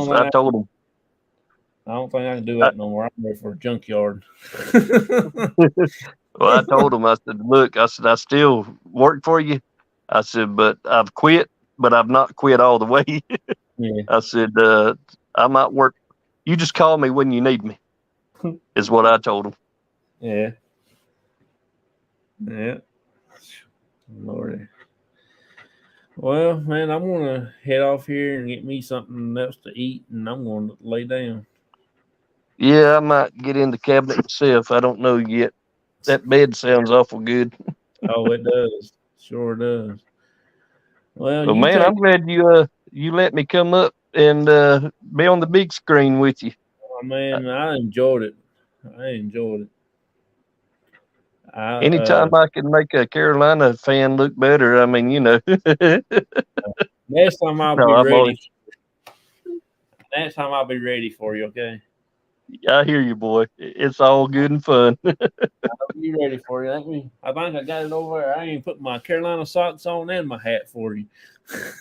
I told him. I don't think I can do that no more. I'm ready for a junkyard. Well, I told him, I said, look, I said, I still work for you. I said, but I've quit, but I've not quit all the way. Yeah. I said, I might work. You just call me when you need me, is what I told him. Yeah. Yeah. Lordy. Well, man, I'm going to head off here and get me something else to eat, and I'm going to lay down. Yeah, I might get in the cabinet myself. I don't know yet. That bed sounds awful good. Oh, it does. Sure does. Well, Man, I'm glad you let me come up and be on the big screen with you. Oh, man, I enjoyed it. Anytime I can make a Carolina fan look better, I mean, Next time I'll No, be I'm ready. always- Next time I'll be ready for you. Okay. I hear you, boy. It's all good and fun. I'll be ready for you. I think I got it over there. I ain't put my Carolina socks on and my hat for you.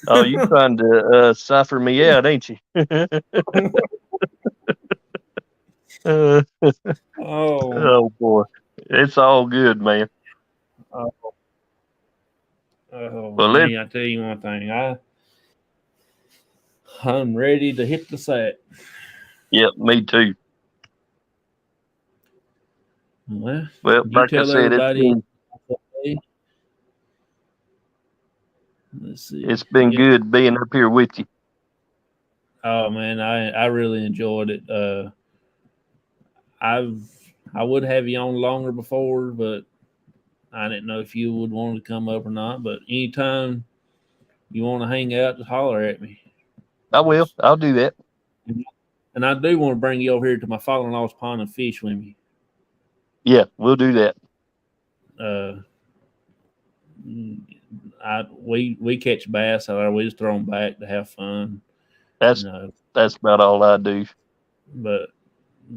Oh, you trying to cipher me out, ain't you? Oh, Oh boy, it's all good, man. oh, Well, man, I tell you one thing. I'm ready to hit the set. Yep, me too. Well, Well, you like I tell said, everybody. Let's see. it's been good being up here with you. Oh man, I really enjoyed it. I would have you on longer before, but I didn't know if you would want to come up or not. But anytime you want to hang out, just holler at me. I will. I'll do that. And I do want to bring you over here to my father-in-law's pond and fish with me. Yeah, we'll do that. We catch bass out there. We just throw them back to have fun. That's about all I do. But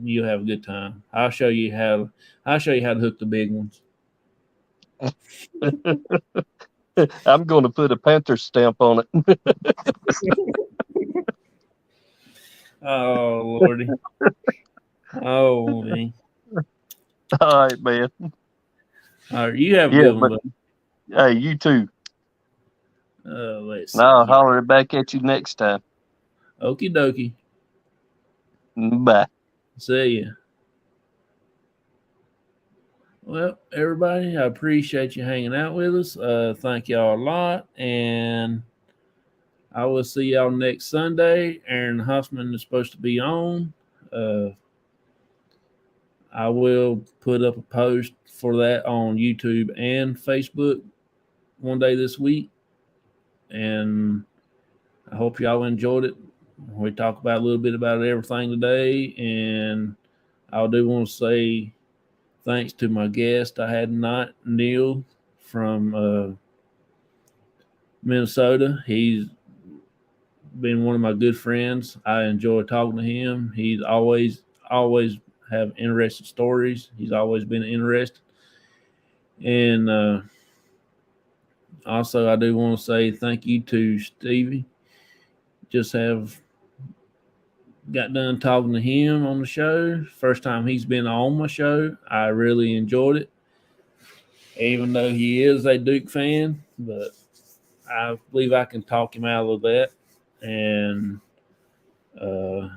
you'll have a good time. I'll show you how to hook the big ones. I'm going to put a Panther stamp on it. Oh Lordy. Oh man. All right, man. All right, you have a good one, buddy. Hey, you too. Let's see. I'll holler back at you next time. Okie dokie. Bye. See ya. Well, everybody, I appreciate you hanging out with us. Thank y'all a lot. And I will see y'all next Sunday. Aaron Hussman is supposed to be on. I will put up a post for that on YouTube and Facebook one day this week. And I hope y'all enjoyed it. We talked about a little bit about everything today. And I do want to say thanks to my guest I had tonight, Neil from Minnesota. He's been one of my good friends. I enjoy talking to him. He's always have interesting stories. He's always been interested. And also, I do want to say thank you to Stevie. Just have got done talking to him on the show. First time he's been on my show. I really enjoyed it, even though he is a Duke fan. But I believe I can talk him out of that. And I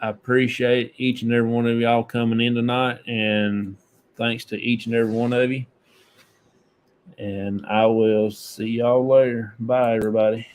appreciate each and every one of y'all coming in tonight. And thanks to each and every one of you. And I will see y'all later. Bye, everybody.